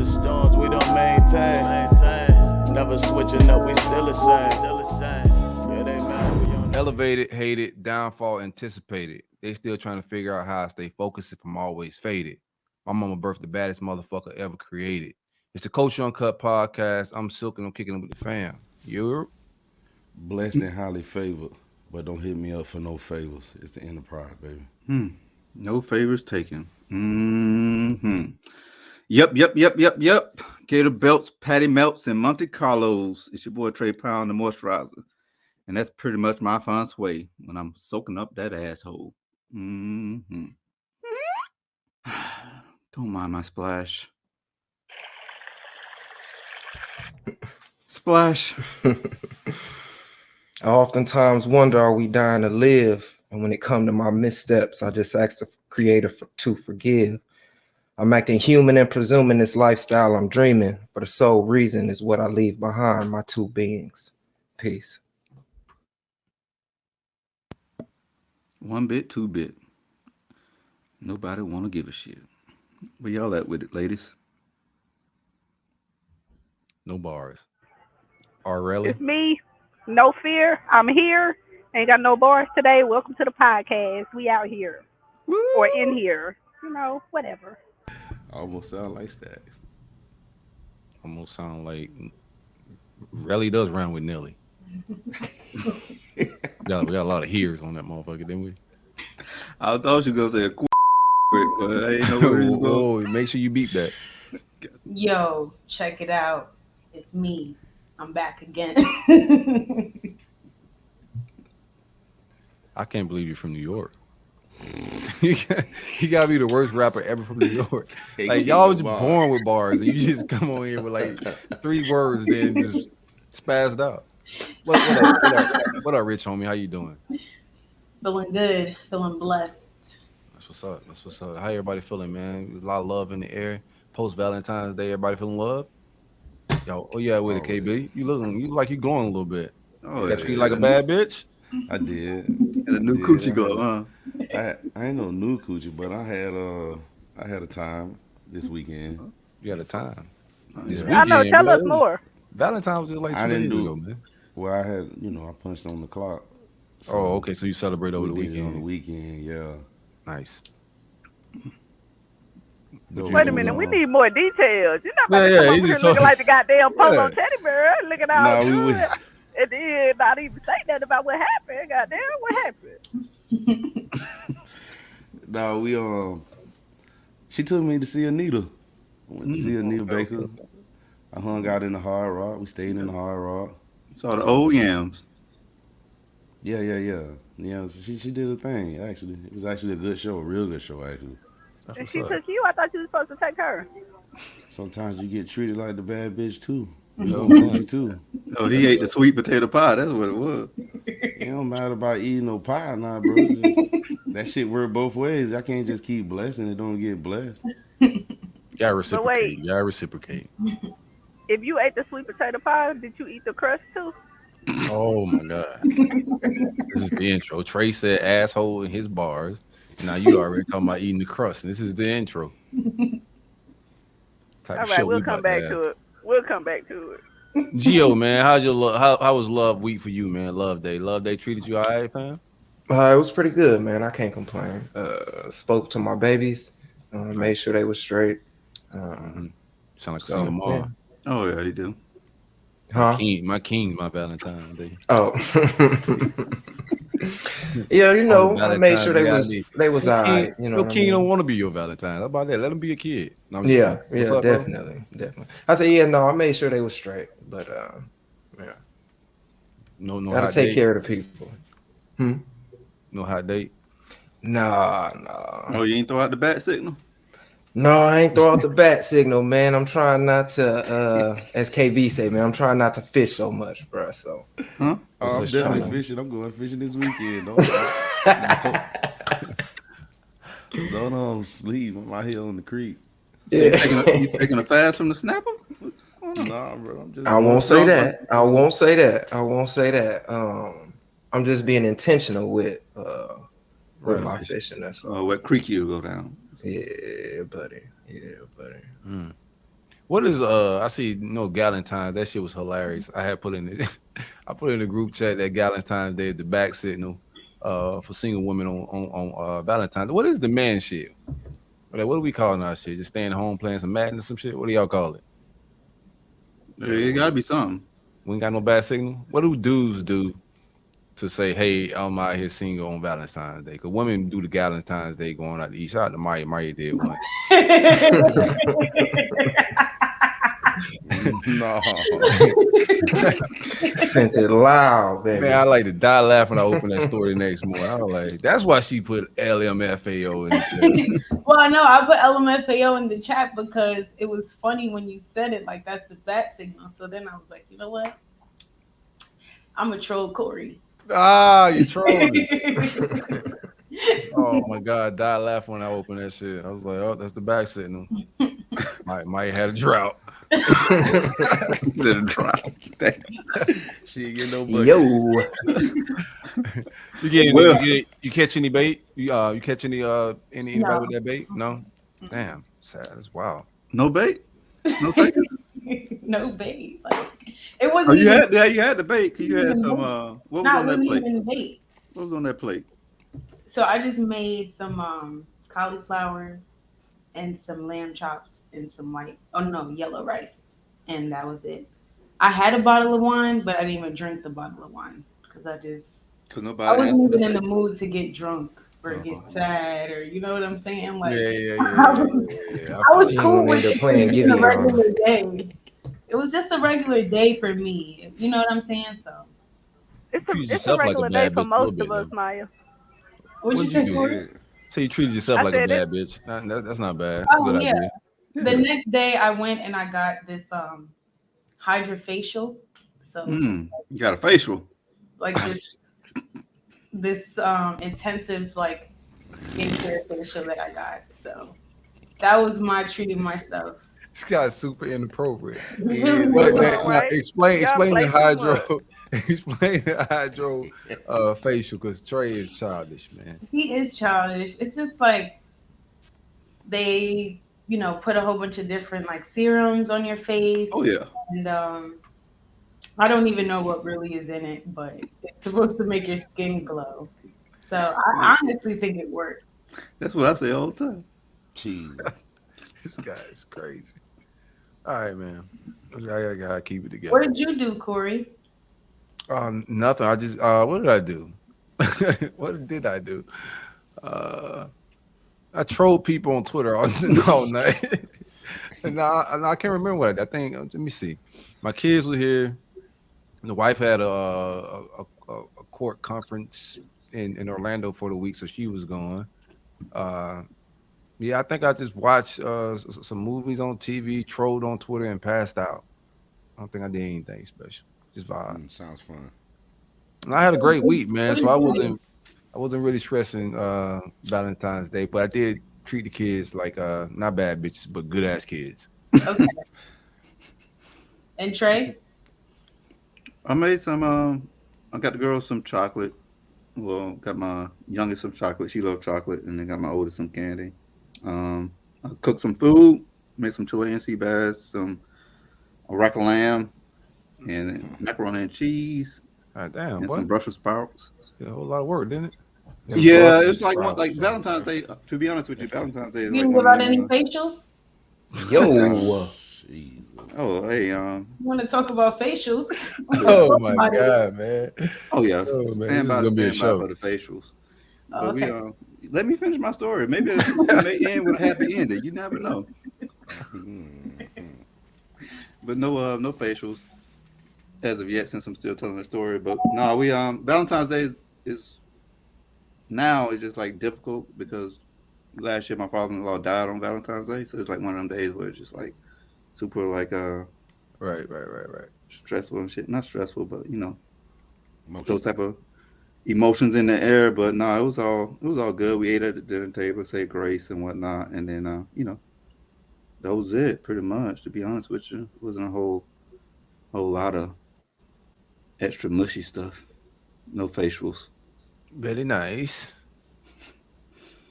the storms, we don't maintain. Never switching up, we still the same. Yeah, they mad, we on Elevated, hated, downfall, anticipated. They still trying to figure out how I stay focused if I'm always faded. My mama birthed the baddest motherfucker ever created. It's the Culture Uncut podcast. I'm Silk and I'm kicking it with the fam. You Blessed and highly favored, but don't hit me up for no favors. It's the enterprise, baby. No favors taken. Yep. Gator Belts, Patty Melts, and Monte Carlos. It's your boy Trey Pound, the moisturizer. And that's pretty much my fun sway when I'm soaking up that asshole. Don't mind my splash. Splash. I oftentimes wonder, are we dying to live? And when it comes to my missteps, I just ask the Creator to forgive. I'm acting human and presuming this lifestyle I'm dreaming, for the sole reason is what I leave behind, my two beings. Peace. 1 bit, 2 bit. Nobody want to give a shit. Where y'all at with it, ladies? no bars. Arelli. It's me. No fear. I'm here. Ain't got no bars today. Welcome to the podcast. We out here. Woo! Or in here. Whatever. Almost sound like Stacks. Almost sound like Relly does run with Nelly. we got a lot of hears on that motherfucker, didn't we? I thought you were going to say a but I ain't know where you go. Make sure you beat that. Yo, check it out. It's me. I'm back again. I can't believe you're from New York. You gotta be the worst rapper ever from New York. Like y'all was just born with bars, and you just come on here with like 3 words, then just spazzed out. What up, Rich homie? How you doing? Feeling good. Feeling blessed. That's what's up. How everybody feeling, man? There's a lot of love in the air. Post Valentines Day, everybody feeling love? Yo, with it, KB. You look like you glowing a little bit. Oh, You got treated like a bad bitch. I did. Got a new coochie glow, huh? I ain't no new coochie, but I had a time this weekend. You had a time. This I know. Tell us more. Valentine's was just like 2 days ago, man. Well, I had, I punched on the clock. So Oh, okay. So you celebrate over the we did it weekend. on the weekend, yeah. Nice. Wait a minute. We need more details. You're not about to come over you here just looking talk- like the goddamn polo Yeah. teddy bear. Looking all Nah, we good. would- And then not even say nothing about what happened. Goddamn, what happened? No, she took me to see Anita. I went to see Anita Baker. I hung out in the Hard Rock. We stayed in the Hard Rock. Saw the old yams. Yeah. Yeah, she did a thing, actually. It was actually a good show, a real good show, actually. That's And what's she up. took you. I thought you were supposed to take her. Sometimes you get treated like the bad bitch, too. We No, gonna man. put you, too. Oh, he ate the sweet potato pie. That's what it was. It don't matter about eating no pie now, bro. It's just, that shit work both ways. I can't just keep blessing and don't get blessed. You gotta wait. reciprocate. If you ate the sweet potato pie, did you eat the crust too? Oh my God. This is the intro. Trey said asshole in his bars. Now you already talking about eating the crust. This is the intro. Type All of right, show we'll we come about to back have. to it. We'll come back to it. Gio, man, how's your love? How was Love Week for you, man? Love Day. Love Day treated you all right, fam? It was pretty good, man. I can't complain. Spoke to my babies, made sure they were straight. Sound like a So, single mom. yeah. Oh, yeah, you do. Huh? My king, my Valentine Day. Oh. Yeah, I made sure they was all right. You know, Your what I king mean? don't want to be your Valentine. How about that? Let him be a kid. No, I'm just Yeah, kidding. What's up, bro? definitely. I said, yeah, no, I made sure they was straight, but yeah, No gotta hot take date. care of the people. No hot date. Nah. Oh, you ain't throw out the bat signal? No, I ain't throw out the bat signal, man. I'm trying not to, as KB say, man, I'm trying not to fish so much, bro. So, Huh? Oh, I'm just definitely trying to- fishing. I'm going fishing this weekend. Don't sleep. I'm out here on the creek. So you taking a fast from the snapper? What's going on? Nah, bro. I'm just. I won't say that. I won't say that. I'm just being intentional with my fishing. That's all. Oh, what creek you go down? Yeah, buddy. What is I see Valentines. That shit was hilarious. I had put in it. I put in the group chat that Valentine's Day is the back signal for single women on Valentine's. What is the man shit? Like, what do we call our shit? Just staying home playing some Madden or some shit? What do y'all call it? It gotta be something. We ain't got no bad signal. What do dudes do to say, hey, I'm out here single on Valentine's Day? Because women do the Valentine's Day going out to eat. Shout out to Maya. Maya did one. No. Sent it loud, baby. Man, I like to die laughing when I open that story the next morning. I was like, that's why she put LMFAO in the chat. Well, no, I put LMFAO in the chat because it was funny when you said it. Like, that's the bat signal. So then I was like, you know what? I'm a troll Corey. Ah, you trolling. Oh my God, die laughing when I opened that shit. I was like, oh, that's the back signal. Might had a drought. Did a drought. She ain't get no bucket. Yo. You catch any bait? You catch anybody No. with that bait? No? Damn, sad. That's wild. No bait? No bait? No bait. Like, it wasn't. Oh, you had the bait. You had some. What was on that plate? Even bait. What was on that plate? So I just made some cauliflower and some lamb chops and some yellow rice, and that was it. I had a bottle of wine, but I didn't even drink the bottle of wine because I wasn't even in the mood to get drunk or get sad or you know what I'm saying. Like, Yeah. I was cool with it. Playing It was a regular day. It was just a regular day for me. You know what I'm saying? So It's a regular day for most of us, Maya. What'd you say, Corey? So you treated yourself like a bad bitch. That's not bad. That's a good idea. The next day I went and I got this hydrofacial. So you got a facial. Like this intensive like skincare facial that I got. So that was my treating myself. This guy's super inappropriate. Right? Explain the hydro. Explain the hydro facial because Trey is childish, man. He is childish. It's just like they, put a whole bunch of different like serums on your face. Oh yeah. And I don't even know what really is in it, but it's supposed to make your skin glow. So I honestly think it worked. That's what I say all the time. Jeez. This guy is crazy. All right, man. I gotta keep it together. What did you do, Corey? Nothing. I just what did I do? What did I do? I trolled people on Twitter all night. and I can't remember what I did. I think let me see. My kids were here. The wife had a court conference in Orlando for the week, so she was gone. Yeah, I think I just watched some movies on TV, trolled on Twitter, and passed out. I don't think I did anything special. Just vibe. Sounds fun. And I had a great week, man. So I wasn't really stressing Valentine's Day, but I did treat the kids like not bad bitches, but good ass kids. Okay. And Trey? I made some. I got the girls some chocolate. Well, got my youngest some chocolate. She loves chocolate, and then got my oldest some candy. I cooked some food, made some Chilean sea bass, a rack of lamb, and macaroni and cheese. Damn, and what? Some Brussels sprouts. Did a whole lot of work, didn't it? Yeah, it's like Valentine's Day. To be honest with you, Valentine's Day is You like didn't give out any facials? Yo. Jesus. Oh, hey, You want to talk about facials? Oh my God, man. Oh yeah, Oh, man. stand by This is gonna be a show. for the facials. Oh, But okay. let me finish my story. Maybe it may end with a happy ending. You never know. But no facials as of yet, since I'm still telling the story. But no, we Valentine's Day is now it's just like difficult because last year my father-in-law died on Valentine's Day, so it's like one of them days where it's just like super like Right. stressful and shit. Not stressful, but those type of emotions in the air. But no, it was all good. We ate at the dinner table, said grace and whatnot, and then that was it pretty much. To be honest with you, it wasn't a whole lot of extra mushy stuff. No facials. Very nice.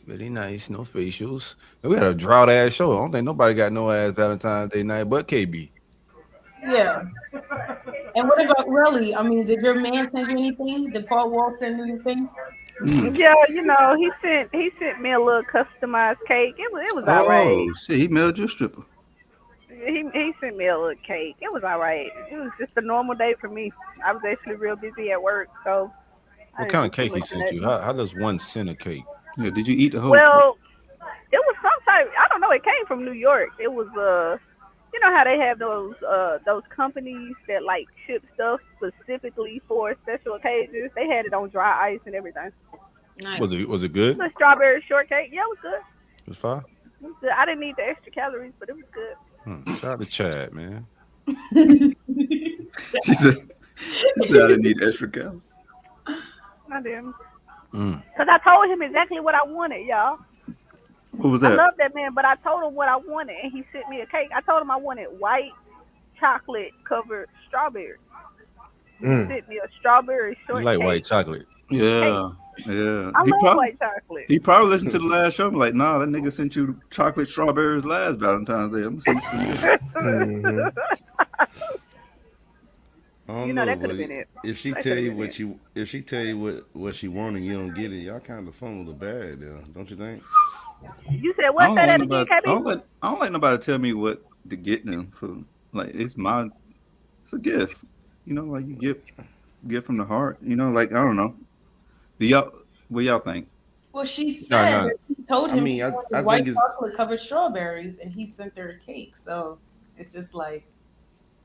Very nice, no facials. We had a drought ass show. I don't think nobody got no ass Valentine's Day night but KB. Yeah. And what about really? I mean, did your man send you anything? Did Paul Wall send anything? Yeah, he sent me a little customized cake. It was all right. Oh shit, he mailed you a stripper. He sent me a little cake. It was all right. It was just a normal day for me. I was actually real busy at work, so I What didn't kind do of too cake he much of sent you? nothing. How does one send a cake? Yeah, did you eat the whole cake? Well, it was some type. I don't know. It came from New York. It was you know how they have those companies that like ship stuff specifically for special occasions. They had it on dry ice and everything. Was Nice. it good? The strawberry shortcake. Yeah, it was good. It was fine. It was good. I didn't need the extra calories, but it was good. Shout out to Chad, man. She said, she said I didn't need extra calories. I didn't. Mm. Cause I told him exactly what I wanted, y'all. What was I that? love that man, but I told him what I wanted, and he sent me a cake. I told him I wanted white chocolate covered strawberry. He Mm. sent me a strawberry You like white shortcake chocolate? cake. Yeah, yeah. I He love probably white chocolate. he probably listened to the last show. I'm like, nah, that nigga sent you chocolate strawberries last Valentine's Day. I'm gonna send you some. Hmm. I don't You know know, that could but have been it. if she That tell could have you been it. if she tell you what she want and you don't get it, y'all kind of fumble the bag there, don't you think? You said I what? don't Say let that again, nobody. KB. I don't let nobody tell me what to get them for. Like it's a gift. You know, like you give from the heart. You know, like I don't know. Do y'all what y'all think? Well, she No, said no. that she told I him she mean, I wanted white think it's chocolate covered strawberries, and he sent her a cake. So it's just like,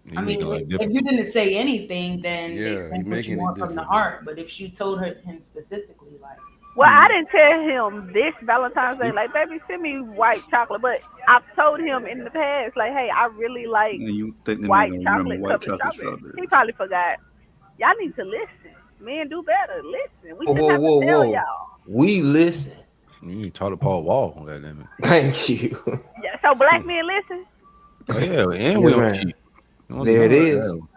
I You mean, making life if you difficult. didn't say anything, then they yeah, he sent what you making it want from the difficult. heart. But if she told him specifically, like, Well, I didn't tell him this Valentine's Day. See? Like, baby, send me white chocolate. But I've told him in the past, like, hey, I really like And you think the man white gonna remember chocolate white covered chocolate strawberries. He strawberries? probably forgot. Y'all need to listen. Men do better. Listen. We Whoa, shouldn't whoa, have to whoa, tell whoa. y'all. We listen. You need to talk to Paul Wall. Goddamn it. Thank you. Yeah. So black men listen, Oh yeah, and we Yeah, don't man. cheat. You don't do There none it of is. that.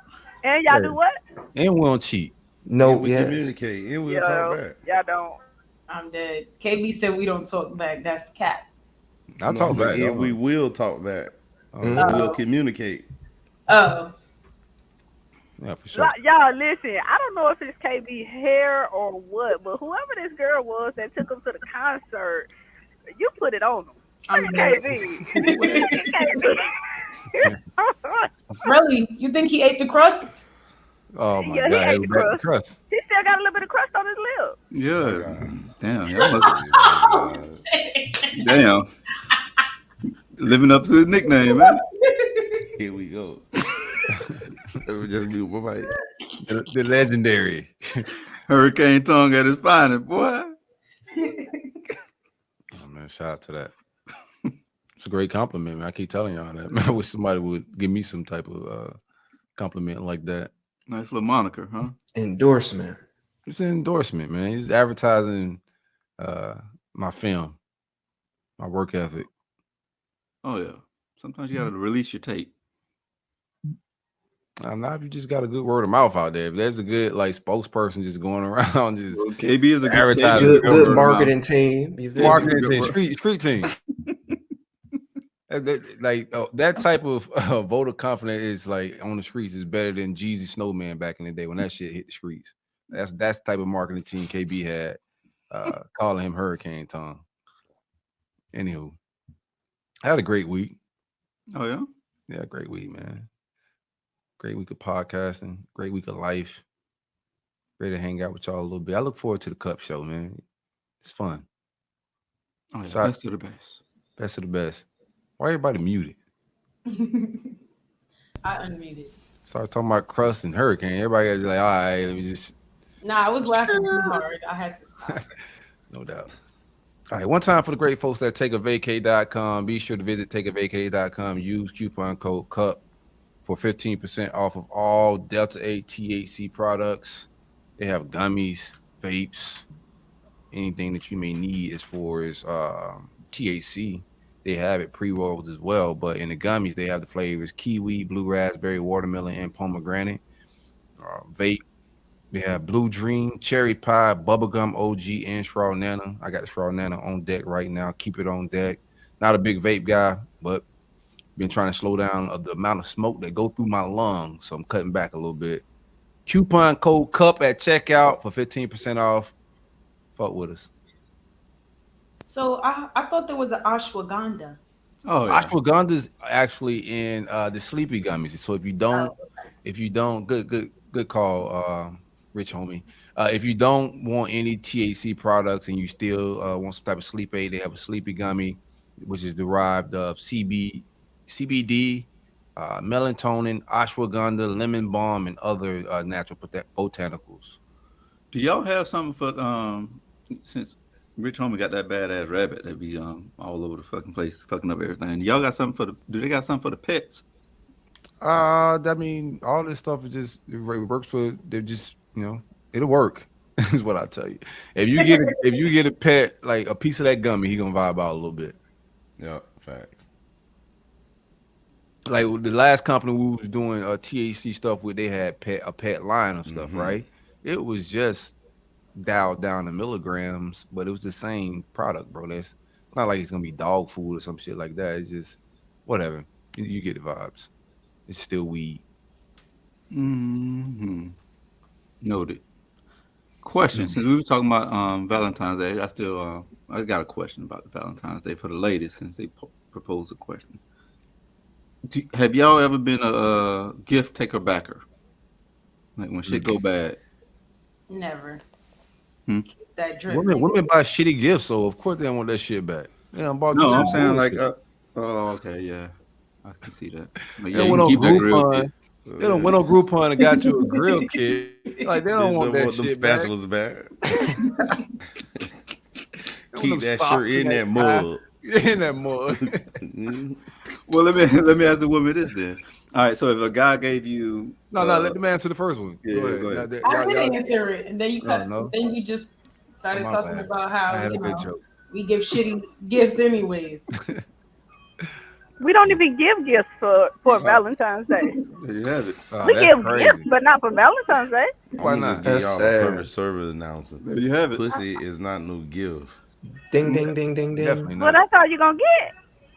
and y'all do Yeah. what? And we don't cheat. And No, we yes. communicate and we'll talk Yeah. back. Y'all don't. I'm dead. KB said we don't talk back. That's cat. I No, I talk said back. and we Though. will talk back Oh, and Mhm. we'll Oh, communicate. oh, yeah, for sure. Y'all listen. I don't know if it's KB hair or what, but whoever this girl was that took him to the concert, you put it on him. Look I'm at dead. KB. Look at KB. Really? You think he ate the crust? Oh my Yeah, he God, ate the everybody crust. crust. He still got a little bit of crust on his lip. My Yeah. God. Damn, y'all My must God. damn. Living up to his nickname, man. Here we go. Let me just mute my mic. The legendary. Hurricane tongue at his finest, boy. Oh man, shout out to that. It's a great compliment, man. I keep telling y'all that. Man, I wish somebody would give me some type of compliment like that. Nice little moniker, huh? Endorsement. It's an endorsement, man. It's advertising uh my film, my work ethic. Oh yeah. Sometimes you gotta release your tape. Now if you just got a good word of mouth out there, if there's a good like spokesperson just going around just Well, KB is a good advertising KB is a Good, your good good word of marketing team. You feel me? marketing good team, word. street team. That type of voter confidence is like on the streets is better than Jeezy Snowman back in the day when that shit hit the streets. That's the type of marketing team KB had, calling him Hurricane Tom. Anywho, I had a great week. Oh yeah. Yeah, great week, man. Great week of podcasting. Great week of life. Ready to hang out with y'all a little bit. I look forward to the Cup Show, man. It's fun. Oh yeah. So Best of the best. best of the best. Why everybody muted? I unmuted. Started talking about crust and hurricane. Everybody got like, all right, let me just Nah, I was laughing too hard. I had to stop. no doubt. All right, one time for the great folks at takeavacay.com. Be sure to visit takeavacay.com. Use coupon code CUP for 15% off of all Delta 8 THC products. They have gummies, vapes, anything that you may need as far as THC. They have it pre-rolled as well, but in the gummies, they have the flavors kiwi, blue raspberry, watermelon, and pomegranate. Vape, We have Blue Dream, Cherry Pie, Bubblegum OG, and Straw Nana. I got the Straw Nana on deck right now. Keep it on deck. Not a big vape guy, but been trying to slow down the amount of smoke that go through my lungs, so I'm cutting back a little bit. Coupon code CUP at checkout for 15% off. Fuck with us. So I thought there was an ashwagandha. Oh yeah. Ashwagandha's actually in the sleepy gummies. So Oh, if you don't, good call, rich homie. If you don't want any THC products and you still want some type of sleep aid, they have a sleepy gummy, which is derived of CBD, melatonin, ashwagandha, lemon balm, and other natural botanicals. Do y'all have something for since Rich Homie got that badass rabbit that be all over the fucking place, fucking up everything? Y'all got something for the? Do they got something for the pets? I mean, all this stuff is just it works for. They're just it'll work. Is what I tell you. If you get a pet like a piece of that gummy, he gonna vibe out a little bit. Yeah, facts. Like the last company we was doing THC stuff with, they had a pet line of stuff, right? It was just dialed down in milligrams, but it was the same product, bro. It's not like it's gonna be dog food or some shit like that. It's just whatever. You get the vibes. It's still weed. Mm-hmm. Noted. Question: Since we were talking about Valentine's Day, I got a question about the Valentine's Day for the ladies since they proposed a question. Have y'all ever been a gift taker backer? Like when shit go bad? never. Hmm? That drip. Women buy shitty gifts, so of course they don't want that shit back. Yeah, I'm about No, to I'm saying like, bullshit. oh, okay, yeah, I can see that. But They yeah, don't you went can on keep that grill Groupon. kit. They don't went on Groupon and got you a grill kit. Like they They don't want don't that want them shit back. spatulas back. They want Keep them that socks shit in that tie. mug. In that mug. Well, let me ask the woman this then. All right, so if a guy gave you, No, let them answer the first one. yeah, Go ahead. go Now, ahead. I did answer it, and then you Oh cut. no. Then you just started My talking bad. about I how had a good joke. we give shitty gifts anyways. We don't even give gifts for Valentine's Day. There you have it. Oh, We that's give gifts, crazy. but not for Valentine's Day. Why I'm gonna just not? give That's y'all a sad. perfect service announcement. There you have it. Pussy is not no gift. Ding ding ding ding Definitely ding. Well, not. that's all you're gonna get,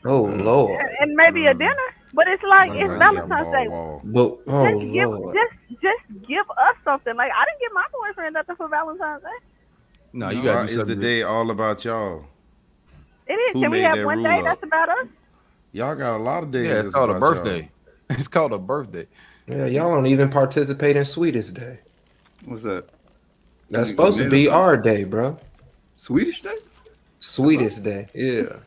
Oh Lord. and maybe a dinner. But it's like Like, it's you got Valentine's ball Day. wall. But oh Lord. Just give us something. Like I didn't give my boyfriend nothing for Valentine's Day. No, you Why gotta do is the something. day all about y'all? It is. Who Can we made have that one rule day up? that's about us? Y'all got a lot of days Yeah, it's that's called a about birthday. It's called a birthday. Yeah, y'all don't even participate in Sweetest Day. What's that? That's You supposed to made be up something? our day, bro. Swedish day? Sweetest Day. Yeah.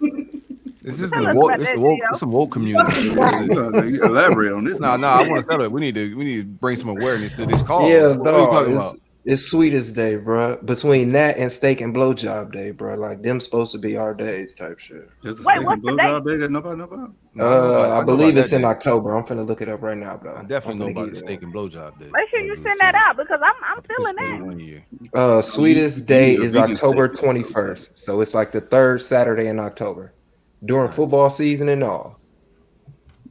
This is Tell the us woke. about This that, is woke. Gio. This is woke community. You elaborate on this. No, I want to tell it. We need to bring some awareness to this call. Yeah, What are you no, talking about? it's Sweetest Day, bro. Between that and Steak and Blowjob Day, bro. Like them supposed to be our days type shit. There's a Wait, steak and what's the blowjob date? day that nobody know about. No, I know about. I I know about believe it's that in day. October. I'm finna look it up right now, bro. I definitely know I'm finna about give the you steak and blowjob day. Make sure I you do send too. that out because I'm I feeling participated that. one year. Sweetest You Day need a is vegan October steak. 21st. So it's like the third Saturday in October. During Nice. football season and all.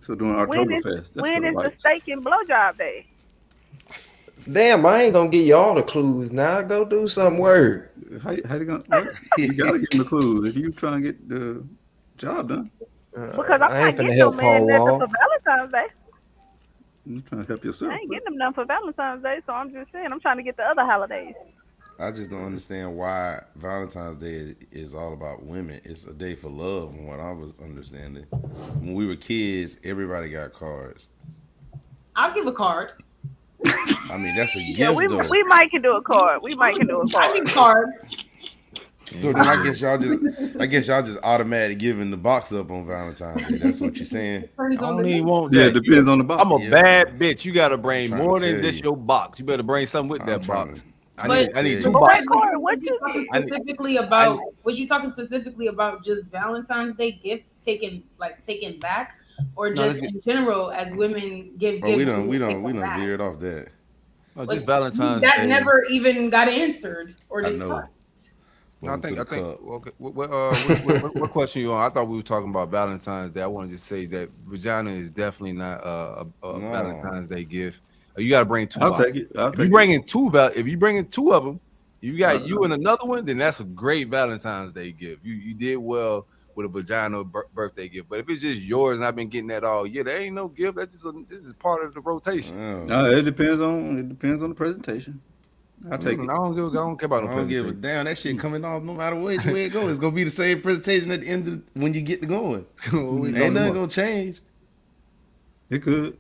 So doing When Oktoberfest. That's for when the is the whites. steak and blowjob day? Damn, I ain't gonna give you all the clues now. Go do some work. How you gonna what? You gotta give them the clues if you trying to get the job done. Because I'm I not ain't finna getting no help Paul man nothing Wall. for Valentine's Day. You're trying to help I yourself. ain't getting them none for Valentine's Day, so I'm just saying I'm trying to get the other holidays. I just don't understand why Valentine's Day is all about women. It's a day for love, from what I was understanding. When we were kids, everybody got cards. I'll give a card. I mean, that's a Yeah, gift though. we might can do a card. We might can do a I card. give cards. So then I guess y'all just automatically giving the box up on Valentine's Day. That's what you're saying. Depends I on don't the even day. want Yeah, that. it depends on the box. I'm a Yeah. bad bitch. You got to bring trying to more than tell just you. your box. You better bring something with I'm that trying box. to- I But- need tell two you. But what boxes. card? What Was you you talking get? specifically about? Was you talking specifically about just Valentine's Day gifts taken back, or No, just let's in general as women give Oh, we gifts? done and take them back? veered off that. No, But just Valentine's that Day. never even got answered or I discussed. know. No, I think. To the cup. Okay. What question you on? I thought we were talking about Valentine's Day. I wanted to say that vagina is definitely not a No. Valentine's Day gift. You got to bring two. I'll take it. If you bring in two of them, you got you and another one, then that's a great Valentine's Day gift. You did well with a vagina birthday gift. But if it's just yours and I've been getting that all year, there ain't no gift. That's just this is part of the rotation. No, it depends on the presentation. I'll take it. I don't care about no presentation. I don't give a damn. That shit coming off no matter which way it goes. It's gonna be the same presentation at the end of when you get to going. Ain't nothing gonna change. It could.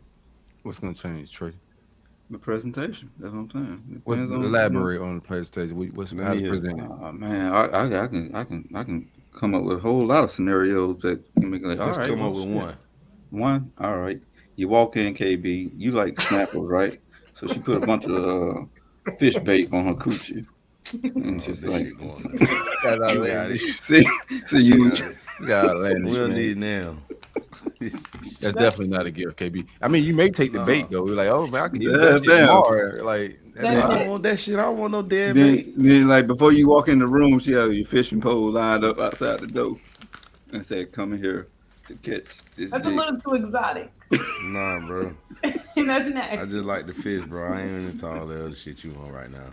What's gonna change, Trey? The presentation. That's what I'm saying. Elaborate on the presentation. What's how's it presented? Man, I can come up with a whole lot of scenarios that can make like. Let's all right, come up with one. One. All right. You walk in, KB. You like snappers, right? So she put a bunch of fish bait on her coochie. And she's like, see you got outlandish. We'll need now. That's definitely not a gift, KB. I mean, you may take the bait though. You're like, oh man, I can use that shit tomorrow. Like, I don't want that shit. I don't want no dead bait. Then, like before you walk in the room, she have your fishing pole lined up outside the door and said, "Come in here to catch this." That's a little too exotic. Nah, bro. And that's nasty. I just like the fish, bro. I ain't into all the other shit you want right now.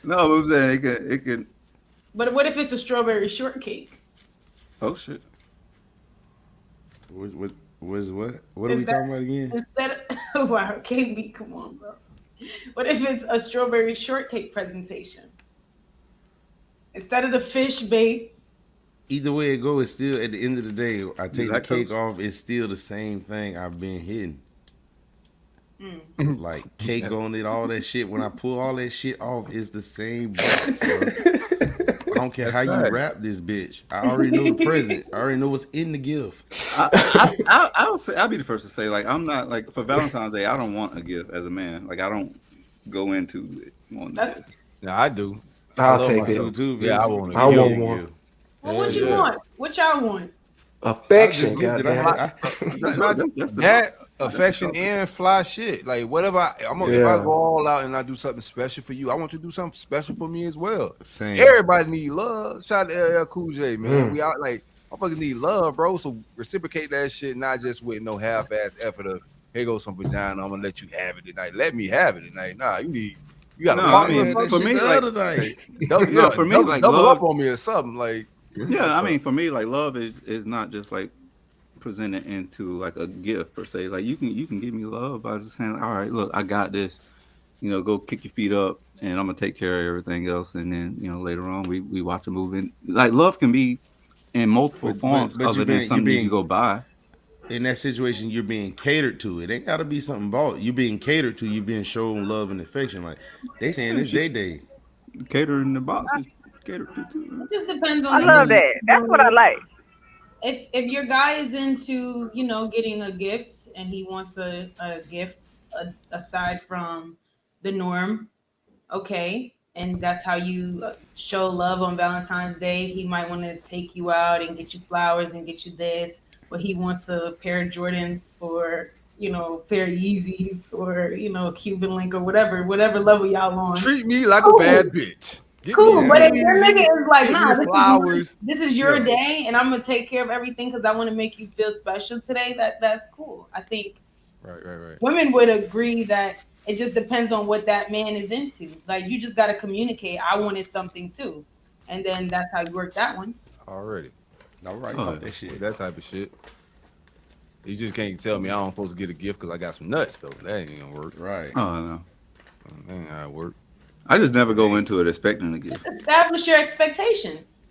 No, I'm saying it can. But what if it's a strawberry shortcake? Oh shit. What are we talking about again? Instead of wow, KB, come on, bro. What if it's a strawberry shortcake presentation? Instead of the fish bait. Either way it goes, it's still at the end of the day, I take the cake off, it's still the same thing I've been hitting. Like cake on it, all that shit. When I pull all that shit off, it's the same box, bro. I don't care how you wrap this bitch. I already know the present. I already know what's in the gift. I'll be the first to say, like, I'm not like for Valentine's Day, I don't want a gift as a man. Like I don't go into it wanting a gift. Yeah, I do. I'll take it. Too, yeah, I want one. Well, what you want? What y'all want? Affection, that affection and fly shit. Like whatever if I go all out and I do something special for you, I want you to do something special for me as well. Same. Everybody need love. Shout out to LL Cool J, man. We out like I fucking need love, bro. So reciprocate that shit, not just with no half-ass effort of here goes some vagina. I'm gonna let you have it tonight. Let me have it tonight. Nah, you gotta pop me for me like for me like double up on me or something like. Yeah, I mean, for me, like love is not just like presented into like a gift per se. Like you can give me love by just saying, all right, look, I got this. You know, go kick your feet up, and I'm gonna take care of everything else. And then later on, we watch a movie. Like love can be in multiple forms other than something you can go buy. In that situation, you're being catered to. It ain't got to be something bought. You're being catered to. You're being shown love and affection. Like they saying it's their day. Catering the boxes. Catered to too. It just depends on. I love that. That's what I like. If your guy is into getting a gift and he wants a gift aside from the norm, okay, and that's how you show love on Valentine's Day. He might want to take you out and get you flowers and get you this, but he wants a pair of Jordans or a pair of Yeezys or a Cuban link or whatever level y'all on. Treat me like a bad bitch. Cool, but if your nigga is like, nah, this is your day, and I'm gonna take care of everything because I want to make you feel special today. That's cool. I think right. Women would agree that it just depends on what that man is into. Like you just gotta communicate. I wanted something too, and then that's how you work that one. Already, all right, that shit, that type of shit. You just can't tell me I'm supposed to get a gift because I got some nuts though. That ain't gonna work, right? Oh no, that ain't how it work. I just never go into it expecting a gift. Establish your expectations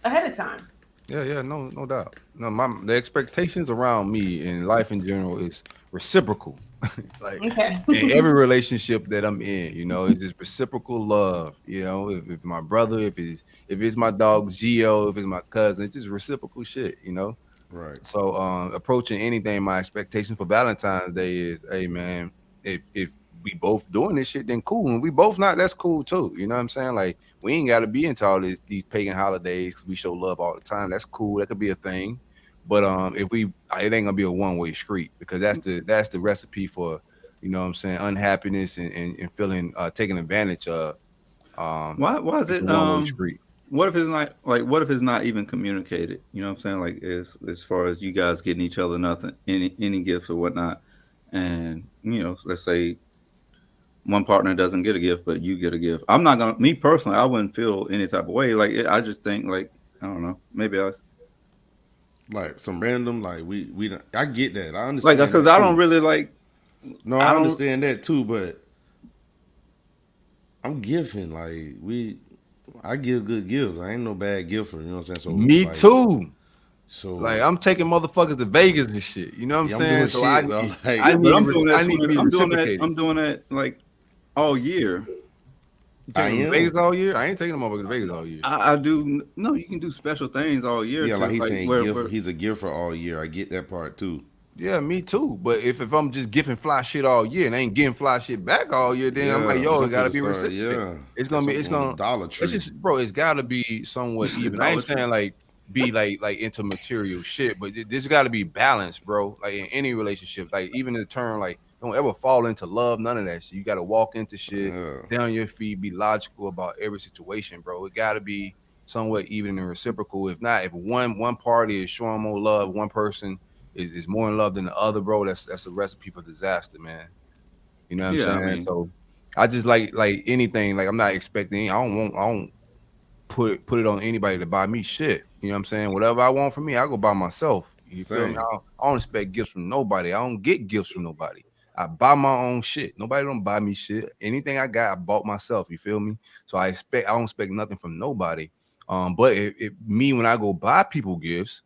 ahead of time. Yeah, no doubt. No, the expectations around me and life in general is reciprocal. Like in every relationship that I'm in, it's just reciprocal love. If my brother, if it's my dog Gio, if it's my cousin, it's just reciprocal shit. Right. So approaching anything, my expectation for Valentine's Day is, hey man, if we both doing this shit, then cool. And we both not, that's cool too. You know what I'm saying? Like we ain't got to be into all these pagan holidays because we show love all the time. That's cool. That could be a thing. But it ain't gonna be a one-way street because that's the recipe for, unhappiness and feeling taken advantage of. Why is it one-way street? What if it's what if it's not even communicated? You know what I'm saying? Like as far as you guys getting each other any gifts or whatnot. and let's say one partner doesn't get a gift, but you get a gift. I'm not gonna, me personally, I wouldn't feel any type of way. Like I just think, like, I don't know, maybe I like some random, like we don't, I get that. I like, understand because that I too. don't really like. No, I I don't. understand that too, but I'm giving I give good gifts. I ain't no bad giver. You know what I'm saying? So Me like, too. so Like I'm taking motherfuckers to Vegas and shit. You know what I'm yeah, I'm saying? doing So I shit though. need, Like I Yeah, but need, I'm doing that I need to be I'm doing that. reciprocated. I'm doing that like all year. You I taking them to am. Vegas all year? I ain't taking them motherfuckers to Vegas all year. I do. No, you can do special things all year Yeah, like to he's like saying where gift. He's a giver all year. I get that part too. Yeah, me too. But if I'm just giving fly shit all year and I ain't getting fly shit back all year, then I'm like, Yeah, yo, but it I'm gotta finna be start. reciprocated. Yeah, It's that's on gonna, Dollar it's Tree. just, bro, it's gotta be somewhat it's a even. I Dollar ain't Tree. saying like be like into material shit, but this gotta be balanced, bro. Like in any relationship, like even in the term, like don't ever fall into love, none of that shit. You gotta walk into shit, Yeah, down your feet, be logical about every situation, bro. It gotta be somewhat even and reciprocal. If not, if one party is showing more love, one person is more in love than the other, bro, that's a recipe for disaster, man. You know what I'm Yeah, I saying? mean, So I just like anything. Like I'm not expecting. I don't put it on anybody to buy me shit. You know what I'm saying? Whatever I want from me, I go buy myself. You feel me? same. I don't expect gifts from nobody. I don't get gifts from nobody. I buy my own shit. Nobody don't buy me shit. Anything I got, I bought myself. You feel me? So I don't expect nothing from nobody. But it me when I go buy people gifts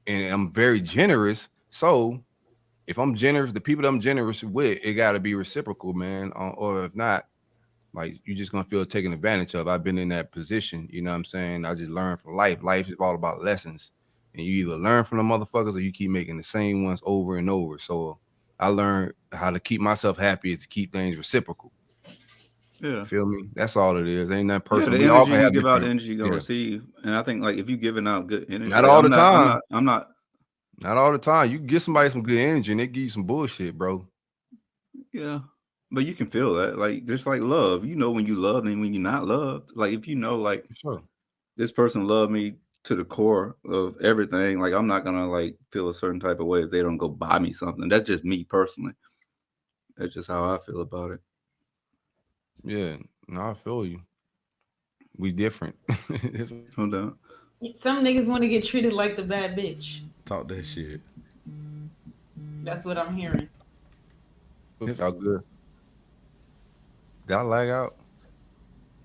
and I'm very generous. So if I'm generous, the people that I'm generous with, it got to be reciprocal, man. Or if not, like you're just gonna feel taken advantage of. I've been in that position, you know what I'm saying? I just learned from life. Life is all about lessons, and you either learn from the motherfuckers or you keep making the same ones over and over. So I learned how to keep myself happy is to keep things reciprocal. yeah, Feel me? That's all it is. Ain't that yeah. personal. The We all energy can you have give out, the different. energy you're gonna Yeah, receive. And I think like if you're giving out good energy, not like all the time. I'm not. Not all the time. You can get somebody some good energy and they give you some bullshit, bro. Yeah, but you can feel that, like just like love. You know when you love and when you're not loved. Like if you know, like For sure. this person loved me to the core of everything. Like I'm not gonna like feel a certain type of way if they don't go buy me something. That's just me personally. That's just how I feel about it. Yeah. No, I feel you. We different. Hold on. Some niggas want to get treated like the bad bitch. Talk that shit. That's what I'm hearing. Y'all good. Did I lag out?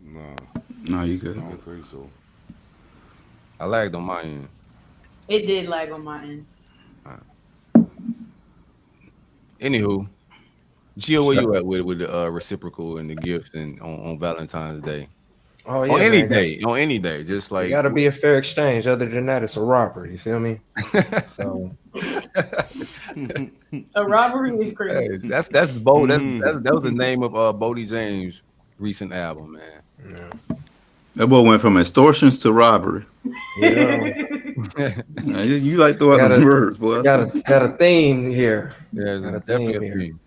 Nah, No, you I good. don't think so. I lagged on my end. It did lag on my end. Anywho, Gio, where you at with the reciprocal and the gifts and on Valentine's Day? Oh yeah, man. On any day, just It like got to be a fair exchange. Other than that, it's a robbery. You feel me? So A robbery is crazy. hey, that's bold. Mm-hmm. That was the name of Bodie James' recent album, man. yeah, That boy went from extortions to robbery. yeah. You like throwing got them a words, boy. got a theme here. There's Got a definitely theme a here. theme.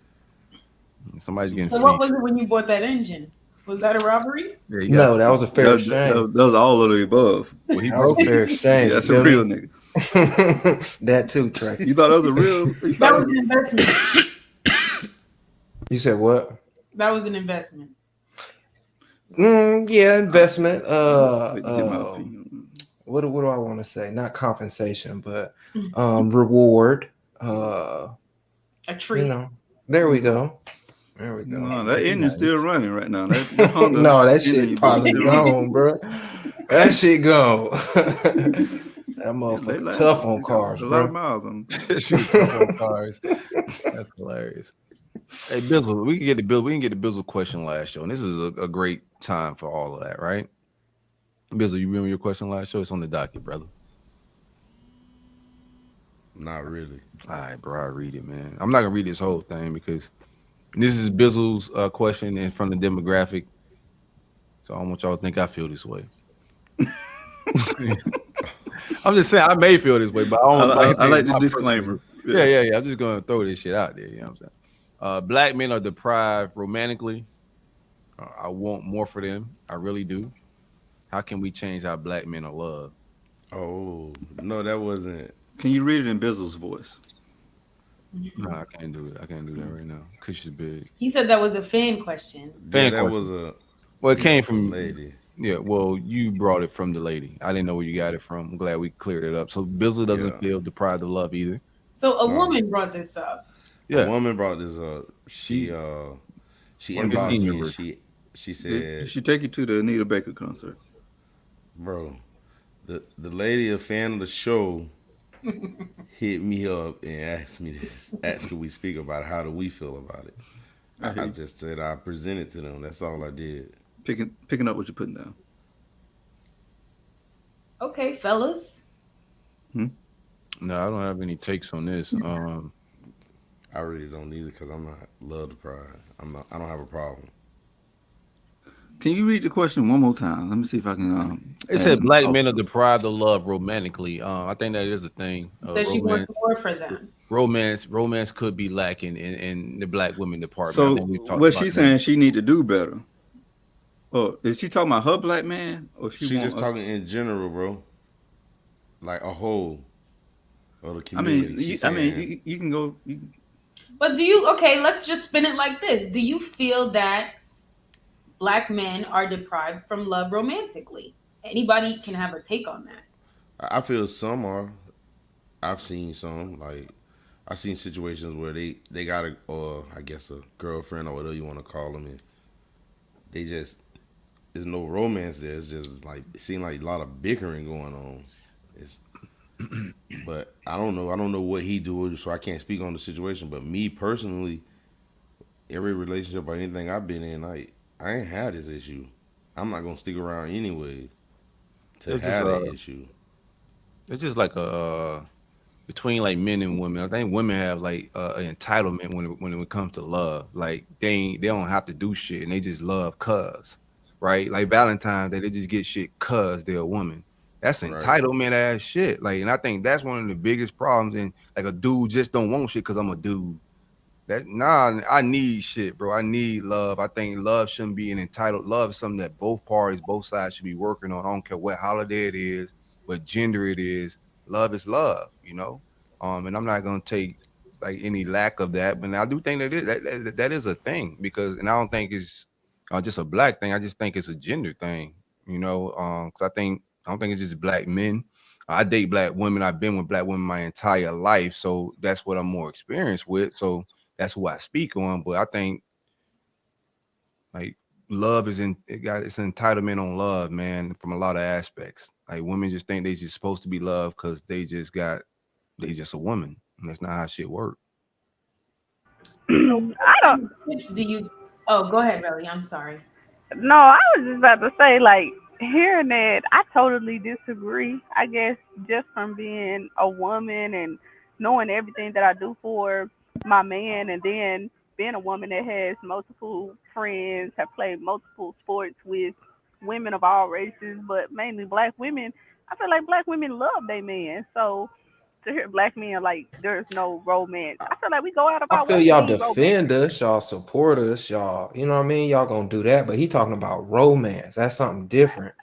Somebody's getting So what was fleeced. it when you bought that engine? Was that a robbery? Yeah, you got No, that was a fair exchange. That was all of the above. well, he That was a broke it. fair Yeah, exchange. You that's a feel real me? nigga. That too, Trey. You thought that was a real? You thought That that was was an investment. You said what? That was an investment. Yeah, investment. wait to get my opinion. What do I want to say? Not compensation, but reward. A You treat. know, there we go. There we go. No, that Very engine's still nice. running right now. That Honda No, that engine shit you bought is probably still running. gone, bro. That shit gone. That Yeah, they motherfucker last. tough on They got cars, a lot of bro. miles on them. She was tough on cars. That's hilarious. Hey, Bizzle, we can get the Bill. We can get the Bizzle question last show, and this is a great time for all of that, right? Bizzle, you remember your question last show? It's on the docket, brother. Not really. All right, bro. I read it, man. I'm not gonna read this whole thing because this is Bizzle's question and from the demographic. So I don't want y'all to think I feel this way. I'm just saying I may feel this way, but I don't like I it's like the my personal. disclaimer. Yeah. I'm just gonna throw this shit out there. You know what I'm saying? Black men are deprived romantically. I want more for them. I really do. How can we change how black men are loved? Oh no, that wasn't. Can you read it in Bizzle's voice? No, I can't do it. I can't do that right now. Kush is big. He said that was a fan question. Yeah, Fan that was question. a Well, it came a from. lady. Yeah, well, you brought it from the lady. I didn't know where you got it from. I'm glad we cleared it up. So Bizzle doesn't Yeah, feel deprived of love either. So a no, woman brought this up. a Yeah, woman brought this up. she She want to get the inboxed me and universe. she Did said, she take you to the Anita Baker concert? "Bro, the lady, a fan of the show, hit me up and asked me this. Asked could we speak about it? How do we feel about it? I hear I you. just said I presented to them. That's all I did. Picking up what you're putting down. Okay, fellas. Hmm? No, I don't have any takes on this. I really don't need it because I'm not love deprived. I'm not. I don't have a problem. Can you read the question one more time? Let me see if I can It add said some black thoughts men are to it. deprived of love romantically. I think that is a thing. So she wants more for them. Romance could be lacking in the black women department. I So think we've talked what about she's that. saying she need to do better. Oh, is she talking about her black man or she She's want just talking in general, bro. Like a whole of the I mean, community. She's saying you can go. But do you, okay, let's just spin it like this. Do you feel that black men are deprived from love romantically? Anybody can have a take on that. I feel some are. I've seen some like I've seen situations where they got a or I guess a girlfriend or whatever you want to call them, and they just there's no romance there. It's just like it seems like a lot of bickering going on. It's, but I don't know. I don't know what he do, so I can't speak on the situation. But me personally, every relationship or anything I've been in, I ain't had this issue. I'm not gonna stick around anyway to It's just have that issue. it's just like a between like men and women. I think women have like an entitlement when it comes to love. Like they don't have to do shit and they just love cuz, right? Like Valentines, they just get shit cuz they're a woman. That's Right. entitlement ass shit. Like, and I think that's one of the biggest problems. And like a dude just don't want shit because I'm a dude. That nah, I need shit, bro. I need love. I think love shouldn't be an entitled love. Is something that both parties, both sides should be working on. I don't care what holiday it is, what gender it is. Love is love, you know. And I'm not gonna take like any lack of that, but I do think that is a thing because, and I don't think it's just a black thing. I just think it's a gender thing, you know. Because I don't think it's just black men. I date black women. I've been with black women my entire life, so that's what I'm more experienced with. So that's who I speak on. But I think like love is it's an entitlement on love, man, from a lot of aspects. Like women just think they just supposed to be loved because they just a woman. And that's not how shit work. So what I don't. kind of tips do you, oh, go ahead, Belly. I'm sorry. No, I was just about to say, like, hearing that, I totally disagree. I guess just from being a woman and knowing everything that I do for my man, and then being a woman that has multiple friends, have played multiple sports with women of all races, but mainly black women, I feel like black women love their men. So to hear black men like there's no romance, I feel like we go out of I our feel way to y'all be defend romantic. us, y'all support us, y'all. You know what I mean? Y'all gonna do that, but he talking about romance. That's something different.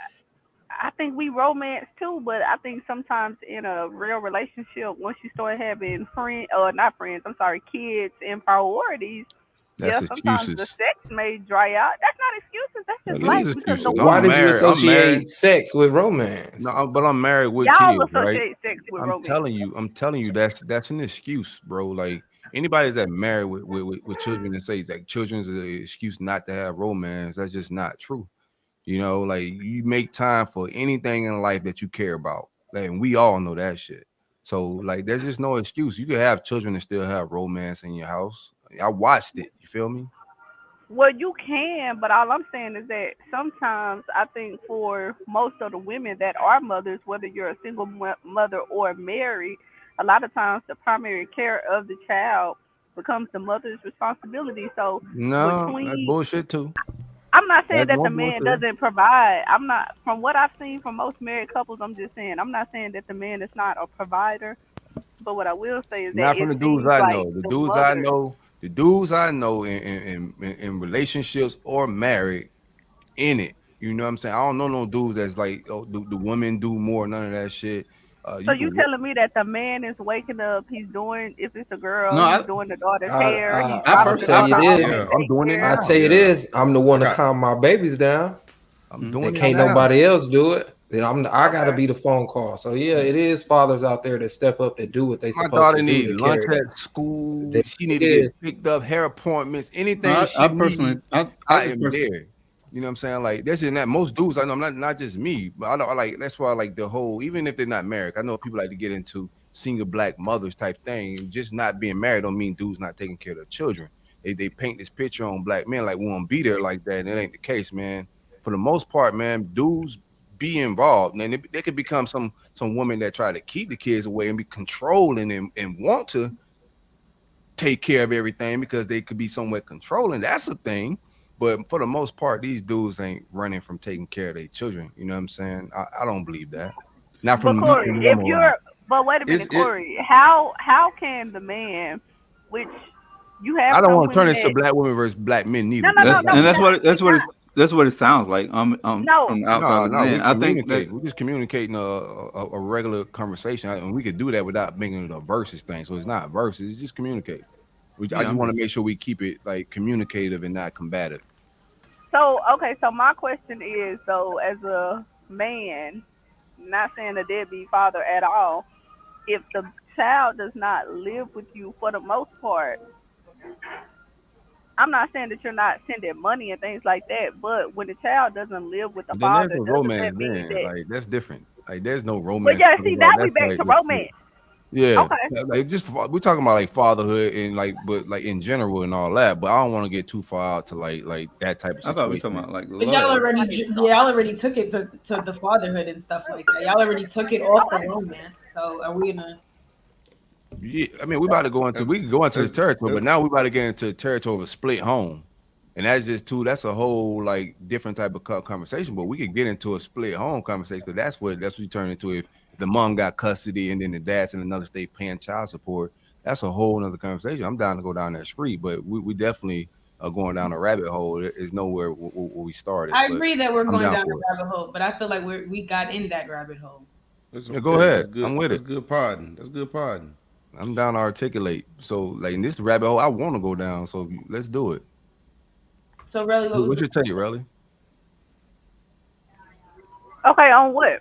I think we romance too, but I think sometimes in a real relationship, once you start having friends, or not friends, I'm sorry, kids and priorities, That's yeah, sometimes the excuses. sex may dry out. That's not excuses. That's just That life is because the excuses. Why woman, did you I'm married. associate sex with romance? No, but I'm married with y'all kids, right? associate sex with romance. I'm telling you, that's an excuse, bro. Like anybody that married with children and says like children's an excuse not to have romance, that's just not true. You know, like you make time for anything in life that you care about. Like, and we all know that shit. So like there's just no excuse. You could have children and still have romance in your house. I watched it. You feel me? Well, you can, but all I'm saying is that sometimes I think for most of the women that are mothers, whether you're a single mother or married, a lot of times the primary care of the child becomes the mother's responsibility. So No, that's between, bullshit too. I'm not saying That's that the more man bullshit. doesn't provide. I'm not, from what I've seen from most married couples, I'm just saying, I'm not saying that the man is not a provider. But what I will say is that Not from it the dudes seems I like know. the mother. The dudes I know in relationships or married in it. You know what I'm saying? I don't know no dudes that's like, oh, the women do more, none of that shit. So You you can. telling me that the man is waking up, he's doing, if it's a girl, No, he's doing the daughter's hair, he's I dropping the tell you daughter off this. at Yeah. I'm doing it I daycare. now. tell you Yeah. this. I'm the one I to got. calm my babies down. I'm And doing it can't now. nobody else do it. Then I gotta Okay. be the phone call. So yeah, it is fathers out there that step up, that do what they My supposed daughter to do need to lunch carry that. at school. That She need to is. get picked up, hair appointments, no, anything I she personally, needs. I I just am personally, there. You know what I'm saying? Like this and that. Most dudes I know, not just me, but I know like that's why like the whole, even if they're not married, I know people like to get into single black mothers type thing. Just not being married don't mean dudes not taking care of their children. They paint this picture on black men like we won't be there like that, and it ain't the case, man. For the most part, man, dudes be involved, and they could become some women that try to keep the kids away and be controlling and want to take care of everything because they could be somewhat controlling. That's a thing. But for the most part, these dudes ain't running from taking care of their children. You know what I'm saying? I don't believe that. Not But from Corey, what if I'm around. you're, but wait a It's minute, it. Corey, how can the man, which you have I don't some want to turn women this to that, black women versus black men no, neither, no, because no, we that's got no, and we're both. that's what not, it, that's we're what not, it that's what it sounds like. no. From the outside No, looking no, we in, I think that communicate. We're just communicating a regular conversation, and we could do that without making it a versus thing. So it's not versus; it's just communicate. I yeah, just I'm want to just make sure we keep it like communicative and not combative. So, okay, so my question is, so as a man, not saying a deadbeat father at all, if the child does not live with you for the most part, I'm not saying that you're not sending money and things like that, but when the child doesn't live with the But then there's father, no doesn't romance that mean then. that? Like that's different. Like there's no But romance yeah, talking see, now about we that's back like to romance. yeah. Okay. Like just we're talking about like fatherhood and like but like in general and all that. But I don't want to get too far out to like that type of I thought we were talking situation. about like But y'all love. already, I get you. y'all already took it to the fatherhood and stuff like that. Y'all already took it off the Okay. romance. So are we gonna? Yeah, I mean we about to go into That's, we can go into the that's, territory, that's, but now we about to get into the territory of a split home. And that's just too. That's a whole like different type of conversation. But we could get into a split home conversation because that's what you turn into if the mom got custody and then the dad's in another state paying child support. That's a whole nother conversation. I'm down to go down that street, but we definitely are going down a rabbit hole. It's nowhere where we started, I but agree that we're I'm going down down for it. a rabbit hole, but I feel like we got in that rabbit hole. it's Yeah, go okay. ahead. That's good. I'm with That's it. good podding. That's good podding. I'm down to articulate. So like in this rabbit hole, I want to go down. So let's do it. So really, what was What's the your take, Relly? Okay, on what?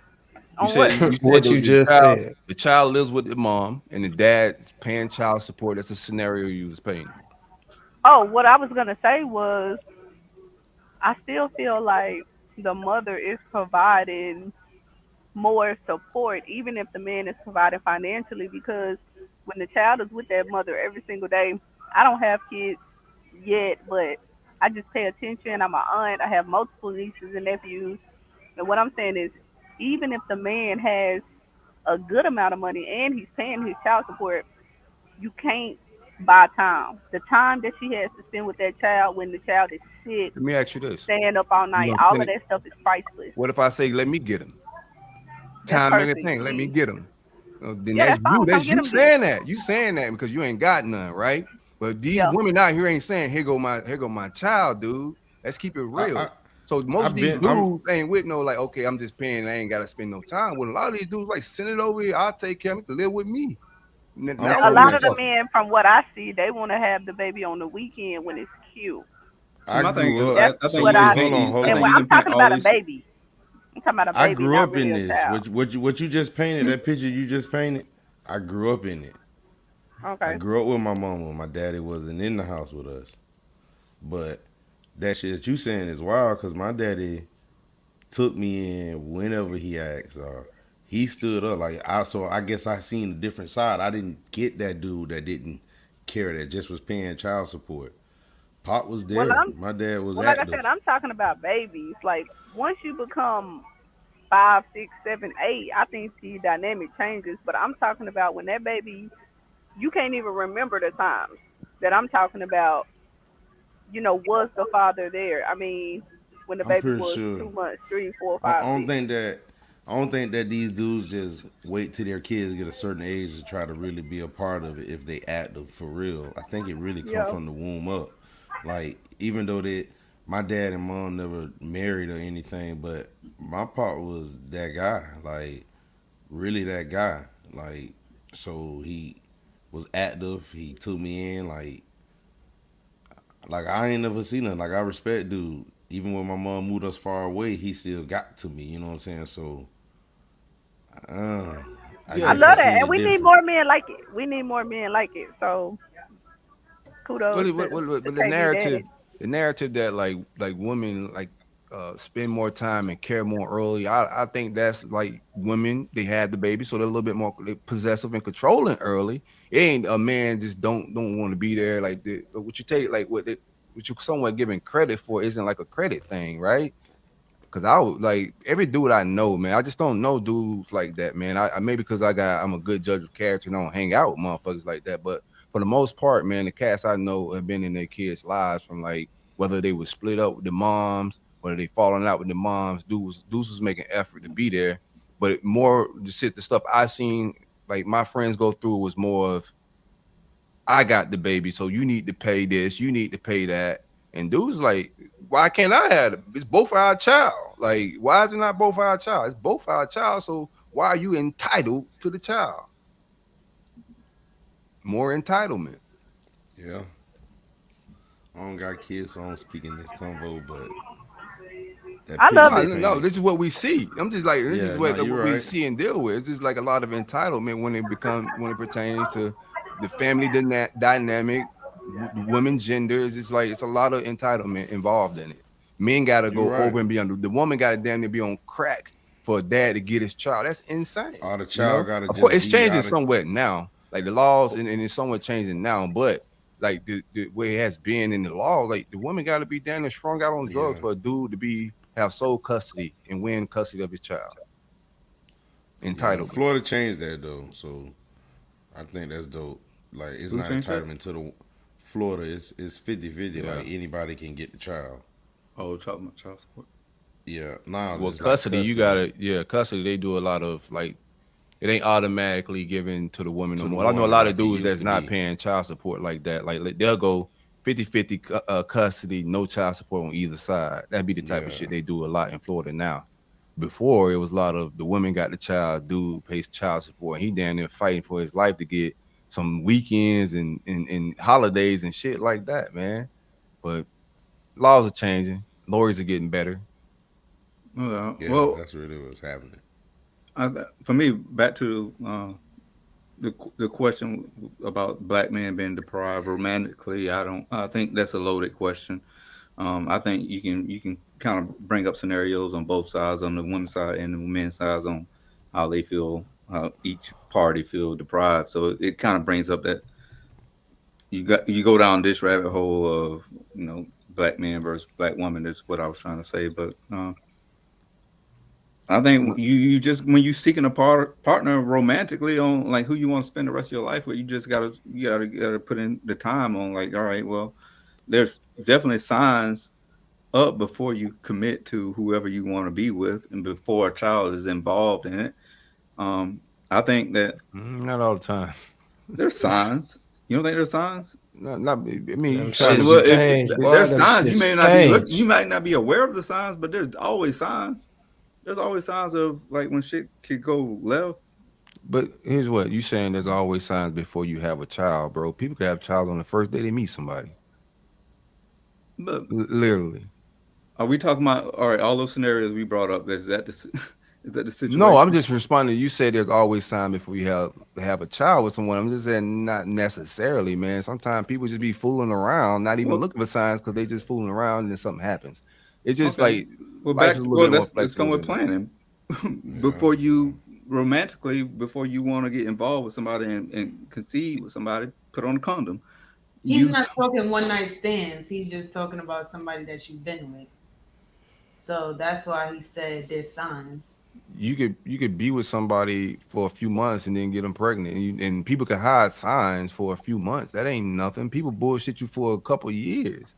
You On said what? you said What you just child said. the child lives with the mom and the dad's paying child support. That's a scenario you was painting. Oh, what I was gonna say was, I still feel like the mother is providing more support, even if the man is providing financially, because when the child is with that mother every single day, I don't have kids yet, but I just pay attention. I'm an aunt. I have multiple nieces and nephews. And what I'm saying is, even if the man has a good amount of money and he's paying his child support, you can't buy time. The time that she has to spend with that child when the child is sick, Let me ask you this: staying up all you night, gonna all spend of it? that stuff is priceless. What if I say, let me get him? That's Time and a perfect. thing. Let me get him. Then Yeah, that's that's you. fine. Come That's get you him then. saying that. You saying that because you ain't got none, right? But these Yeah. women out here ain't saying, here go my child, dude. Let's keep it I, real. I So most of I've these been. dudes ain't with no like, okay, I'm just paying. I ain't got to spend no time with a lot of these dudes. Like, send it over here. I'll take care of it. Live with me. I'm Now A we're lot from. of the motherfucking. men, from what I see, they want to have the baby on the weekend when it's cute. See, I my thing is, grew up. That's I think So what wait, I hold on, see. hold I And think on. you I'm can paint talking all about a these. baby. I'm talking about a I baby, grew not up in really a this. child. What you just painted, that picture you just painted, I grew up in it. I Okay. grew up with my mama. My daddy wasn't in the house with us. But that shit that you saying is wild because my daddy took me in whenever he asked or he stood up. So I guess I seen a different side. I didn't get that dude that didn't care, that just was paying child support. Pop was Well, there. My dad was like I said, active. I'm talking about babies. Like once you become 5, 6, 7, 8, I think the dynamic changes. But I'm talking about when that baby, you can't even remember the times that I'm talking about. Was the father there? I mean, when the I'm baby pretty was sure. 2 months, 3, 4, I 5, don't 6. think that I don't think that these dudes just wait till their kids get a certain age to try to really be a part of it if they active for real. I think it really comes Yeah. from the womb up. Like even though my dad and mom never married or anything, but my part was that guy. Like really that guy. Like, so he was active. He took me in. Like I ain't never seen him. Like I respect dude. Even when my mom moved us far away, he still got to me. You know what I'm saying? So, uh, I Yeah, I guess I love that, seen and it we need different. more men like it. We need more men like it. So kudos to but KB Daddy. the narrative that like women like spend more time and care more early. I think that's like women they had the baby, so they're a little bit more possessive and controlling early. It ain't a man just don't want to be there. Like what you take like what you somewhat giving credit for isn't like a credit thing, right? Cause I would like every dude I know, man. I just don't know dudes like that, man. I maybe because I'm a good judge of character and I don't hang out with motherfuckers like that. But for the most part, man, the cats I know have been in their kids' lives from like whether they were split up with the moms, whether they falling out with the moms. Dudes was making effort to be there. But more the stuff I seen like my friends go through was more of I got the baby, so you need to pay this, you need to pay that. And dude's like, why can't I have it? It's both our child. Like, why is it not both our child? It's both our child. So why are you entitled to the child? More entitlement. Yeah, I don't got kids, so I don't speak in this convo. But that I picture love No, you it. no, painted, this is what we see. I'm just like, this is yeah, no, what you're we right. see and deal with. It's just like a lot of entitlement when it pertains to the family dynamic, women genders. It's like it's a lot of entitlement involved in it. Men got to You're go right. over and be under. The woman got to damn near be on crack for a dad to get his child. That's insane. All the You know, child gotta of course, just it's be changing out of. somewhat now. Like the laws and it's somewhat changing now, but like the way it has been in the law, like the woman got to be down and strung out on drugs Yeah, for a dude to be have sole custody and win custody of his child. yeah. Entitlement. Florida changed that though, so I think that's dope. Like it's Who not changed that? entitlement to the Florida. It's 50-50. Yeah. Like anybody can get the child. Oh, talking about child support. Yeah, now Well, it's like custody, you custody gotta custody. They do a lot of like it ain't automatically given to the woman no to the more. I know a woman lot of like it dudes used that's to not be. paying child support like that. Like they'll go 50-50 custody, no child support on either side. That'd be the type of Yeah, shit they do a lot in Florida now. Before it was a lot of the women got the child, dude pays child support, and he down there fighting for his life to get some weekends and holidays and shit like that, man. But laws are changing, lawyers are getting better. yeah. Well, That's really what's happening. for me, back to the question about black men being deprived romantically. I don't. I think that's a loaded question. I think you can kind of bring up scenarios on both sides, on the women's side and the men's side, on how they feel, how each party feel deprived. So it kind of brings up that you go down this rabbit hole of black man versus black woman. That's what I was trying to say, but. I think you just when you seeking a partner romantically on like who you want to spend the rest of your life with, you just gotta put in the time on like, all right, well, there's definitely signs up before you commit to whoever you want to be with, and before a child is involved in it. I think that Not all the time. there's signs. You don't think there's signs? Not. I mean, you Them trying to shits be. Well, change, boy. there's Them signs. You shits may not be change. you might not be aware of the signs, but there's always signs. There's always signs of like when shit could go left. But here's what you saying. There's always signs before you have a child, bro. People can have a child on the first day they meet somebody. But Literally. are we talking about all right? All those scenarios we brought up. Is that the is that the No, I'm situation? just responding. You said there's always signs before you have a child with someone. I'm just saying not necessarily, man. Sometimes people just be fooling around, not even Well, looking for signs because they just fooling around and then something happens. It's just okay. like Well, life is a little bit more let's come flexible with than that. planning. Yeah, Before you romantically, before you want to get involved with somebody and concede with somebody, put on a condom. He's Use not talking one night stands. He's just talking about somebody that you've been with. So that's why he said there's signs. You could be with somebody for a few months and then get them pregnant, and people can hide signs for a few months. That ain't nothing. People bullshit you for a couple years.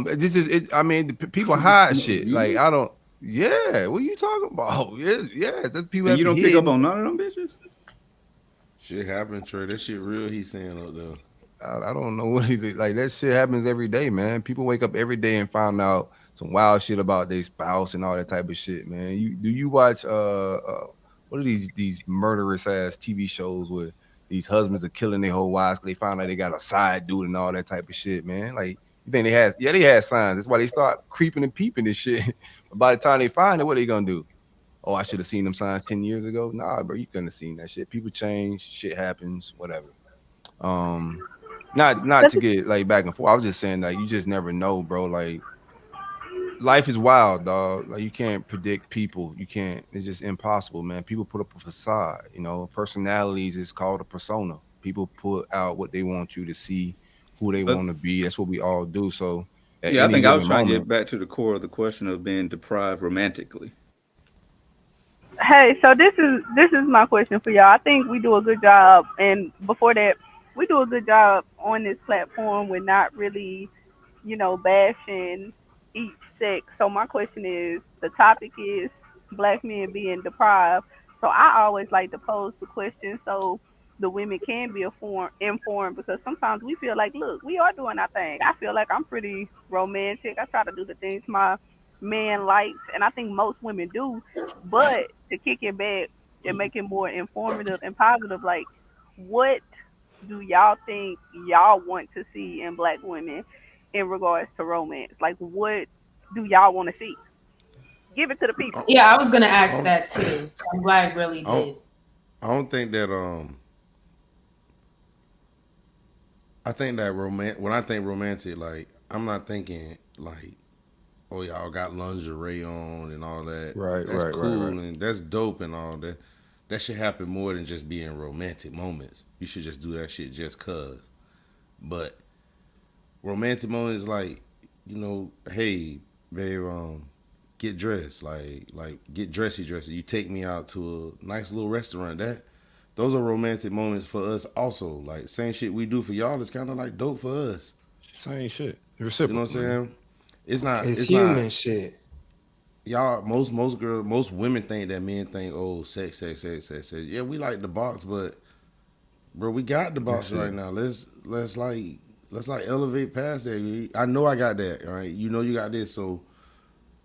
This is it. I mean, people hide shit. Like years, I don't. Yeah, what are you talking about? Yeah. That people and have you be don't pick up hidden. on none of them bitches. shit happened, Trey. That shit real. He's saying up there. I don't know what he like. That shit happens every day, man. People wake up every day and find out some wild shit about their spouse and all that type of shit, man. You watch what are these murderous ass TV shows where these husbands are killing their whole wives because they found out they got a side dude and all that type of shit, man. Like you think they had signs. That's why they start creeping and peeping this shit. But by the time they find it, what are they gonna do? Oh, I should have seen them signs 10 years ago. Nah, bro, you couldn't have seen that shit. People change, shit happens, whatever. Not to get like back and forth. I was just saying like you just never know, bro. Like life is wild, dog. Like you can't predict people. You can't. It's just impossible, man. People put up a facade. You know, personalities is called a persona. People put out what they want you to see, who they But want to be. That's what we all do. So at yeah, I any think I was given trying to moment, get back to the core of the question of being deprived romantically. Hey, so this is my question for y'all. I think we do a good job, and before that, we do a good job on this platform with not really, bashing each sex. So my question is, the topic is black men being deprived. So I always like to pose the question so the women can be informed because sometimes we feel like, look, we are doing our thing. I feel like I'm pretty romantic. I try to do the things my man likes, and I think most women do. But to kick it back and make it more informative and positive, like, what do y'all think y'all want to see in black women in regards to romance? Like, what do y'all want to see? Give it to the people. Yeah, I was gonna I ask don't, that too. I'm glad really I don't, did. I don't think that I think that when I think romantic, like I'm not thinking like, oh y'all got lingerie on and all that. That's right. cool and that's dope and all that. That should happen more than just being romantic moments. You should just do that shit just cause. But romantic moments like, hey, babe, get dressed, like get dressy. You take me out to a nice little restaurant. Those are romantic moments for us also. Like same shit we do for y'all is kind of like dope for us. same shit. You know what Reciprocal, I'm man. saying? It's not. It's It's not. human shit. Y'all, most women think that men think, oh, sex. Yeah, we like the box, but bro, we got the box That's right it. now. Let's elevate past that. I know I got that. All right, you know you got this. So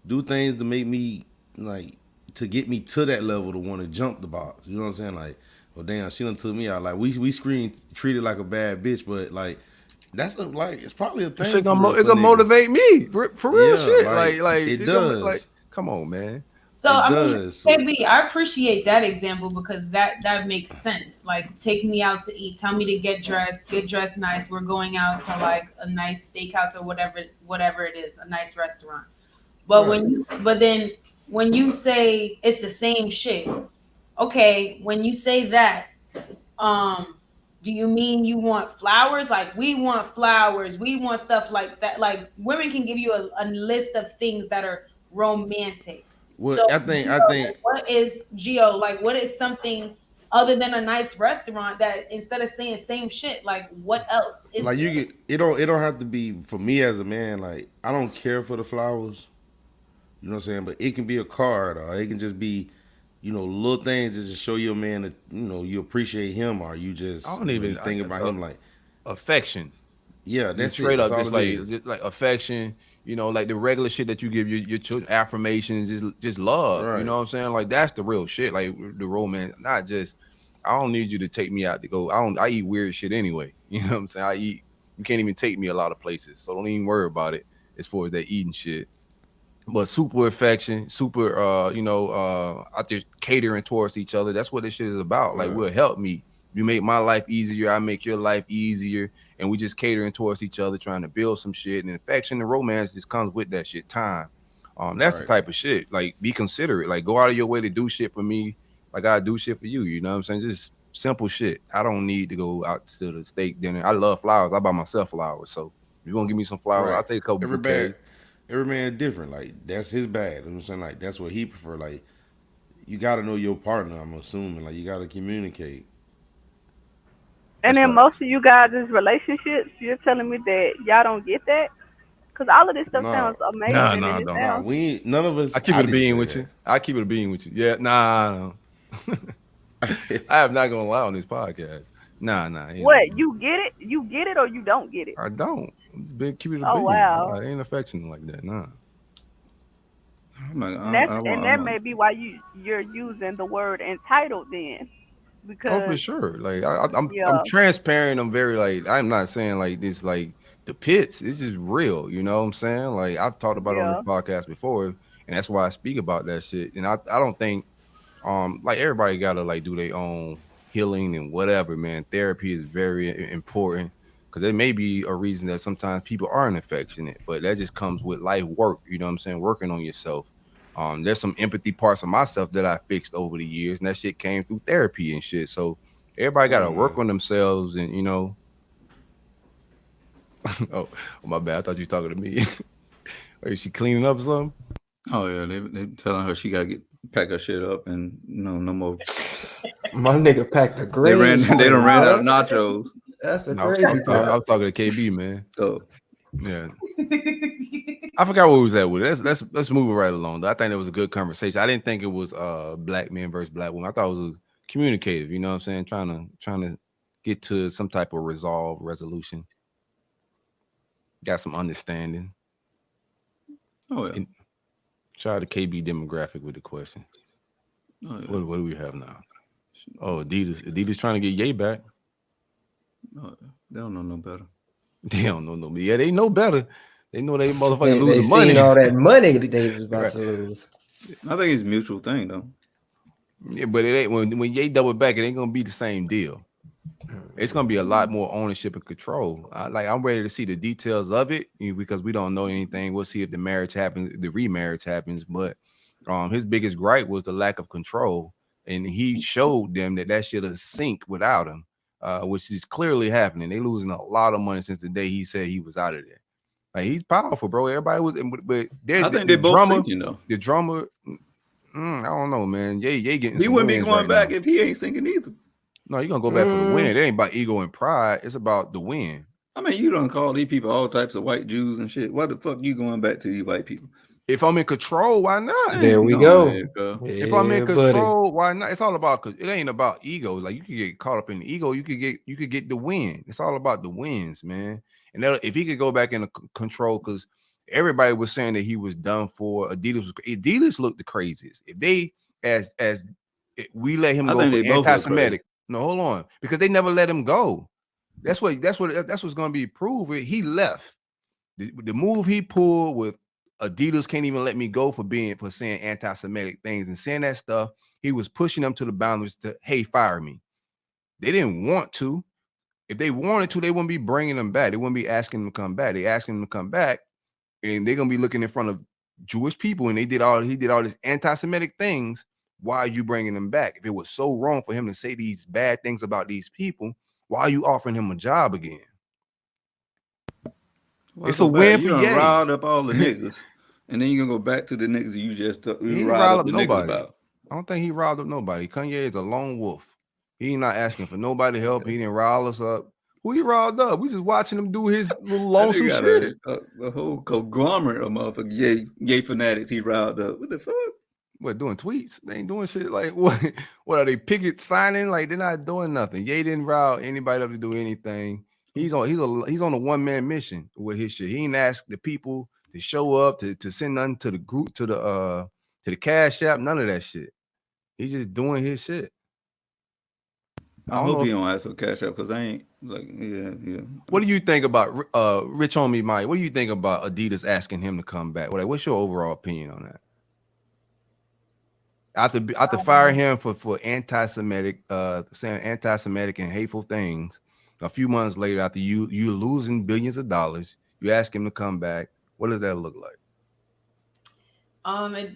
do things to make me like to get me to that level to want to jump the box. You know what I'm saying? Like, well, damn, she done took me out. Like we screen treated like a bad bitch, but like it's probably a This shit thing for it gonna niggas. motivate me for real Yeah, shit. like Like it it gonna like does. come on, man. So It I mean, does. So KB, I appreciate that example because that makes sense. Like, take me out to eat, tell me to get dressed nice. We're going out to like a nice steakhouse or whatever it is, a nice restaurant. But right. then when you say it's the same shit, okay, when you say that, um, do you mean you want flowers? Like, we want flowers, we want stuff like that. Like, women can give you a list of things that are romantic. Well, So, I think what is Geo? Like, what is something other than a nice restaurant that instead of saying same shit, like, what else is like there? you get it don't have to be for me as a man. Like I don't care for the flowers. You know what I'm saying? But it can be a card or it can just be, little things that just show your man that, you appreciate him or you I just, don't you even think about him like, affection. yeah, Just that's it. straight That's up, all it is. just like affection. You know, like the regular shit that you give your children, affirmations, just love. You Right. know what I'm saying? Like that's the real shit. Like the romance, not just. I don't need you to take me out to go. I don't. I eat weird shit anyway. You know what I'm saying? I eat. You can't even take me a lot of places, so don't even worry about it as far as that eating shit. But super affection, super out there catering towards each other. That's what this shit is about. Like Right. we'll help me. You make my life easier, I make your life easier, and we just catering towards each other, trying to build some shit. And affection and romance just comes with that shit. Time. That's the Right. type of shit. Like be considerate. Like go out of your way to do shit for me, like I do shit for you. You know what I'm saying? Just simple shit. I don't need to go out to the steak dinner. I love flowers. I buy myself flowers. So if you want to give me some flowers, I'll Right. take a couple Every bad, bouquets. every man different. Like that's his bad. You know what I'm saying? Like that's what he prefer. Like you got to know your partner. I'm assuming. Like you got to communicate. And That's in facts. most of you guys' relationships, you're telling me that y'all don't get that? Because all of this stuff sounds No, Nah, amazing nah, and I it don't. no, sounds. we ain't, none of I us. keep I it a didn't bean say with you. I keep it a bean with you. Yeah, nah. that. I am not gonna lie on this podcast. Nah, ain't no What? bean. You get it? You get it or you don't get it? I don't. Keep it a Oh, bean. wow. I ain't affectionate like that. Nah. And that may be why you're using the word entitled then, Oh, for because sure. Like I'm yeah, transparent. I'm very like I'm not saying like this like the pits. It's just real. You know what I'm saying? Like I've talked about it on this yeah, podcast before, and that's why I speak about that shit. And I don't think like everybody gotta like do their own healing and whatever, man. Therapy is very important because there may be a reason that sometimes people aren't affectionate, but that just comes with life work. You know what I'm saying? Working on yourself. There's some empathy parts of myself that I fixed over the years, and that shit came through therapy and shit. So everybody got to work on themselves, and you know. Oh, my bad. I thought you were talking to me. Is she cleaning up or something? Oh yeah, they telling her she gotta pack her shit up and no more. My nigga packed the They greatest. don't ran out of nachos. That's a No, crazy part. I was talking to KB, man. Oh, Yeah. I forgot what was that with. Let's move it right along. I think it was a good conversation. I didn't think it was black men versus black women. I thought it was communicative. You know what I'm saying? Trying to get to some type of resolution. Got some understanding. oh yeah. And try the KB demographic with the question. Oh, yeah. What do we have now? Oh, Adidas trying to get Ye back. Oh, yeah. They don't know no better. They don't know no. Yeah, they know better. They know they motherfucking They losing seen money. all that money that they was about Right. to lose. I think it's a mutual thing though. Yeah, but it ain't when Ye double back, it ain't gonna be the same deal. It's gonna be a lot more ownership and control. I'm ready to see the details of it because we don't know anything. We'll see if the marriage happens, the remarriage happens. But his biggest gripe was the lack of control, and he showed them that shit will sink without him, which is clearly happening. They losing a lot of money since the day he said he was out of there. Like he's powerful, bro. Everybody was, but I think they both sinking though. The drummer. I don't know, man. Ye getting. He some wouldn't be wins going right back now. if he ain't sinking either. No, you're gonna go back for the win. It ain't about ego and pride. It's about the win. I mean, you don't call these people all types of white Jews and shit. Why the fuck you going back to these white people? If I'm in control, why not? There we go. If I'm in buddy. control, why not? It's all about it ain't about ego. Like you could get caught up in the ego, you could get the win. It's all about the wins, man. And if he could go back into control, because everybody was saying that he was done for. Adidas looked the craziest. If they we let him go for anti-Semitic. No, hold on, because they never let him go. That's what's going to be proved. He left. The move he pulled with Adidas can't even let me go for saying anti-Semitic things and saying that stuff. He was pushing them to the boundaries to, hey, fire me. They didn't want to. If they wanted to, they wouldn't be bringing them back. They wouldn't be asking them to come back. They asking them to come back, and they're gonna be looking in front of Jewish people. And he did all this anti-Semitic things. Why are you bringing them back? If it was so wrong for him to say these bad things about these people, why are you offering him a job again? It's a win for Ye. You riled up all the niggas, and then you gonna go back to the niggas you just he riled up the niggas about. I don't think he riled up nobody. Kanye is a lone wolf. He not asking for nobody help. He didn't rile us up. Who he riled up? We just watching him do his little lonesome shit. A whole conglomerate of motherfuckers, Ye fanatics. He riled up. What the fuck? What, doing tweets? They ain't doing shit. Like what? What are they picket signing? Like they're not doing nothing. Ye didn't rile anybody up to do anything. He's on a one-man mission with his shit. He ain't asked the people to show up to send nothing to the group to the Cash App. None of that shit. He's just doing his shit. I hope he don't ask for Cash App because I ain't like yeah. What do you think about Rich Homie Mike? What do you think about Adidas asking him to come back? What's your overall opinion on that? After firing him for anti-Semitic, saying anti-Semitic and hateful things, a few months later, after you losing billions of dollars, you ask him to come back. What does that look like?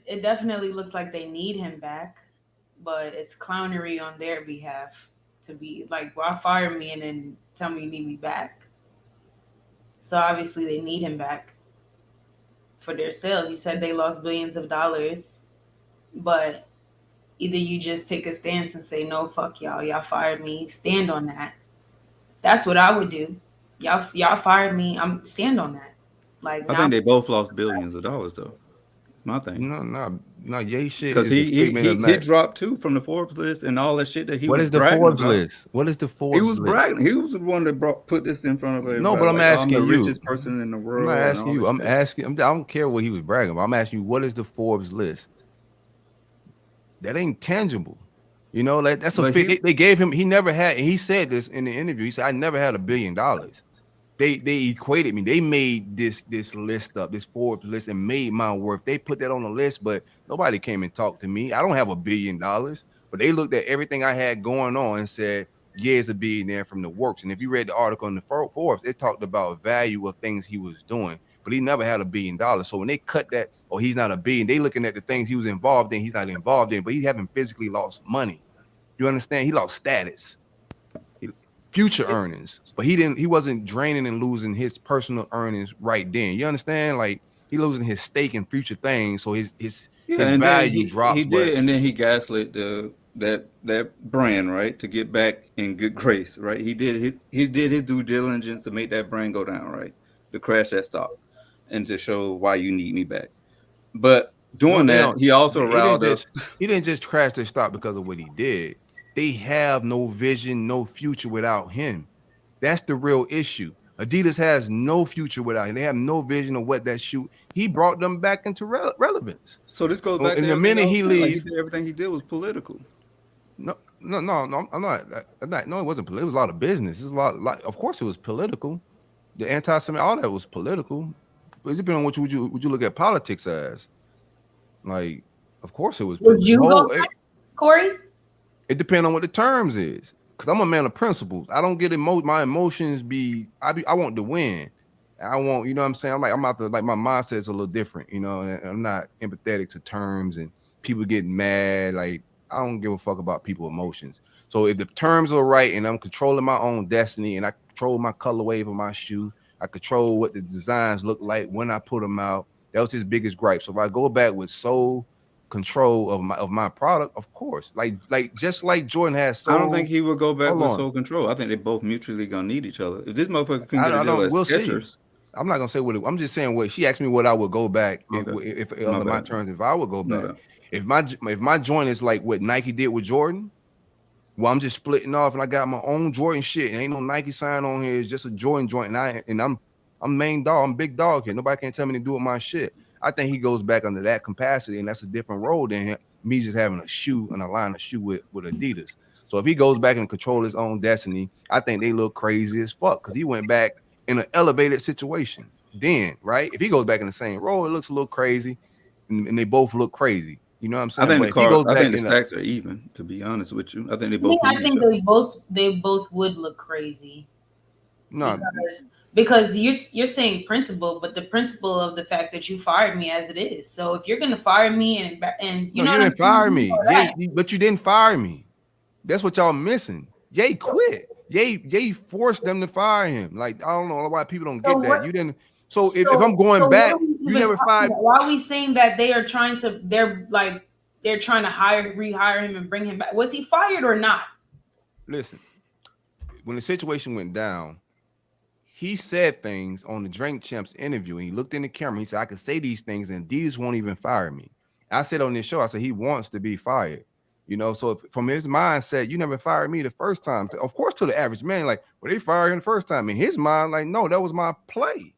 It definitely looks like they need him back, but it's clownery on their behalf to be like, why fire me and then tell me you need me back? So obviously they need him back for their sales. You said they lost billions of dollars, but either you just take a stance and say, no, fuck y'all fired me, stand on that. That's what I would do. Y'all fired me, I'm stand on that. Like I think they both lost billions of dollars though. My thing. No, Ye shit Because is a figment of he dropped too from the Forbes list and all that shit that he What was is the bragging Forbes about. list? What is the Forbes He was list? bragging. He was the one that put this in front of everybody. No, but I'm like, asking I'm the you. richest person in the world. I'm not asking you. I'm shit. asking. I don't care what he was bragging about. I'm asking you, what is the Forbes list? That ain't tangible. You know, like that's a fig. They gave him. He never had. And he said this in the interview. He said, "I never had $1 billion." They equated me. They made this list up, this Forbes list, and made my worth. They put that on the list, but nobody came and talked to me. I don't have $1 billion, but they looked at everything I had going on and said, "Yeah, it's a billionaire from the works." And if you read the article in the Forbes, it talked about value of things he was doing, but he never had $1 billion. So when they cut that, oh, he's not a billion, they looking at the things he was involved in. He's not involved in, but he haven't physically lost money. You understand? He lost status. Future earnings, but he wasn't draining and losing his personal earnings right then. You understand? Like he losing his stake in future things, so his value drops. He did, and then he gaslit that brand, right, to get back in good grace, right? He did his due diligence to make that brand go down, right, to crash that stock, and to show why you need me back. But doing that, he also riled up. He didn't just crash their stock because of what he did. They have no vision, no future without him. That's the real issue. Adidas has no future without him. They have no vision of what that shoe. He brought them back into relevance. So this goes back to the minute he leaves. Like everything he did was political. No, I'm not. No, it wasn't political. It was a lot of business. It's a lot. Of course, it was political. The anti-Semitic, all that was political. But it depends on what you look at politics as. Like, of course, it was. Would you go back, Corey? It depends on what the terms is, because I'm a man of principles. I don't get my emotions I want to win. I want, you know what I'm saying? I'm out there, like my mindset's a little different, you know, and I'm not empathetic to terms and people getting mad. Like, I don't give a fuck about people's emotions. So if the terms are right and I'm controlling my own destiny and I control my colorway of my shoe, I control what the designs look like when I put them out. That was his biggest gripe. So if I go back with sole control of my product, of course, like just like Jordan has soul. I don't think he would go back with sole control. I think they both mutually gonna need each other. If this motherfucker can get a deal at Skechers, I'm not gonna say what I'm just saying what she asked me what I would go back if under my terms, if I would go back. If my joint is like what Nike did with Jordan, well, I'm just splitting off and I got my own Jordan shit. And ain't no Nike sign on here. It's just a Jordan joint, and I'm main dog. I'm big dog here. Nobody can tell me to do with my shit. I think he goes back under that capacity, and that's a different role than me just having a shoe and a line of shoe with Adidas. So if he goes back and control his own destiny, I think they look crazy as fuck because he went back in an elevated situation. Then, right? If he goes back in the same role, it looks a little crazy, and they both look crazy. You know what I'm saying? I think the stacks are even. To be honest with you, I think they both. I think they both would look crazy. No. Because you're saying principle, but the principle of the fact that you fired me as it is. So if you're gonna fire me and you didn't fire me, but you didn't fire me. That's what y'all missing. Ye quit. Ye forced them to fire him. Like I don't know why people don't get that. You didn't. So if I'm going back, you never fired. Why are we saying that they're trying to rehire him and bring him back? Was he fired or not? Listen, when the situation went down, he said things on the Drink Champs interview, and he looked in the camera. He said, I could say these things, and these won't even fire me. I said on this show, I said, he wants to be fired. You know, so from his mindset, you never fired me the first time. Of course, to the average man, like, well, they fired him the first time. In his mind, like, no, that was my play.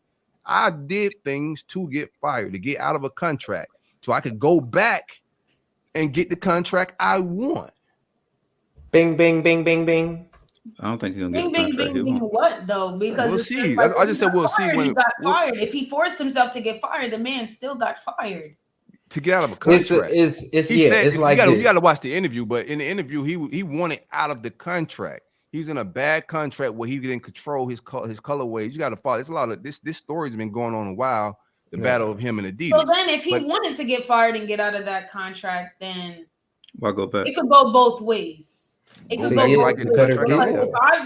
I did things to get fired, to get out of a contract, so I could go back and get the contract I want. Bing, bing, bing, bing, bing. I don't think he's gonna get a contract. What though? Because we'll see. Like, I just said we'll see when he got fired. If he forced himself to get fired, the man still got fired. To get out of a contract. You got to watch the interview. But in the interview, he wanted out of the contract. He's in a bad contract where he didn't control his colorways. You got to follow. It's a lot of this story's been going on a while. The battle of him and Adidas. So then, if he wanted to get fired and get out of that contract, then why go back? It could go both ways. It could go both ways.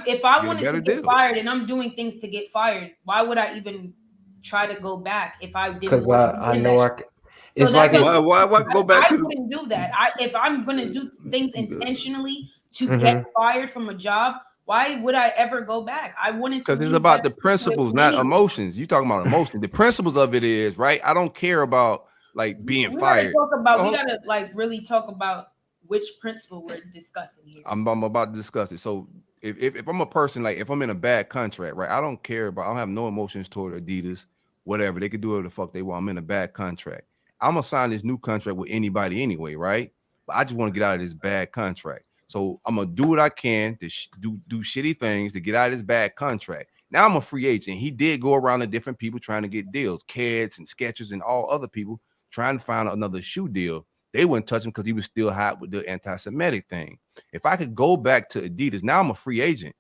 If I wanted to get fired and I'm doing things to get fired, why would I even try to go back if I didn't? Because I know I can. It's like why go back? I wouldn't do that. If I'm going to do things intentionally to get fired from a job, why would I ever go back? I wouldn't. Because it's about the principles, not emotions. You talking about emotions. The principles of it is right. I don't care about like being we fired. We gotta like really talk about which principle we're discussing here. I'm about to discuss it. So if I'm a person, like if I'm in a bad contract, right? I don't care about, I don't have no emotions toward Adidas, whatever. They could do whatever the fuck they want. I'm in a bad contract. I'm gonna sign this new contract with anybody anyway, right? But I just want to get out of this bad contract. So I'm gonna do what I can to do shitty things to get out of this bad contract. Now I'm a free agent. He did go around to different people trying to get deals, Keds and Skechers and all other people trying to find another shoe deal. They wouldn't touch him because he was still hot with the anti-Semitic thing. If I could go back to Adidas, now I'm a free agent.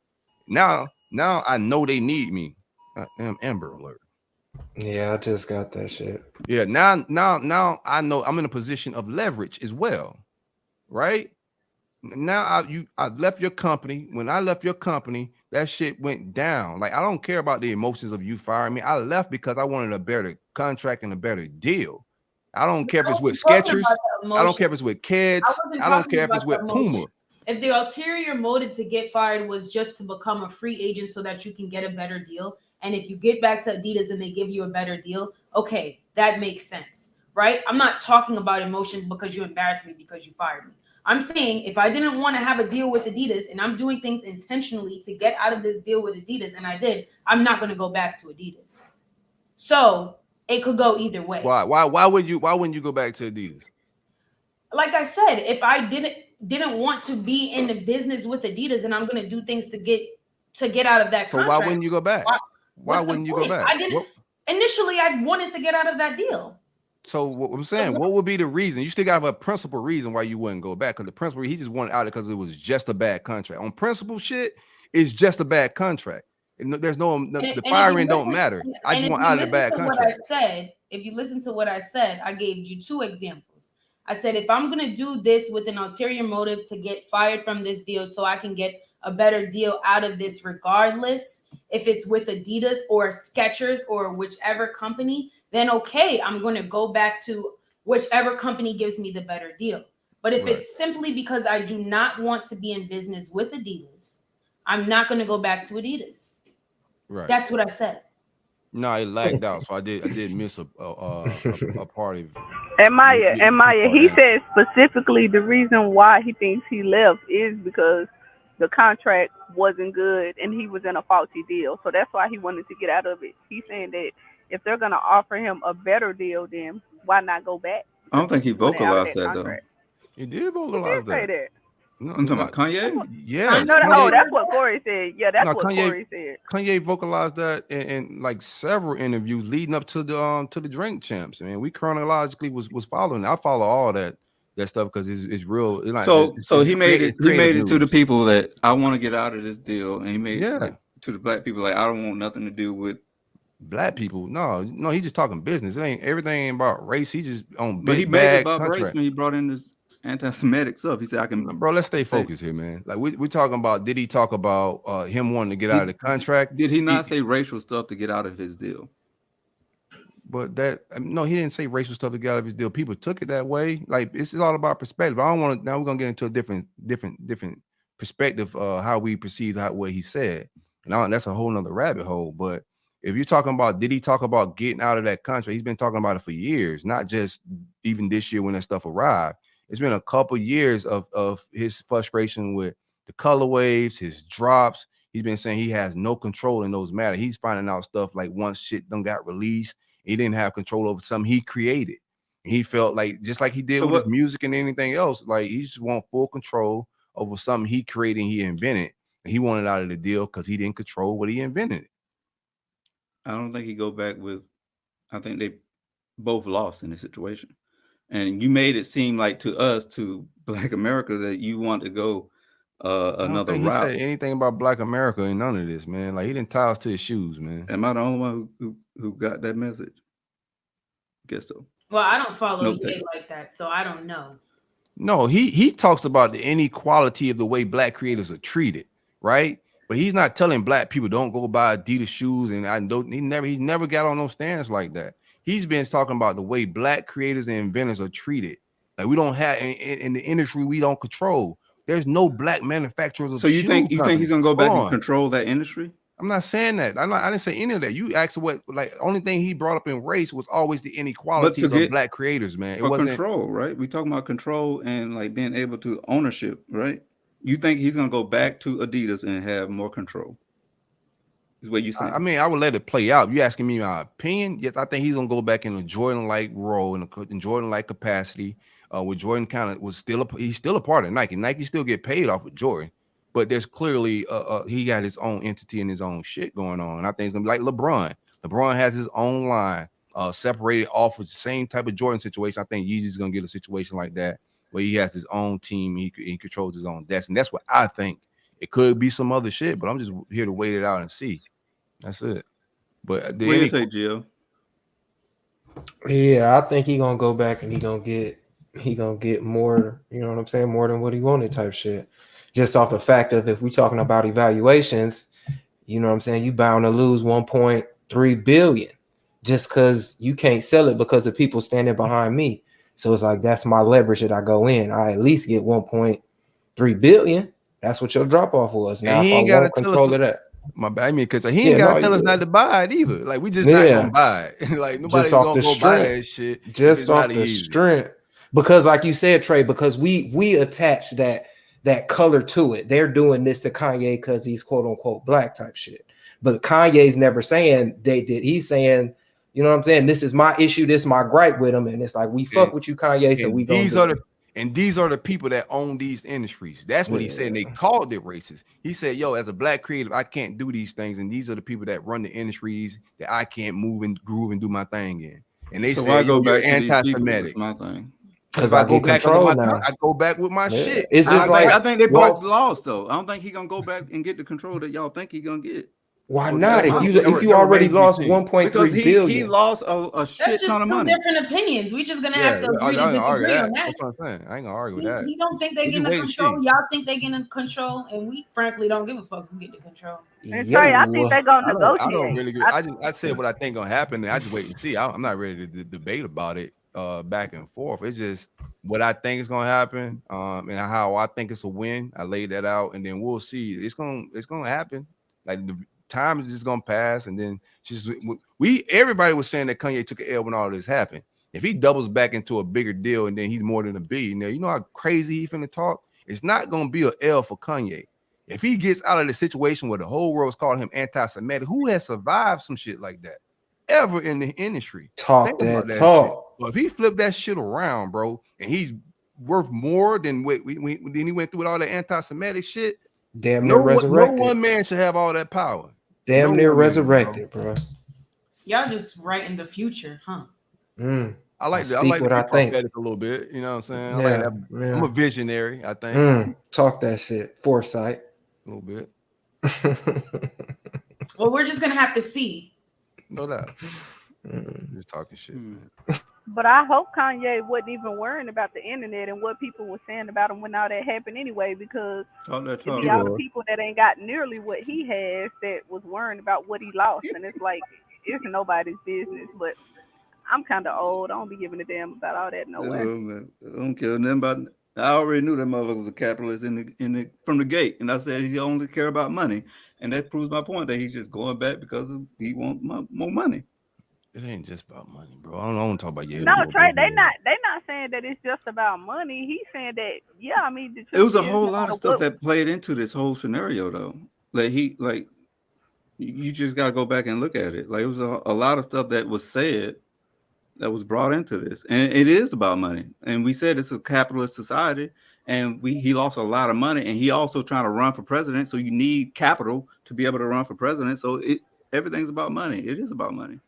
Now I know they need me. Amber Alert. Yeah, I just got that shit. Yeah, now I know I'm in a position of leverage as well, right? Now I left your company. When I left your company, that shit went down. Like, I don't care about the emotions of you firing me. I left because I wanted a better contract and a better deal. I don't care if it's with Skechers. I don't care if it's with Keds. I don't care if it's with Puma. If the ulterior motive to get fired was just to become a free agent so that you can get a better deal, and if you get back to Adidas and they give you a better deal, okay, that makes sense, right? I'm not talking about emotions because you embarrassed me because you fired me. I'm saying if I didn't want to have a deal with Adidas and I'm doing things intentionally to get out of this deal with Adidas, and I did, I'm not going to go back to Adidas. So it could go either way. Why wouldn't you go back to Adidas? Like I said, if I didn't want to be in the business with Adidas and I'm going to do things to get out of that contract. So why wouldn't you go back? Why wouldn't you go back? I didn't. Initially, I wanted to get out of that deal. So what I'm saying, what would be the reason? You still got to have a principal reason why you wouldn't go back. Because the principal, he just wanted out because it was just a bad contract. On principle shit, it's just a bad contract. And there's the firing don't matter. I just want out of the bad contract. If you listen to what I said, I gave you two examples. I said, if I'm going to do this with an ulterior motive to get fired from this deal so I can get a better deal out of this regardless, if it's with Adidas or Skechers or whichever company, then okay, I'm going to go back to whichever company gives me the better deal. But if it's simply because I do not want to be in business with Adidas, I'm not going to go back to Adidas. Right. That's what I said. No, it lagged out, so I did miss a part of it. And Maya, he said specifically the reason why he thinks he left is because the contract wasn't good and he was in a faulty deal. So that's why he wanted to get out of it. He's saying that if they're going to offer him a better deal, then why not go back? I don't think he vocalized that though. He did vocalize that. Say that. No, I'm talking about Kanye? Yes. That's what Corey said. Yeah, that's what Corey said. Kanye vocalized that in like several interviews leading up to the Drink Champs. I mean, we chronologically was following. I follow all that stuff because it's real. It's like, so he made it to the people that I want to get out of this deal, and he made it to the black people like I don't want nothing to do with black people. No, he's just talking business. Everything ain't about race. He just on but big he made it about race when he brought in this anti-Semitic stuff. He said, "I can." Bro, let's stay focused here, man. Like we're talking about. Did he talk about him wanting to get out of the contract? Did he not say racial stuff to get out of his deal? But no, he didn't say racial stuff to get out of his deal. People took it that way. Like this is all about perspective. I don't want to. Now we're gonna get into a different perspective. How we perceive what he said, and that's a whole nother rabbit hole. But if you're talking about, did he talk about getting out of that contract? He's been talking about it for years, not just even this year when that stuff arrived. It's been a couple years of his frustration with the color waves, his drops. He's been saying he has no control in those matters. He's finding out stuff like once shit done got released, he didn't have control over something he created. And he felt like just like he did with his music and anything else, like he just want full control over something he created and he invented. And he wanted out of the deal because he didn't control what he invented. I don't think he go back with. I think they both lost in this situation. And you made it seem like to us, to Black America, that you want to go another route. He said anything about Black America and none of this, man. Like he didn't tie us to his shoes, man. Am I the only one who got that message? Guess so. Well, I don't follow Ye like that, so I don't know. No, he talks about the inequality of the way Black creators are treated, right? But he's not telling Black people don't go buy Adidas shoes, and he's never got on those stands like that. He's been talking about the way Black creators and inventors are treated. Like we don't have in the industry, we don't control. There's no Black manufacturers of so you think he's gonna go back and control that industry? I'm not saying that. I didn't say any of that. You asked what, like, only thing he brought up in race was always the inequalities of black creators, man. It wasn't control, right? We talking about control and like being able to ownership, right? You think he's gonna go back to Adidas and have more control? Is what you saying? I mean, I would let it play out. You asking me my opinion? Yes, I think he's gonna go back in a Jordan-like role, in Jordan-like capacity. With Jordan kind of was he's still a part of Nike. Nike still get paid off with Jordan, but there's clearly he got his own entity and his own shit going on. And I think it's gonna be like LeBron. LeBron has his own line, separated off with the same type of Jordan situation. I think Yeezy's gonna get a situation like that where he has his own team, he controls his own destiny. That's what I think. It could be some other shit, but I'm just here to wait it out and see. That's it. But what do you take, Gio? Yeah, I think he gonna go back and he gonna get more, you know what I'm saying, more than what he wanted type shit. Just off the fact of if we talking about evaluations, you know what I'm saying, you bound to lose 1.3 billion just because you can't sell it because of people standing behind me. So it's like that's my leverage that I go in. I at least get 1.3 billion. That's what your drop off was. Now if I want control of that. My bad, I mean, because he ain't gotta tell us not to buy it either. Like we just not gonna buy it. Like nobody's gonna go buy that shit. Just off the strength, because like you said, Trey, because we attach that color to it. They're doing this to Kanye because he's quote unquote black type shit. But Kanye's never saying they did. He's saying, you know what I'm saying? This is my issue. This is my gripe with him, and it's like we fuck with you, Kanye. So we gonna. And these are the people that own these industries. That's what he said. And they called it racist. He said, yo, as a black creative, I can't do these things. And these are the people that run the industries that I can't move and groove and do my thing in. And they say, go back anti-Semitic. My thing. Because I go back I go back with my shit. It's just I think they broke the laws though. I don't think he's gonna go back and get the control that y'all think he's gonna get. Why not? If you already lost 1.3 billion, he lost a shit ton of money. Different opinions. We just gonna have to agree to disagree on that. That's what I'm saying. I ain't gonna argue with that. You don't think they get in control. Y'all think they get in control, and we frankly don't give a fuck who get the control. Sorry, I think they're gonna negotiate. I don't really. I said what I think gonna happen, and I just wait and see. I'm not ready to debate about it back and forth. It's just what I think is gonna happen, and how I think it's a win. I laid that out, and then we'll see. It's gonna happen. Like the time is just gonna pass, and then everybody was saying that Kanye took an L when all this happened. If he doubles back into a bigger deal and then he's more than a billionaire, you know how crazy he finna talk? It's not gonna be an L for Kanye. If he gets out of the situation where the whole world's calling him anti-Semitic, who has survived some shit like that ever in the industry? Talk. Well, if he flipped that shit around, bro, and he's worth more than when he went through with all that anti-Semitic shit, damn near resurrected. No one man should have all that power. Damn near resurrected, bro. Y'all just right in the future, huh? I like that. I like what I think a little bit. You know what I'm saying? I like that. Yeah. I'm a visionary, I think. Talk that shit. Foresight. A little bit. Well, we're just gonna have to see. No doubt. You're talking shit, man. But I hope Kanye wasn't even worrying about the internet and what people were saying about him when all that happened anyway, because all the people that ain't got nearly what he has that was worrying about what he lost. And it's like, it's nobody's business. But I'm kind of old. I don't be giving a damn about all that no way. I don't care nothing about. I already knew that motherfucker was a capitalist from the gate, and I said he only care about money, and that proves my point that he's just going back because he wants more money. It ain't just about money, bro. I don't want to talk about you. No, Trey, they not saying that it's just about money. He's saying that, yeah, I mean, it was a whole lot of stuff that played into this whole scenario, though. You just got to go back and look at it. Like, it was a lot of stuff that was said that was brought into this, and it is about money. And we said it's a capitalist society, and he lost a lot of money, and he also trying to run for president. So you need capital to be able to run for president. So everything's about money. It is about money.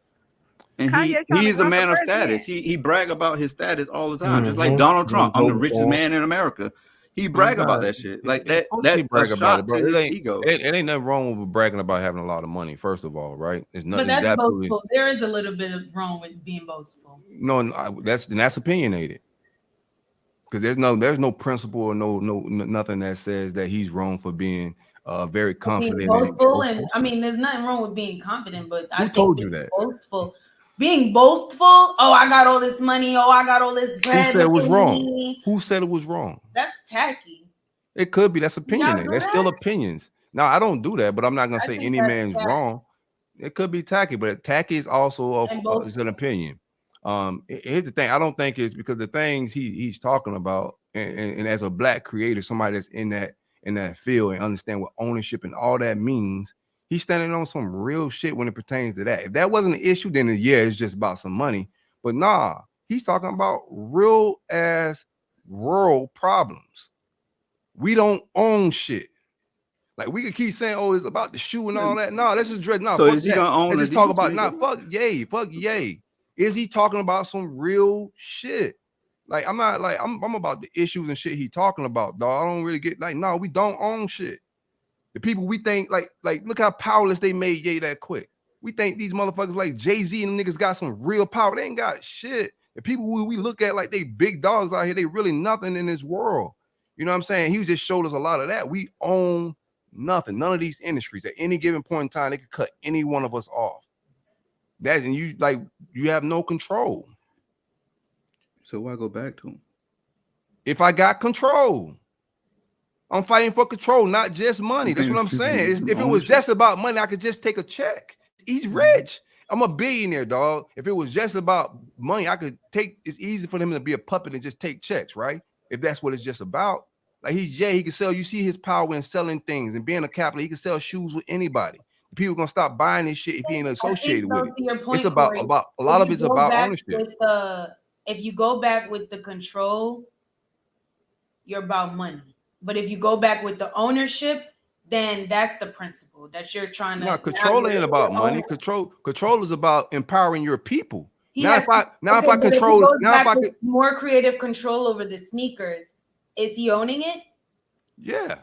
And he's a man of status. He brag about his status all the time, just like Donald Trump. I'm the richest man in America. He brag about that shit. Like that brag about it, bro. It ain't nothing wrong with bragging about having a lot of money, first of all, right? It's nothing. But that's boastful. There is a little bit wrong with being boastful. No, that's opinionated. Because there's no principle or no nothing that says that he's wrong for being very confident. Being boastful, and I mean, there's nothing wrong with being confident, but who told you that? Being boastful. Oh, I got all this money. Oh, I got all this bread. Who said it was wrong? Who said it was wrong? That's tacky. It could be. That's opinionated. That's still opinions. Now I don't do that, but I'm not gonna I say think any that's man's tacky. wrong. It could be tacky, but tacky is also And both is an opinion. Here's the thing: I don't think it's because the things he's talking about, and as a black creator, somebody that's in that field and understand what ownership and all that means, he's standing on some real shit when it pertains to that. If that wasn't an issue, then yeah, it's just about some money. But nah, he's talking about real ass world problems. We don't own shit. Like we could keep saying, "Oh, it's about the shoe and all that." No, let's just address. No, So fuck is he that. gonna own Let's just talk Adidas about when he go not to fuck yay, fuck yay. Is he talking about some real shit? Like I'm not like I'm about the issues and shit he talking about, dog. I don't really get like no, we don't own shit. The people we think like look how powerless they made Ye that quick. We think these motherfuckers like Jay-Z and niggas got some real power. They ain't got shit. The people who we look at like they big dogs out here, they really nothing in this world. You know what I'm saying? He just showed us a lot of that. We own nothing. None of these industries at any given point in time, they could cut any one of us off. That and you have no control. So why go back to him? If I got control, I'm fighting for control, not just money. That's what I'm saying. If it was just about money, I could just take a check. He's rich. I'm a billionaire, dog. If it was just about money, I could take. It's easy for him to be a puppet and just take checks, right? If that's what it's just about. Like he can sell. You see his power in selling things and being a capitalist. He can sell shoes with anybody. People gonna stop buying this shit if he ain't I think associated though, with to it. your It's point, about Corey, a lot of it's about ownership. if you go back with the control, you're about money. But if you go back with the ownership, then that's the principle that you're trying to. No, control ain't about money. Control is about empowering your people. If I but if he control goes back with more creative control over the sneakers, is he owning it? yeah.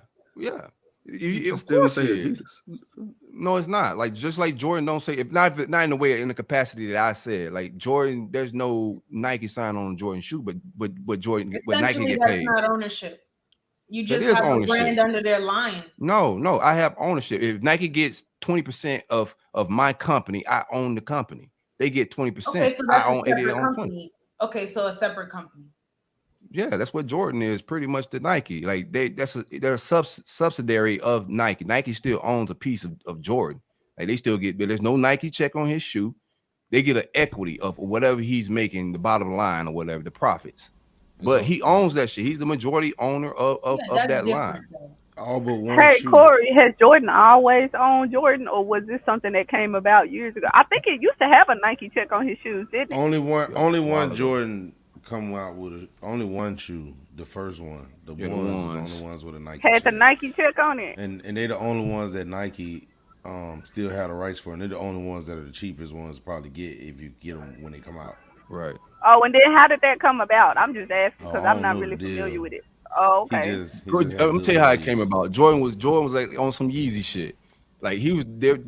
Of Still course say he is. Adidas. No, it's not. Like just like Jordan don't say if not in the way in the capacity that I said. Like Jordan, there's no Nike sign on a Jordan shoe, but Jordan, but Nike Essentially, get that's paid. not ownership. You That just is have a ownership. brand under their line. No, I have ownership. If Nike gets 20% of my company, I own the company. They get 20%. Okay, so I that's a own 80. They separate own 20. company. Okay, so a separate company. Yeah, that's what Jordan is, pretty much the Nike. Like they're a subsidiary of Nike. Nike still owns a piece of Jordan. Like they still get there's no Nike check on his shoe. They get an equity of whatever he's making, the bottom line or whatever, the profits. But he owns that shit. He's the majority owner of that line. All but one Hey shoe. Corey, has Jordan always owned Jordan, or was this something that came about years ago? I think it used to have a Nike check on his shoes, didn't it? Only Yeah, one Jordan come out with only one shoe. The first one, the yeah, ones, the only ones with a Nike Had check. the Nike check on it. And they the only ones that Nike still had the rights for, and they're the only ones that are the cheapest ones to probably get if you get them when they come out. Right. Oh, and then how did that come about? I'm just asking because I I'm don't not know really the deal. familiar with it. Oh, He okay. just Let me tell you how it came about. Jordan was like on some Yeezy shit. Like he was there.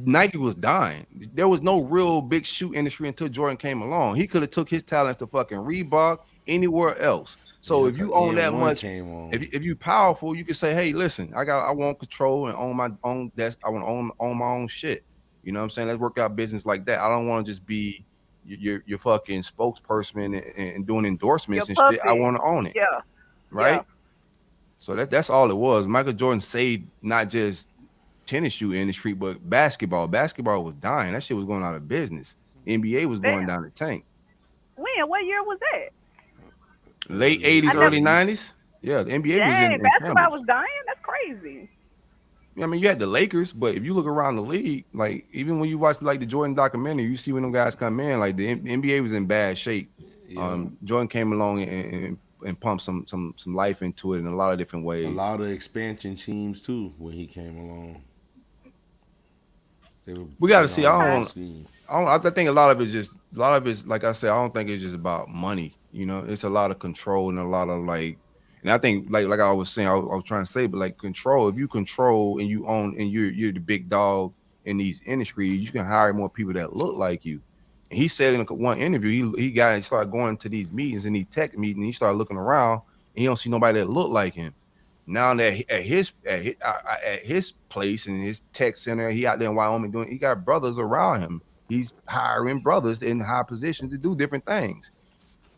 Nike was dying. There was no real big shoe industry until Jordan came along. He could have took his talents to fucking Reebok, anywhere else. So if you own that much, if you powerful, you can say, hey, listen, I want control and own my own. I want to own my own shit. You know what I'm saying? Let's work out business like that. I don't want to just be your fucking spokesperson and doing endorsements and shit. I want to own it. Yeah. Right. Yeah. So that's all it was. Michael Jordan saved not just tennis shoe industry, but basketball. Basketball was dying. That shit was going out of business. NBA was going down the tank. When? What year was that? Late 80s, early 90s. Yeah, the NBA was in basketball shambles. was dying? That's crazy. I mean, you had the Lakers, but if you look around the league, like even when you watch like the Jordan documentary, you see when them guys come in, like the NBA was in bad shape. Yeah. Jordan came along and pumped some life into it in a lot of different ways. A lot of expansion teams too when he came along. We got to see. I think a lot of it's like I said. I don't think it's just about money. You know, it's a lot of control and a lot of like. And I think like I was saying, I was trying to say, but like control. If you control and you own and you're the big dog in these industries, you can hire more people that look like you. And he said in one interview, he started going to these meetings and these tech meetings. He started looking around and he don't see nobody that look like him. Now that at his place in his tech center, he out there in Wyoming he got brothers around him. He's hiring brothers in high positions to do different things.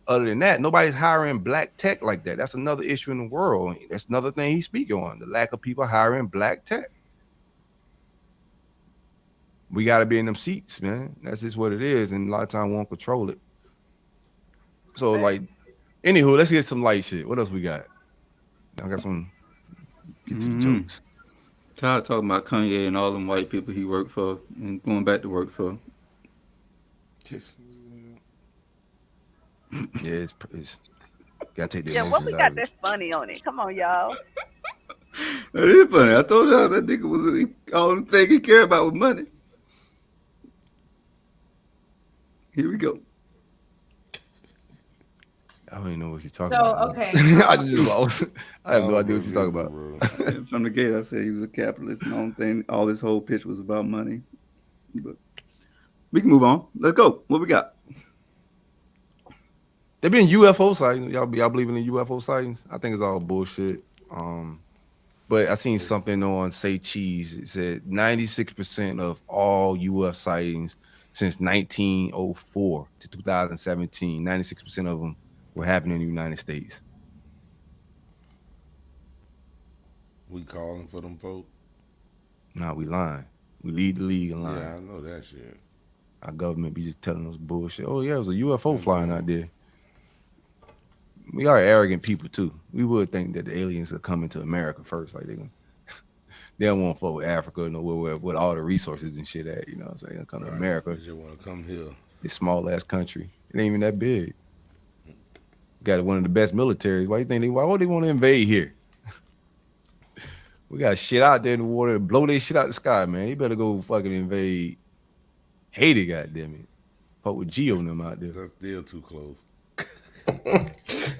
Other than that, nobody's hiring black tech like that. That's another issue in the world. That's another thing he's speaking on, the lack of people hiring black tech. we got to be in them seats, man. That's just what it is, and a lot of time we won't control it. So like, anywho, let's get some light shit. What else we got? I got some. Get to the jokes. Tired of talking about Kanye and all them white people he worked for and going back to work for. Yeah, it's gotta take the Yeah, what we emotions out got of that's it. funny on it? Come on, y'all. It is funny. I told y'all that nigga was all the thing he cared about was money. Here we go. I don't even know what you're talking So about. okay, I just lost. I have no idea what you're talking about. From the gate, I said he was a capitalist and all thing. All this whole pitch was about money. But we can move on. Let's go. What we got? There been UFO sightings. Y'all believing in UFO sightings? I think it's all bullshit. But I seen something on Say Cheese. It said 96% of all UFO sightings since 1904 to 2017, 96% of them were happening in the United States. We calling for them folks? Nah, we lying. We lead the league in lying. Yeah, I know that shit. Our government be just telling us bullshit. Oh yeah, it was a UFO flying out there. We are arrogant people too. We would think that the aliens are coming to America first, like they don't want to fuck with Africa, nowhere with all the resources and shit at. You know what I'm saying? They'll come to America. They just want to come here. This small ass country. It ain't even that big. Got one of the best militaries. Why would they want to invade here? We got shit out there in the water, blow their shit out the sky, man. You better go fucking invade Haiti, goddamn it. Fuck with Geo and them out there. That's still too close.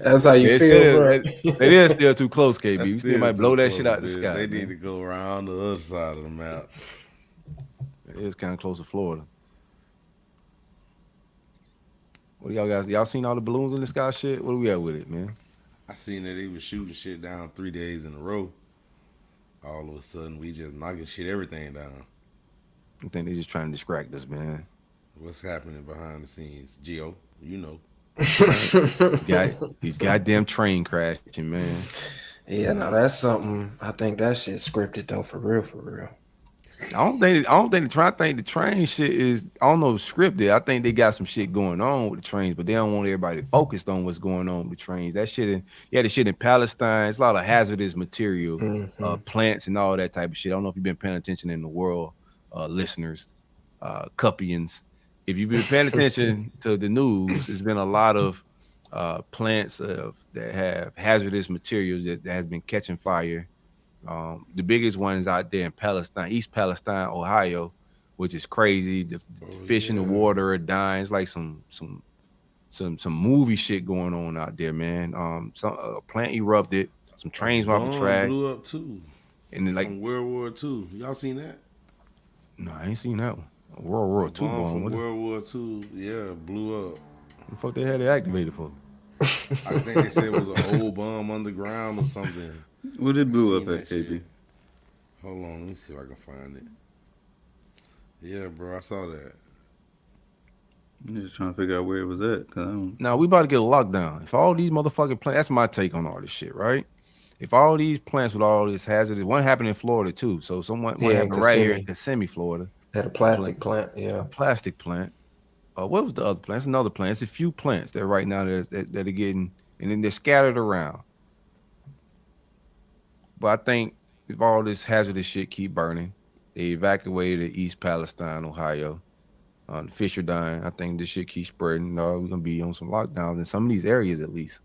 That's how you feel, bro. It is still too close, KB. We still might blow that shit out the sky. They need to go around the other side of the map. It is kind of close to Florida. What do y'all guys? Y'all seen all the balloons in the sky shit? What do we at with it, man? I seen that they was shooting shit down 3 days in a row. All of a sudden, we just knocking everything down. I think they just trying to distract us, man. What's happening behind the scenes? Gio, you know. These goddamn train crashing, man. Yeah, no, that's something. I think that shit scripted though, for real, for real. I don't think the train shit is. I don't know scripted. I think they got some shit going on with the trains, but they don't want everybody focused on what's going on with the trains. That shit, the shit in Palestine. It's a lot of hazardous material, plants and all that type of shit. I don't know if you've been paying attention in the world, listeners, Cupians. If you've been paying attention to the news, there's been a lot of plants that have hazardous materials that has been catching fire. The biggest one is out there in Palestine, East Palestine, Ohio, which is crazy. The fish in the water are dying. It's like some movie shit going on out there, man. Some plant erupted. Some trains went off the track. Blew up too. And then, like from World War II. Y'all seen that? No, I ain't seen that one. World War II bomb. From World War II, yeah, blew up. What the fuck they had it activated for? I think they said it was an old bomb underground or something. What it blew up at, KB? Hold on, let me see if I can find it. Yeah, bro, I saw that. I'm just trying to figure out where it was at. Now, we about to get a lockdown. If all these motherfucking plants, that's my take on all this shit, right? If all these plants with all this hazardous, one happened in Florida too. So one happened right here in Kissimmee, Florida. Had a plastic plant, yeah. Plastic plant. What was the other plant? It's another plant. It's a few plants that right now that are getting, and then they're scattered around. But I think if all this hazardous shit keep burning, they evacuated East Palestine, Ohio. The fish are dying. I think this shit keeps spreading. We're gonna be on some lockdowns in some of these areas at least.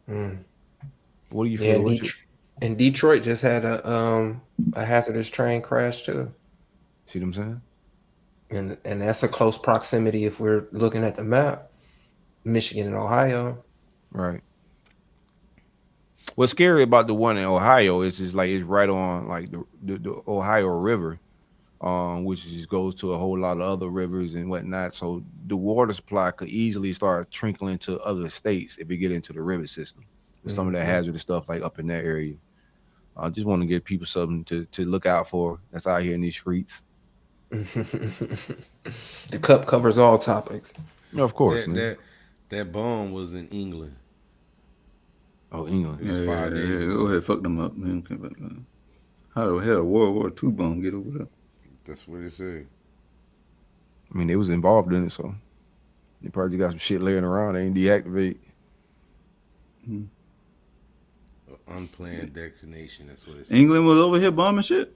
What do you feel? And Detroit just had a hazardous train crash too. See what I'm saying? And that's a close proximity if we're looking at the map. Michigan and Ohio. Right. What's scary about the one in Ohio is just like it's right on like the Ohio River, which just goes to a whole lot of other rivers and whatnot. So the water supply could easily start trickling to other states if we get into the river system with some of that hazardous stuff like up in that area. I just want to give people something to look out for that's out here in these streets. The cup covers all topics. Yeah, of course. That bomb was in England. Oh, England. Yeah, go ahead, fuck them up, man. How the hell World War II bomb get over there? That's what it say. I mean, they was involved in it, so they probably got some shit laying around. They ain't deactivate. Unplanned destination. That's what it says. England was over here bombing shit.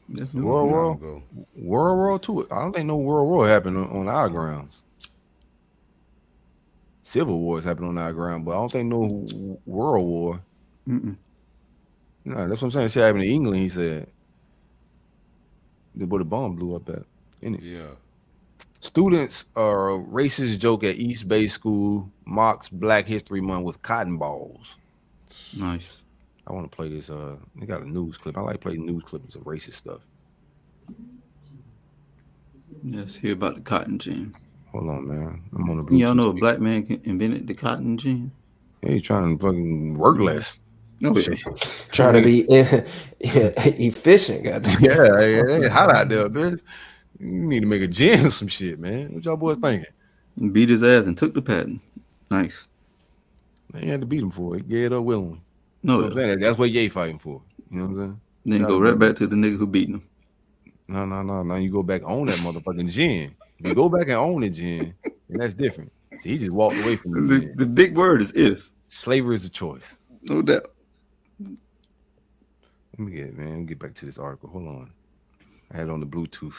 That's a World long time War, ago. World War II. I don't think no World War happened on our grounds. Civil wars happened on our ground, but I don't think no World War. No, that's what I'm saying. Shit happened in England. He said, where the bomb blew up at. Yeah. Students are a racist joke at East Bay School mocks Black History Month with cotton balls. Nice. I want to play this. They got a news clip. I like playing news clips of racist stuff. Let's hear about the cotton gin. Hold on, man. I'm on the Bluetooth. Y'all know a black man invented the cotton gin? Yeah, he's trying to fucking work less. No, trying to be efficient. Goddamn. Yeah, it's hot out there, bitch. You need to make a gin or some shit, man. What y'all boys thinking? Beat his ass and took the patent. Nice. They had to beat him for it. He gave it up willingly. No, you know that's what Ye fighting for. You know what I'm saying? Then go right back to the nigga who beat him. No. Now you go back on that motherfucking gin. If you go back and own the gin, then that's different. See, he just walked away from the big word is if. Slavery is a choice. No doubt. Let me get back to this article. Hold on. I had it on the Bluetooth.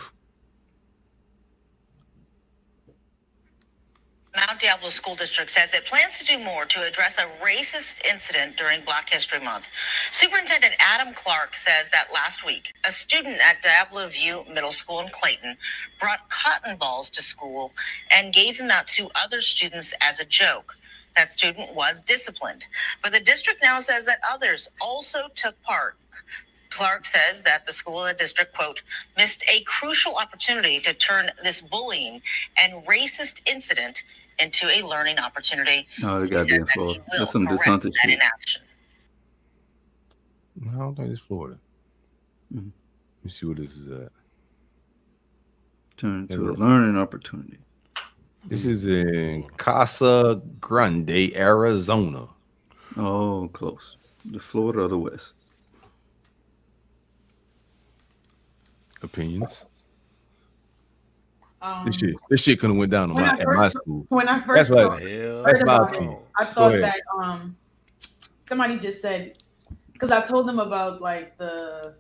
Mount Diablo School District says it plans to do more to address a racist incident during Black History Month. Superintendent Adam Clark says that last week, a student at Diablo View Middle School in Clayton brought cotton balls to school and gave them out to other students as a joke. That student was disciplined, but the district now says that others also took part. Clark says that the school and district, quote, missed a crucial opportunity to turn this bullying and racist incident into a learning opportunity. No, they got to be in Florida. That's some DeSantis shit. Inaction. No, I don't think it's Florida. Let me see what this is at. Turn into a learning opportunity. This is in Casa Grande, Arizona. Oh, close. The Florida or the West. Opinions. This shit could have went down at my school. When I first heard about it, I thought that somebody just said, because I told them about like the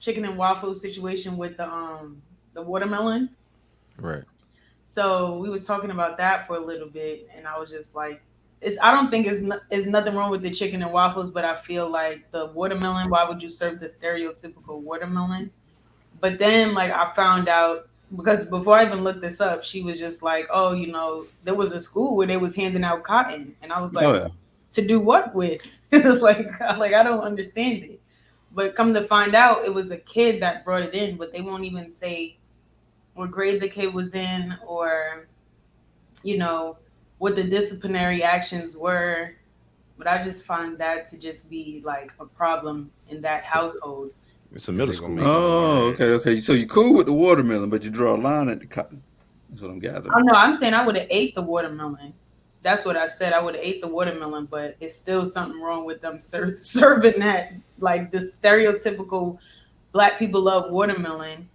chicken and waffle situation with the watermelon. Right. So we was talking about that for a little bit, and I was just like, I don't think it's nothing wrong with the chicken and waffles, but I feel like the watermelon. Why would you serve the stereotypical watermelon? But then, like, I found out, because before I even looked this up, she was just like, oh, you know, there was a school where they was handing out cotton. And I was like, to do what with? like, I don't understand it. But come to find out, it was a kid that brought it in, but they won't even say what grade the kid was in or, you know, what the disciplinary actions were. But I just find that to just be, like, a problem in that household. It's a middle school. Oh, okay. So you cool with the watermelon, but you draw a line at the cotton. That's what I'm gathering. Oh no, I'm saying I would have ate the watermelon. That's what I said. I would have ate the watermelon, but it's still something wrong with them serving that. Like the stereotypical Black people love watermelon.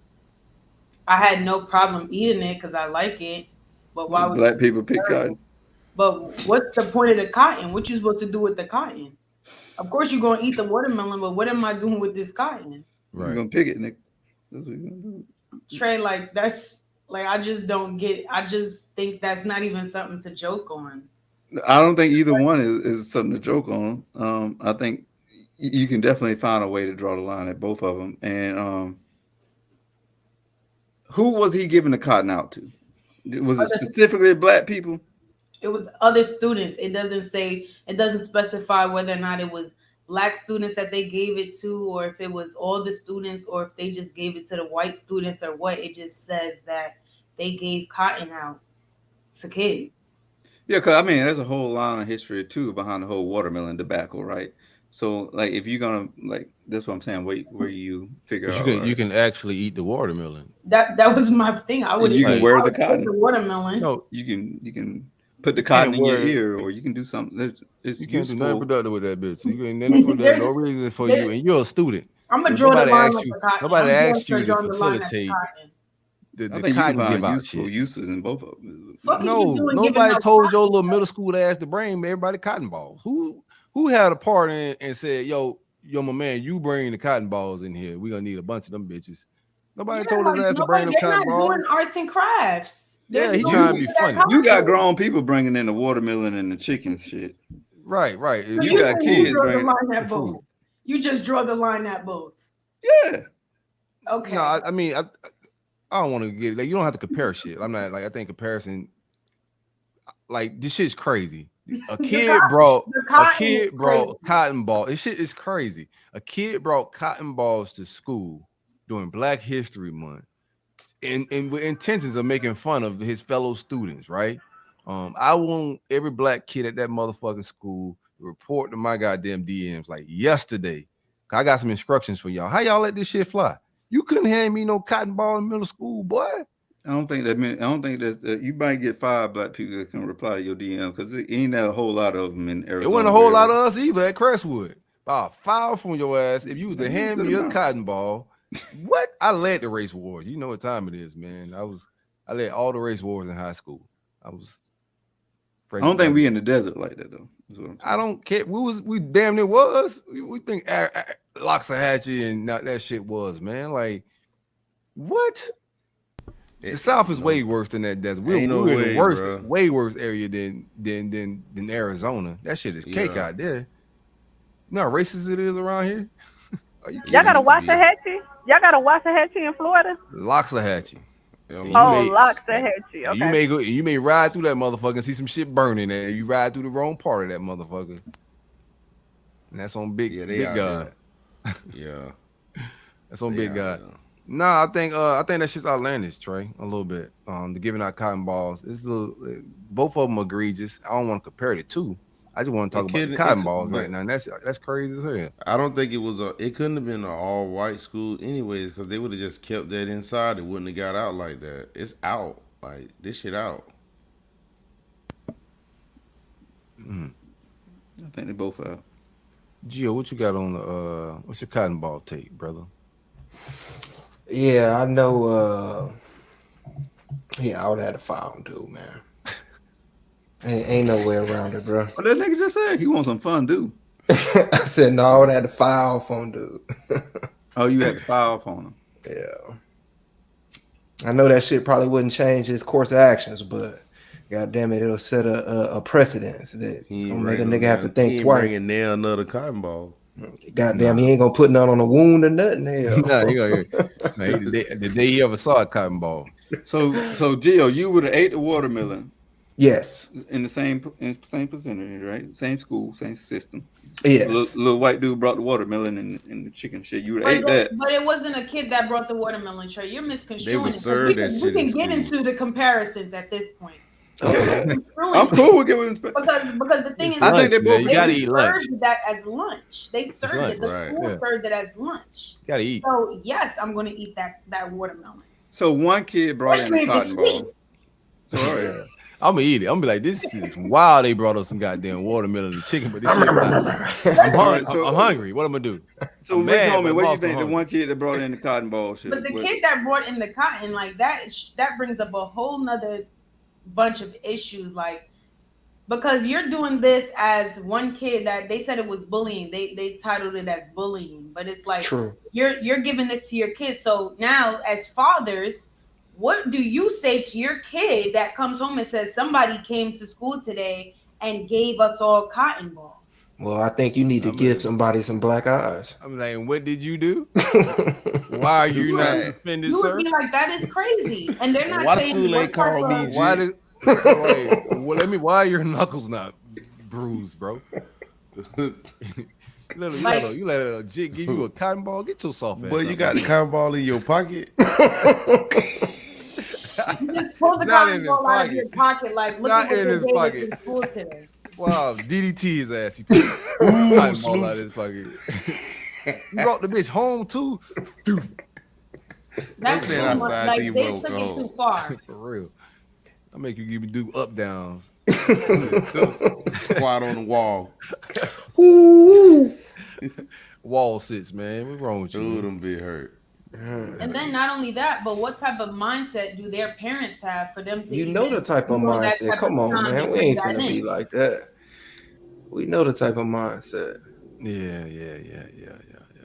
I had no problem eating it because I like it. But why would Black people pick cotton? But what's the point of the cotton? What you supposed to do with the cotton? Of course you're gonna eat the watermelon, but what am I doing with this cotton? Right. You're gonna pick it, Nick. That's what you're gonna do. Trey, like that's like I just don't get. I just think that's not even something to joke on. I don't think either one is something to joke on. I think you can definitely find a way to draw the line at both of them. And who was he giving the cotton out to? Was it specifically Black people? It was other students. It doesn't specify whether or not it was Black students that they gave it to, or if it was all the students, or if they just gave it to the white students, or what. It just says that they gave cotton out to kids. Yeah, because I mean, there's a whole line of history too behind the whole watermelon debacle, right? So, like, if you're gonna like, that's what I'm saying. Wait, where you figure out you can actually eat the watermelon. That was my thing. I would. You can wear the cotton. The watermelon. No, you can put the cotton in your ear, or you can do something. It's you can't do nothing productive with that bitch. You ain't nothing productive. No reason for you, and you're a student. I'm gonna draw the line at the cotton. Nobody asked you to drawing the line at facilitate the I think cotton you can give find out useful shit. uses in both of them. No, nobody told your little middle school ass to bring everybody cotton balls. Who had a part in and said, yo, my man, you bring the cotton balls in here. We're gonna need a bunch of them bitches. Nobody told his ass to bring them cotton balls. They're not doing arts and crafts. Yeah, he trying to be funny. You got grown people bringing in the watermelon and the chicken shit. Right. So you got kids bringing at both. You just draw the line at both. Yeah. Okay. No, I mean, I don't want to get like you don't have to compare shit. I'm not like I think comparison. Like this shit's crazy. A kid brought cotton balls. This shit is crazy. A kid brought cotton balls to school during Black History Month, and with intentions of making fun of his fellow students. Right? I want every black kid at that motherfucking school to report to my goddamn DMs like yesterday. I got some instructions for y'all. How y'all let this shit fly? You couldn't hand me no cotton ball in middle school, boy. I don't think that you might get 5 black people that can reply to your DM because it ain't that a whole lot of them in Arizona. It wasn't a whole lot of us either at Crestwood. About 5 from your ass. If you was to hand me a cotton ball, what? I led the race wars. You know what time it is, man. I led all the race wars in high school. I don't think we in the desert like that though. I don't care. We damn near was. We think Loxahatchee and that shit was, man. Like what? The South is way worse than that desert. We're in the worst, way worse area than Arizona. That shit is cake out there. You know how racist it is around here? Y'all got a Waxahachie? Y'all got a Waxahachie in Florida? Loxahatchee. Loxahatchee. Okay. You may ride through that motherfucker and see some shit burning there. You ride through the wrong part of that motherfucker. And that's on big God. Yeah. That's on big God. Nah, I think that shit's outlandish, Trey, a little bit. The giving out cotton balls. Both of them egregious. I don't want to compare the two. I just want to talk about the cotton balls right now. And that's crazy as hell. I don't think it couldn't have been an all white school anyways, because they would have just kept that inside. It wouldn't have got out like that. It's out. Like this shit out. I think they both out. Gio, what you got on the what's your cotton ball take, brother? Yeah, I know. I would have had to file him, dude, man. Ain't no way around it, bro. What that nigga just said? He wants some fondue. I said no. I would have had to file on dude. Oh, you had to file on him. Yeah. I know that shit probably wouldn't change his course of actions, but god damn it, it'll set a precedence that it's gonna make a nigga have to think twice. Bringing nail another cotton ball. Goddamn, he ain't gonna put none on a wound or nothing. Hell. The day he ever saw a cotton ball. So Gio, you would have ate the watermelon. Yes. In the same percentage, right? Same school, same system. Yes. Little white dude brought the watermelon and the chicken shit. You would have ate that. But it wasn't a kid that brought the watermelon, Trey. You're misconstruing. They were served that shit. We can get into the comparisons at this point. Okay. I'm cool with giving because the thing is, I think they both gotta eat lunch. Served that as lunch. They served it. The school served it as lunch. Gotta eat. So yes, I'm going to eat that watermelon. So one kid brought in a cotton ball. So I'm gonna eat it. I'm gonna be like, this is wild. They brought us some goddamn watermelon and chicken, but this shit I'm hungry. What am I gonna do? So Rich Homie, what do you think the one kid that brought in the cotton ball shit? But the kid that brought in the cotton, like that brings up a whole nother bunch of issues, like because you're doing this as one kid that they said it was bullying. They titled it as bullying, but it's like true. You're giving this to your kids. So now as fathers, what do you say to your kid that comes home and says somebody came to school today and gave us all cotton balls? Well, I think you need to give somebody some black eyes. I'm like, what did you do? Why are you not suspended, you sir? would be like, that is crazy. And they're not why saying school ain't call me. Why are your knuckles not bruised, bro? You let a jig give you a cotton ball. Get your soft ass. But you got the cotton ball in your pocket. You just pull the cotton ball out of your pocket, like look at what they gave us in school today. Wow, DDT his ass. He put the cotton ball out of his pocket. You brought the bitch home too. That's too much. Like they took it too far. For real. I make you do up downs. Squat on the wall. wall sits, man. What's wrong with you? Dude, them be hurt. And then not only that, but what type of mindset do their parents have for them to You know the type of mindset. Come on, man. We ain't finna be like that. We know the type of mindset. Yeah.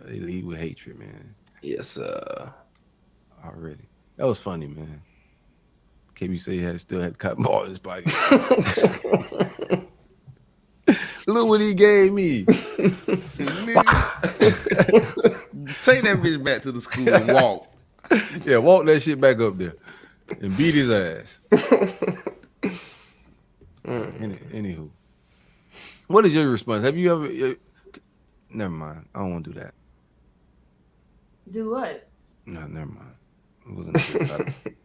They lead with hatred, man. Yes, Already. That was funny, man. KB say he still had cotton ball in his pocket. Look what he gave me. Take that bitch back to the school and walk. Yeah, walk that shit back up there and beat his ass. Anywho, what is your response? Have you ever? Never mind. I don't want to do that. Do what? No, never mind. I wasn't sure about it.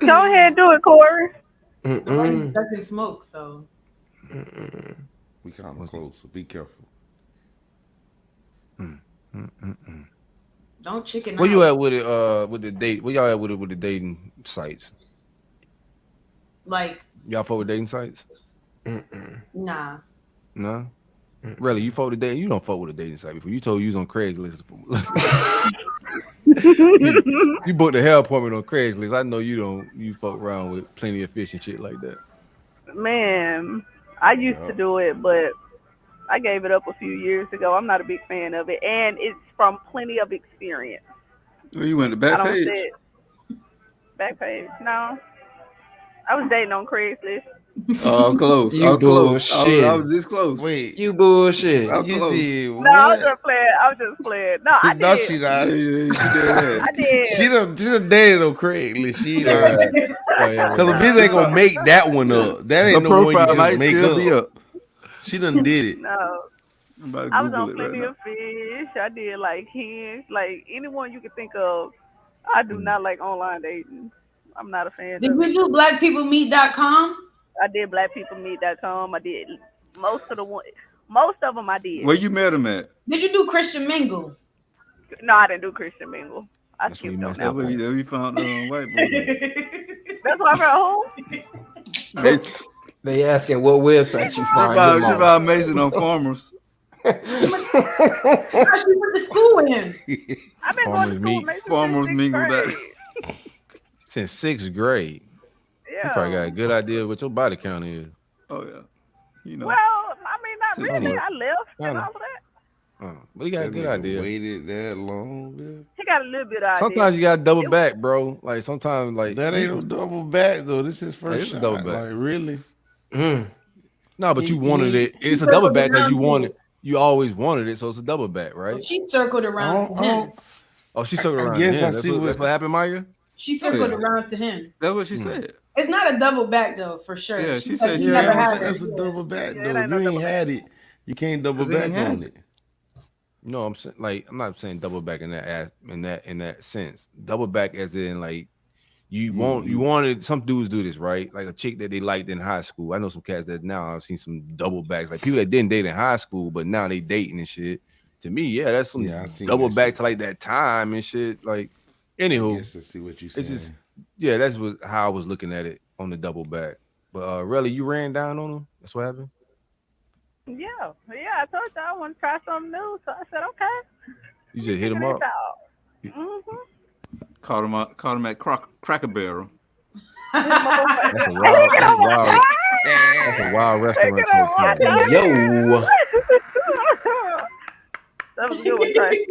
Go ahead and do it, Corey. Nobody's ducking smoke, so. We kind of close, so be careful. Don't chicken out. Where you at with it? With the date? Where y'all at with it with the dating sites? Like y'all fuck with dating sites? Nah. No. Really, you fuck with the dating? You don't fuck with a dating site before. You told you was on Craigslist. you booked a hair appointment on Craigslist. I know you don't. You fuck around with plenty of fish and shit like that. Man, I used to do it, but I gave it up a few years ago. I'm not a big fan of it, and it's from plenty of experience. Well, you went to Backpage? Backpage? No. I was dating on Craigslist. Oh, close. You bullshit. I was this close. Wait, you bullshit. you did what? No, I was just playing. No, I did. No, she not. I did. She done dated on Craigslist. She because the bitch ain't gonna make that one up. That ain't the no one you profile might just make still be up. She done did it. No. I was on Plenty of Fish. I did like Hinge, like anyone you could think of. I do not like online dating. I'm not a fan. Did you do blackpeoplemeet.com? I did blackpeoplemeet.com. I did most of them I did. Where you met him at? Did you do Christian Mingle? No, I didn't do Christian Mingle. I That's where skipped on you that one. There we found white boy. That's why I found who? They asking what website you find. She found Mason on Farmers. She went to school with him. I've been going to school with Farmers Mingle that. Since 6th grade. Yeah. You probably got a good idea what your body count is. Oh yeah. You know. Well, I mean, not really. I left and all of that. But he got a good idea. Waited that long, man. He got a little bit of idea. Sometimes you got double back, bro. Like sometimes, like that ain't no double back though. This is first shot. Double back. Like really? No, but you wanted it. It's a double back because you wanted. You always wanted it, so it's a double back, right? She circled around to him. Oh, she circled around. I guess to him. I see that's what happened, Maya. She circled around to him. That's what she said. It's not a double back though, for sure. Yeah, she said she never had it. That's a double back though. If you ain't had it, you can't double back on it. No, I'm saying I'm not saying double back in that sense. Double back as in like you wanted. Some dudes do this, right? Like a chick that they liked in high school. I know some cats that now I've seen some double backs, like people that didn't date in high school, but now they dating and shit. To me, yeah, that's some double back to like that time and shit. Like, anywho, I guess to see what you saying. It's just that's how I was looking at it on the double back. But really, you ran down on him. That's what happened. Yeah. I told you I want to try something new, so I said okay. You just hit him up. Caught him at Cracker Barrel. That's a wild restaurant. Yo. That was a good one, Trey.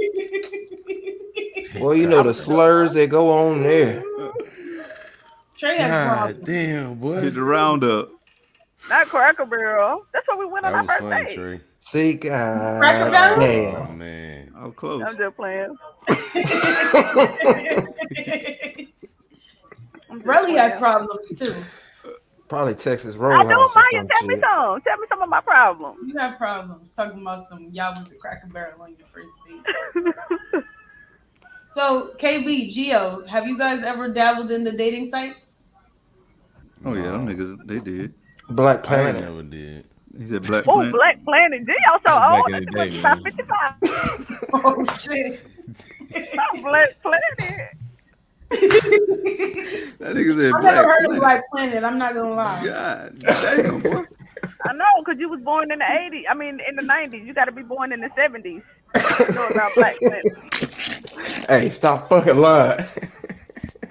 Well, you know the slurs that go on there. Trey has God damn, boy. Hit the roundup. Not Cracker Barrel. That's what we went on our first date. Trey. See, God. Cracker Barrel? Oh man, I was close. I'm just playing. Relly has problems too. Probably Texas I Roadhouse. know, Maya. Tell me some. Tell me some of my problems. You have problems talking about y'all went to Cracker Barrel on your first date. So, KB, Gio, have you guys ever dabbled in the dating sites? Oh yeah, them niggas, they did. Black I Planet. never did. He said Black Oh, Planet. Black Planet. Gio so Back old. in the That's day, about man. 55. Oh shit. Black Planet. That nigga said I've Black never heard of Planet. Black Planet. I'm not gonna lie. God damn, boy. I know, because you was born in the 80s. I mean, in the 90s. You got to be born in the 70s to know about Black Planet. Hey, stop fucking lying.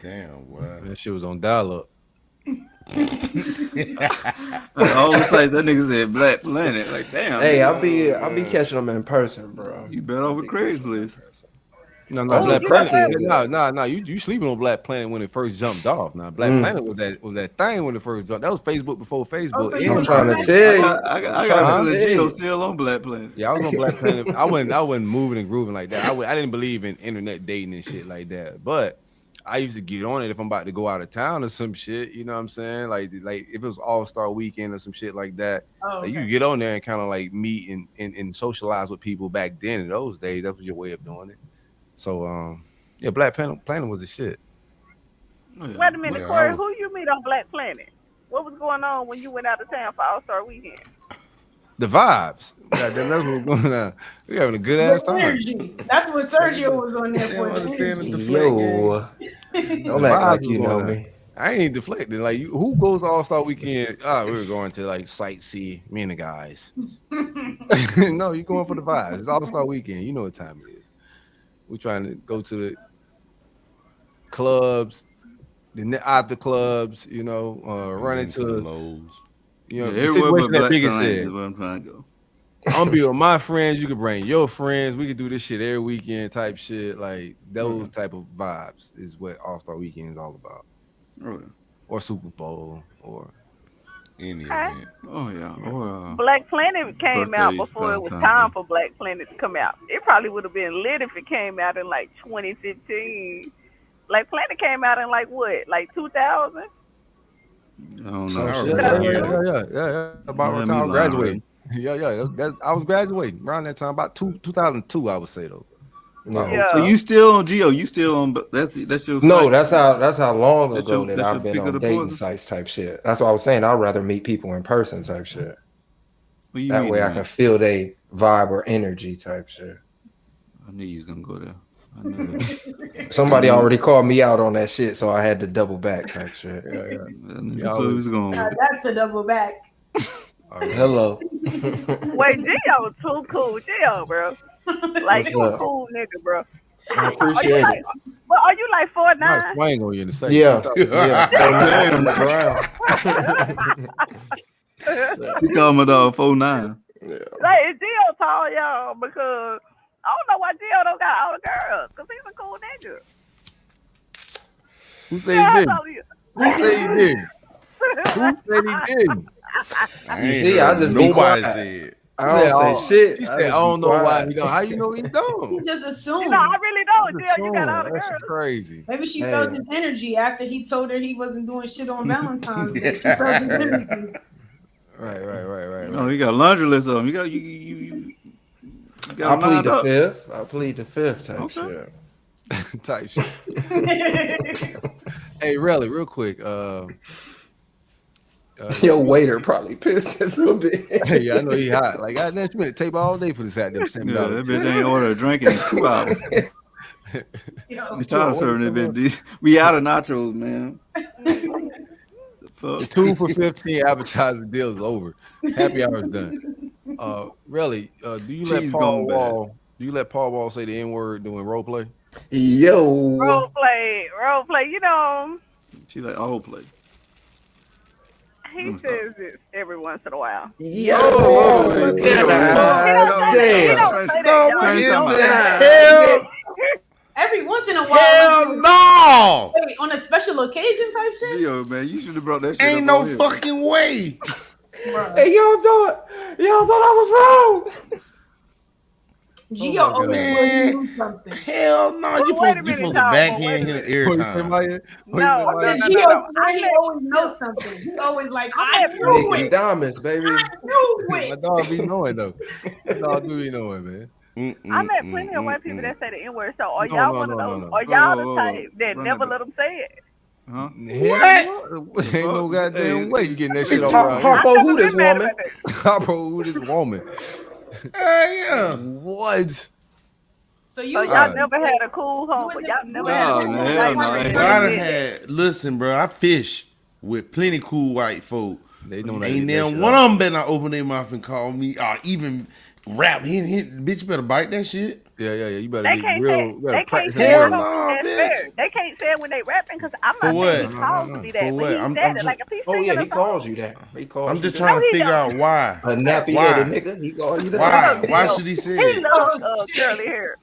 Damn, wow. That shit was on dial-up. All the sites that nigga said Black Planet. Like, damn. Hey, I'll be catching them in person, bro. You better over Craigslist. No, Oh, Black Planet. crackheads. No. You sleeping on Black Planet when it first jumped off. Now, Black Planet was that thing when it first jumped. That was Facebook before Facebook. so Yeah, I'm trying to tell you. I got a Geo still on Black Planet. Yeah, I was on Black Planet. I wasn't moving and grooving like that. I didn't believe in internet dating and shit like that. But I used to get on it if I'm about to go out of town or some shit. You know what I'm saying? Like if it was All-Star Weekend or some shit like that. Oh, Like, you could get on there and kind of like meet and socialize with people back then. In those days, that was your way of doing it. So yeah, Black Planet was the shit. Oh, yeah. Wait a minute, Yeah, Corey. I was- Who you meet on Black Planet? What was going on when you went out of town for All-Star Weekend? The vibes. Goddamn, that's what's going on. We having a good ass the time. energy. That's what Sergio was on there They for. don't understand the deflect Yo, game. don't The act like vibes you was know going on. me. I ain't deflecting. Like, who goes to All-Star Weekend? We were going to like sightsee, me and the guys. No, you going for the vibes. It's All-Star Weekend. You know what time it is. We're trying to go to the clubs, after clubs, you know, run Into into the lows. you know, the Everywhere but situation that Black Biggest Planet is said. where I'm trying to go. I'm gonna be with my friends. You can bring your friends. We could do this shit every weekend, type shit. Like those type of vibes is what All-Star Weekend is all about, Oh, or Super Bowl, or Any Okay. event. oh yeah. Or, Black Planet came out Birthdays, before it was Valentine's time Day. for Black Planet to come out. It probably would have been lit if it came out in like 2015. Black Planet came out in like what, like 2000? I don't know. Oh, I shit. remember. yeah. About Yeah, the me time I lying, graduated. Yeah. I was graduating around that time, about 2002, I would say though. Yeah. Yeah. So you still on Geo? You still on? That's your No, site? that's how long That's ago your- that that's I've your been pick of on the dating poison? sites type shit. That's what I was saying. I'd rather meet people in person type shit. What you That mean, way I man? can feel they vibe or energy type shit. I knew you was gonna go there. I knew it. Somebody already called me out on that shit, so I had to double back type shit. I knew Yeah, that's what he was going Now with. that's a double back. All right. Hello. Wait, Gio was too cool. Gio, bro. Like, What's you a up? cool nigga, bro. I Are you appreciate like, it. well, are you like I'm 4'9"? swing on you in a second. Yeah, Stop. yeah. From the ground. He called my dog 4'9". Yeah. Like, is Gio tall, y'all? Because I don't know why Gio don't got all the girls. Because he's a cool nigga. Who said Yeah, he I did? told you. Who said he did? Who said he didn't? I You ain't see, I heard just be nobody quiet. said. I don't say shit. He I said, just I don't be know why quiet. he don't. How you know he You don't? just assume. You know, I really don't. That's Gio, you got all the That's girls. crazy. Maybe she Hey. felt his energy after he told her he wasn't doing shit on Valentine's Day. She felt his energy. Right. No, he got a laundry list of them. You got you got I them plead lined the up. fifth. I plead the fifth type Okay. shit. Type shit. Hey, really, real quick. Your waiter probably pissed as a bit. Yeah, I know he hot. Like, I never spent tape all day for this goddamn $7. Yeah, that bitch ain't ordered a drink in 2 hours. Yo, We tired of serving that bitch. We out of nachos, man. The fuck? The 2 for 15 advertising deal is over. Happy hour is done. Really, do you let Cheese Paul gone bad. Wall? Do you let Paul Wall say the N word doing role play? Yo. Role play. You know, She like all play. he Let me says it every once in a while. Yo. Whoa, He don't say that, y'all. What He in don't the say that. hell? every once in a while. Hell no! Wait, on a special occasion type shit? Yo, man, you should have brought that shit Ain't up no on here. fucking way. Bruh. Hey, y'all thought I was wrong. Gio Oh my always God. will do something. Hell no. You Wait a supposed minute, to Tom. backhand Wait a him minute. every time. No, But no. Gio, I he met- always knows something. He always like, I met knew Nicky it. Diamonds, baby. I knew My it. dog be knowing though. My dog do be knowing, man. I met plenty of white people that say the N word. So are No, y'all no, one of no, those? no, no. Are y'all Oh, the type that run never it let them say it? Huh? What? Ain't no goddamn way you getting that shit off around here. Harpo, who this Been mad woman? about that. Harpo, who this woman? Yeah. What? So you So y'all Alright. never had a cool home, but y'all never had a No, cool hell white no, friend ain't Bro, I that done did that. had, listen, bro, I fish with plenty cool white folk, They know that. Ain't there one of them better not open their mouth and call me or even rap. Bitch, you better bite that shit. Yeah. You better They get can't real. say, You better practice that I Hell word. don't think no, that's bitch. fair. They can't say it when they rapping because I'm For not saying what? he calls me that, For but what? he I'm said it. just- Like if he's Oh singing yeah, a he song, calls you that. He calls I'm you just that. trying to he figure don't. out why. A nappy Why? headed nigga. He call you that. Why? Shut up, Why Dio. should he say He it? loves curly hair.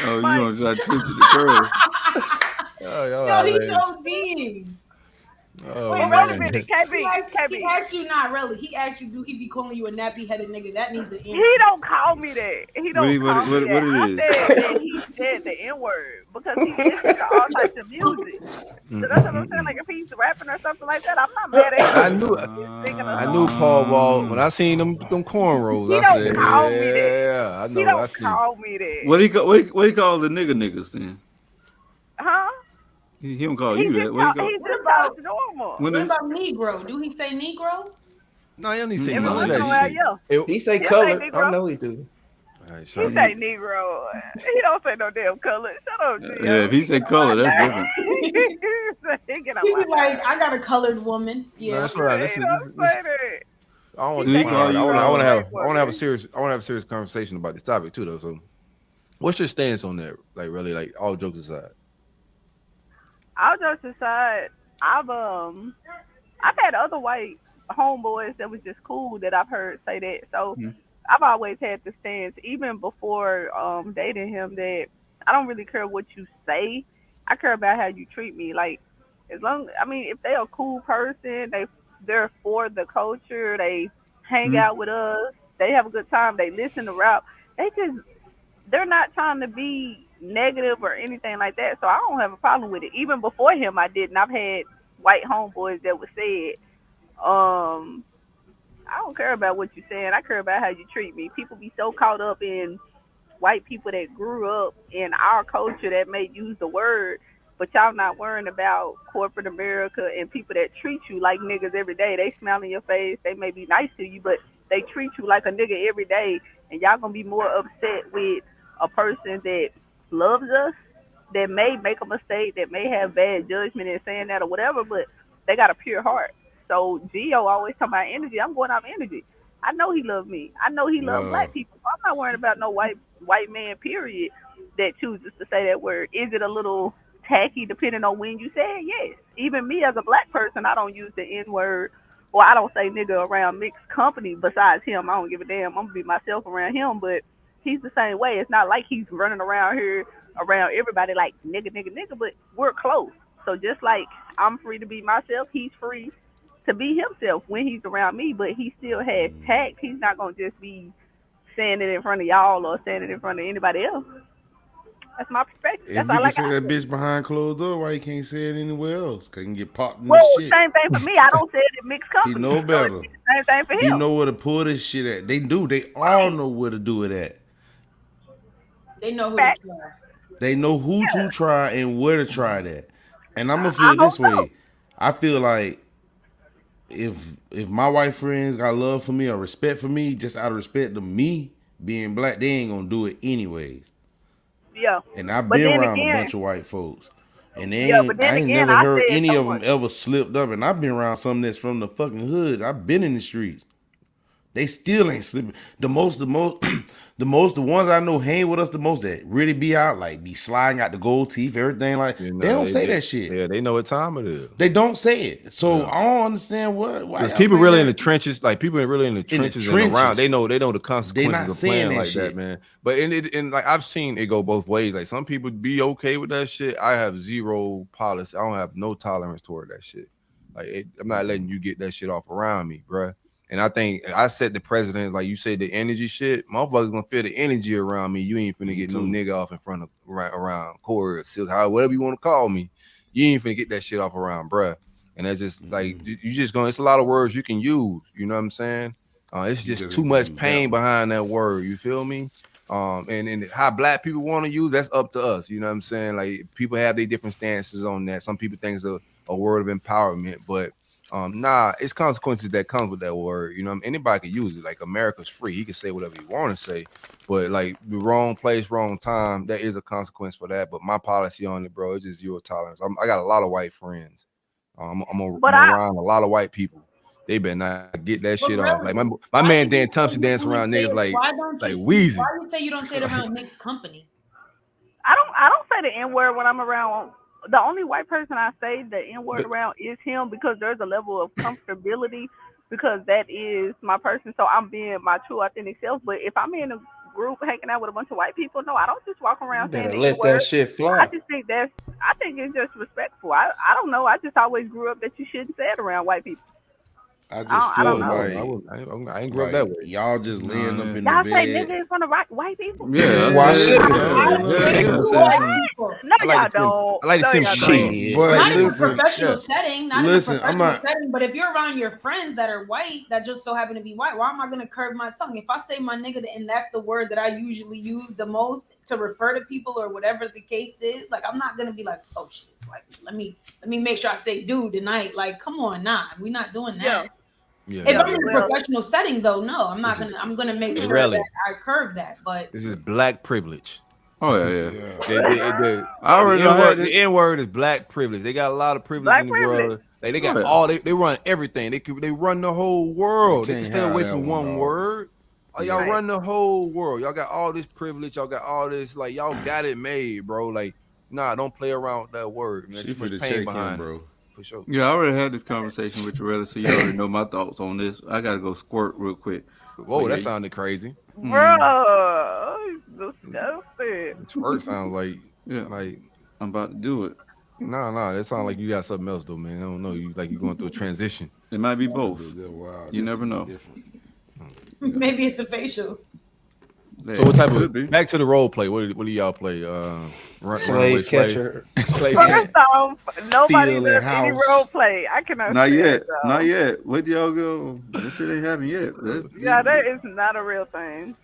Oh, you Mike, want to try to twist it to curl? Oh, Yo, he's hilarious. ODing. Oh wait a man. minute, He KB. asked you not really. He asked you, do he be calling you a nappy headed nigga? That needs an He answer. don't call me that. He don't call me that. What it I is? said that he said the N word because he listens to all types of music. So that's what I'm saying. Like if he's rapping or something like that, I'm not mad at I him. knew. He's singing a I knew song. Paul Wall when I seen them cornrows. He I don't said, call me that. yeah, I He know. I don't see. call me that. What he call the niggas then? Huh? He don't call you that. What he call? He What just about talks normal. When what the, about Negro? Do he say Negro? No, you don't need to say Every none of once in that a while, shit. yeah. He say He say color. I Negro. know he do. All right, He shut say up. Negro. He don't say no damn color. Shut up, yeah, if Gio. he say color, that's different. He get on He my be like, nerves. I got a colored woman. No, Yeah. that's what I. He don't say that. I want He to say he find call out. he you, a black I want to have a woman. serious. I want to have a serious conversation about this topic too, though. So, what's your stance on that? Like, really, like all jokes aside. I'll just decide. I've I've had other white homeboys that was just cool that I've heard say that. So Hmm. I've always had the stance, even before dating him, that I don't really care what you say. I care about how you treat me. Like as long, I mean, if they're a cool person, they're for the culture. They hang Hmm. out with us. They have a good time. They listen to rap. They're not trying to be negative or anything like that. So I don't have a problem with it. Even before him, I didn't. I've had white homeboys that would say it. Um, I don't care about what you're saying. I care about how you treat me. People be so caught up in white people that grew up in our culture that may use the word, but y'all not worrying about corporate America and people that treat you like niggas every day. They smile in your face. They may be nice to you, but they treat you like a nigga every day. And y'all gonna be more upset with a person that loves us, that may make a mistake, that may have bad judgment in saying that or whatever, but they got a pure heart. So Gio always talking about energy. I'm going off energy. I know he loves me. I know he loves Well, black people. So I'm not worrying about no white man, period, that chooses to say that word. Is it a little tacky depending on when you say it? Yes. Even me as a black person, I don't use the N word or I don't say nigga around mixed company besides him. I don't give a damn. I'm gonna be myself around him, but he's the same way. It's not like he's running around here around everybody like nigga, but we're close. So just like I'm free to be myself, he's free to be himself when he's around me, but he still has tact. He's not gonna just be saying it in front of y'all or saying it in front of anybody else. That's my perspective. if That's you all can I say got. that bitch behind closed door, why you can't say it anywhere else? Cause you can get popped in the Well, shit. same thing for me. I don't say it in mixed He company, know so it better. be the same thing for He him. know where to pull this shit at. They do. They all Right. know where to do it at. They know who to Fact. try. They know who to try and where to try that. And I'm gonna I feel hope this so. way. I feel like if my white friends got love for me or respect for me, just out of respect to me being black, they ain't gonna do it anyways. Yeah. And I've But been then around a again, bunch of white folks, and they yeah, but ain't. then I ain't again, never I heard said any of them someone. ever slipped up. And I've been around some that's from the fucking hood. I've been in the streets. They still ain't slipping. The ones I know hang with us the most that really be out, like be sliding out the gold teeth, everything like. You They know, don't say that shit. yeah, they know what time it is. They don't say it. So Yeah. I don't understand why Because y'all people think really in the that trenches, like people really in the in the trenches and around, trenches they know the they consequences not of saying playing that like that, shit. man. But in like I've seen it go both ways. Like some people be okay with that shit. I have zero policy. I don't have no tolerance toward that shit. I'm not letting you get that shit off around me, bruh. And I think I set the precedent, like you said, the energy shit. Motherfuckers gonna feel the energy around me. You ain't finna Me get no too. nigga off in front of around Corey or Silk, whatever you want to call me. You ain't finna get that shit off around, bruh. And that's just like you just going. It's a lot of words you can use. You know what I'm saying? It's You just just too need to much use that pain one. behind that word. You feel me? And how black people want to use that's up to us. You know what I'm saying? Like people have their different stances on that. Some people think it's a word of empowerment, but nah, it's consequences that comes with that word. You know, anybody can use it. Like America's free; he can say whatever he want to say. But like the wrong place, wrong time, there is a consequence for that. But my policy on it, bro, is just zero tolerance. I got a lot of white friends. I'm But I around a lot of white people, they better not get that But shit off. Like really, my why man do you Dan Thompson dance only around say niggas it- why don't like you Weezy. why do you say you don't say it around mixed company? I don't say the N word when I'm around. The only white person I say the N word But around is him because there's a level of comfortability because that is my person. So I'm being my true authentic self. But if I'm in a group hanging out with a bunch of white people, no, I don't just walk You around saying better the N let that word. shit I fly. just think it's just respectful. I don't know. I just always grew up that you shouldn't say it around white people. I just I don't feel know. no, I ain't grew up that way. y'all just laying up yeah. in the Y'all say bed. nigga in front of white people? Yeah, Why that's should it. we? Yeah, You say it white around. people. No, I like y'all to see him. don't. I like to No, see him y'all clean. don't. Shit. But No, Not in a listen, professional Yeah. setting. Not listen, in a I'm professional not. setting. But if you're around your friends that are white that just so happen to be white, why am I gonna curb my tongue? If I say my nigga and that's the word that I usually use the most to refer to people or whatever the case is, like I'm not gonna be like, oh shit, it's white. Let me make sure I say dude tonight. Like, come on, nah, we're not doing Yeah. that. Yeah, If Yeah. I'm in a Well. professional setting, though, no, I'm not this is gonna. I'm gonna make sure Relly. that I curb that. But This is black privilege. Oh yeah. Yeah. I already know how The N word is black privilege. They got a lot of privilege Black in the privilege. world. Like they Oh, got yeah. all they run everything. They run the whole world. They can can't stay have away that from one, one dog. word. Oh, y'all Right. run the whole world. Y'all got all this privilege. Y'all got all this. Like y'all got it made, bro. Like nah, don't play around with that word. Man, there's She too much finna pain check him, behind it. bro. For sure. Yeah, I already had this conversation with your brother, so you already know my thoughts on this. I gotta go squirt real quick. Whoa, But that yeah, sounded crazy. Bro, disgusting. Twerk sounds yeah, like I'm about to do it. nah. That sounds like you got something else though, man. I don't know. You like you going through a transition. It might be both. Wow, You this never is know. different. maybe it's a facial. So what type Could of be. back to the role play? What do y'all play? Runaway Slave slave, catcher. slave. First off, nobody Stealing does any house. role play. I cannot Not stand yet. it Not though. yet. Wait till y'all go. That shit ain't happened yet. Yeah, that is not a real thing.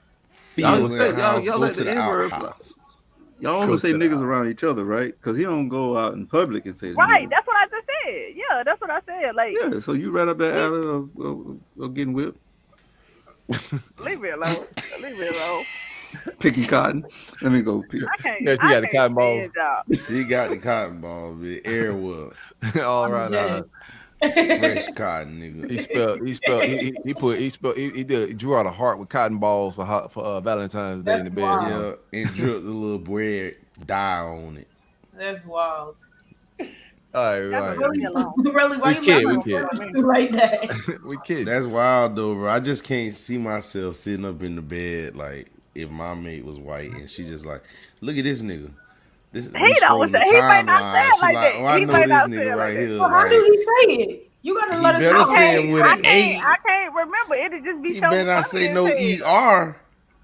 Y'all just Stealing say house. y'all Go let to the the N word fly. outhouse. Y'all Go only say to the niggas around each other, right? Because he don't go out in public and say the Right, nigga. that's what I just said. Yeah, that's what I said. Like, Yeah, so you right up that we alley of getting whipped, leave me alone. Leave me alone. picking cotton. Let me go pick. Yeah, she I got the can't cotton balls stand y'all. She got the cotton ball, man. Airwood. all I'm around the house. dead. Fresh cotton, nigga. He drew out a heart with cotton balls for Valentine's Day in That's the bed. wild. Yeah, and dripped the little bread dye on it. That's wild. All Y'all right. can leave me alone. Really, why We you kid, laughing we Don't kid, play with at me. me like that? we kid. That's wild though, bro. I just can't see myself sitting up in the bed like if my mate was white and she just like, look at this nigga. This we He don't scrolling say the he may not say timeline. it She like like, that. oh, I He know may this not say nigga it like right that. here. So how do Like, he say it? You gotta he let us better know. say it with an A. I can't remember. It'd just be He so better not funny say as no hell. ER.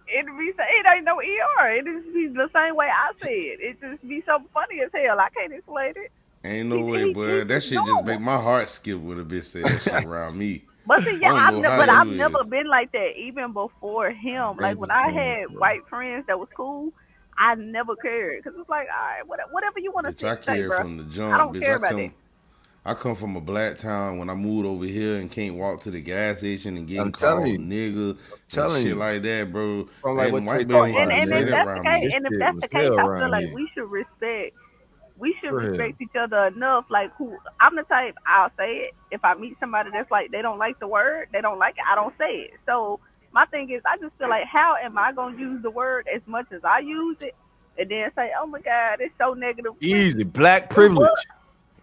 It'd be so, it ain't no ER. It just be the same way I say it. It just be so funny as hell. I can't explain it. Ain't no way, boy. He's That just shit just make normal. my heart skip when a bitch say that shit around me. But see, I yeah, don't know how but I've you is. never been like that even before him. Like when Dangerous I game, had bro. white friends that was cool, I never cared because it's like, all right, whatever you want to Bitch, I say, care bro. from the I jump. don't Bitch, care about that. I come from a black town. When I moved over here and can't walk to the gas station and getting I'm telling called you, nigga and telling shit you. like that, bro. From like And what white Trey man So talking ain't and about, finna and say if that man. that's the around case, me. This and if shit that's was the case, hell I feel around like here. we should For hell. respect each other enough. Like who I'm the type, I'll say it. If I meet somebody that's like they don't like the word, they don't like it, I don't say it. So my thing is, I just feel like how am I gonna use the word as much as I use it, and then say, oh my God, it's so negative. Easy, black The what? privilege.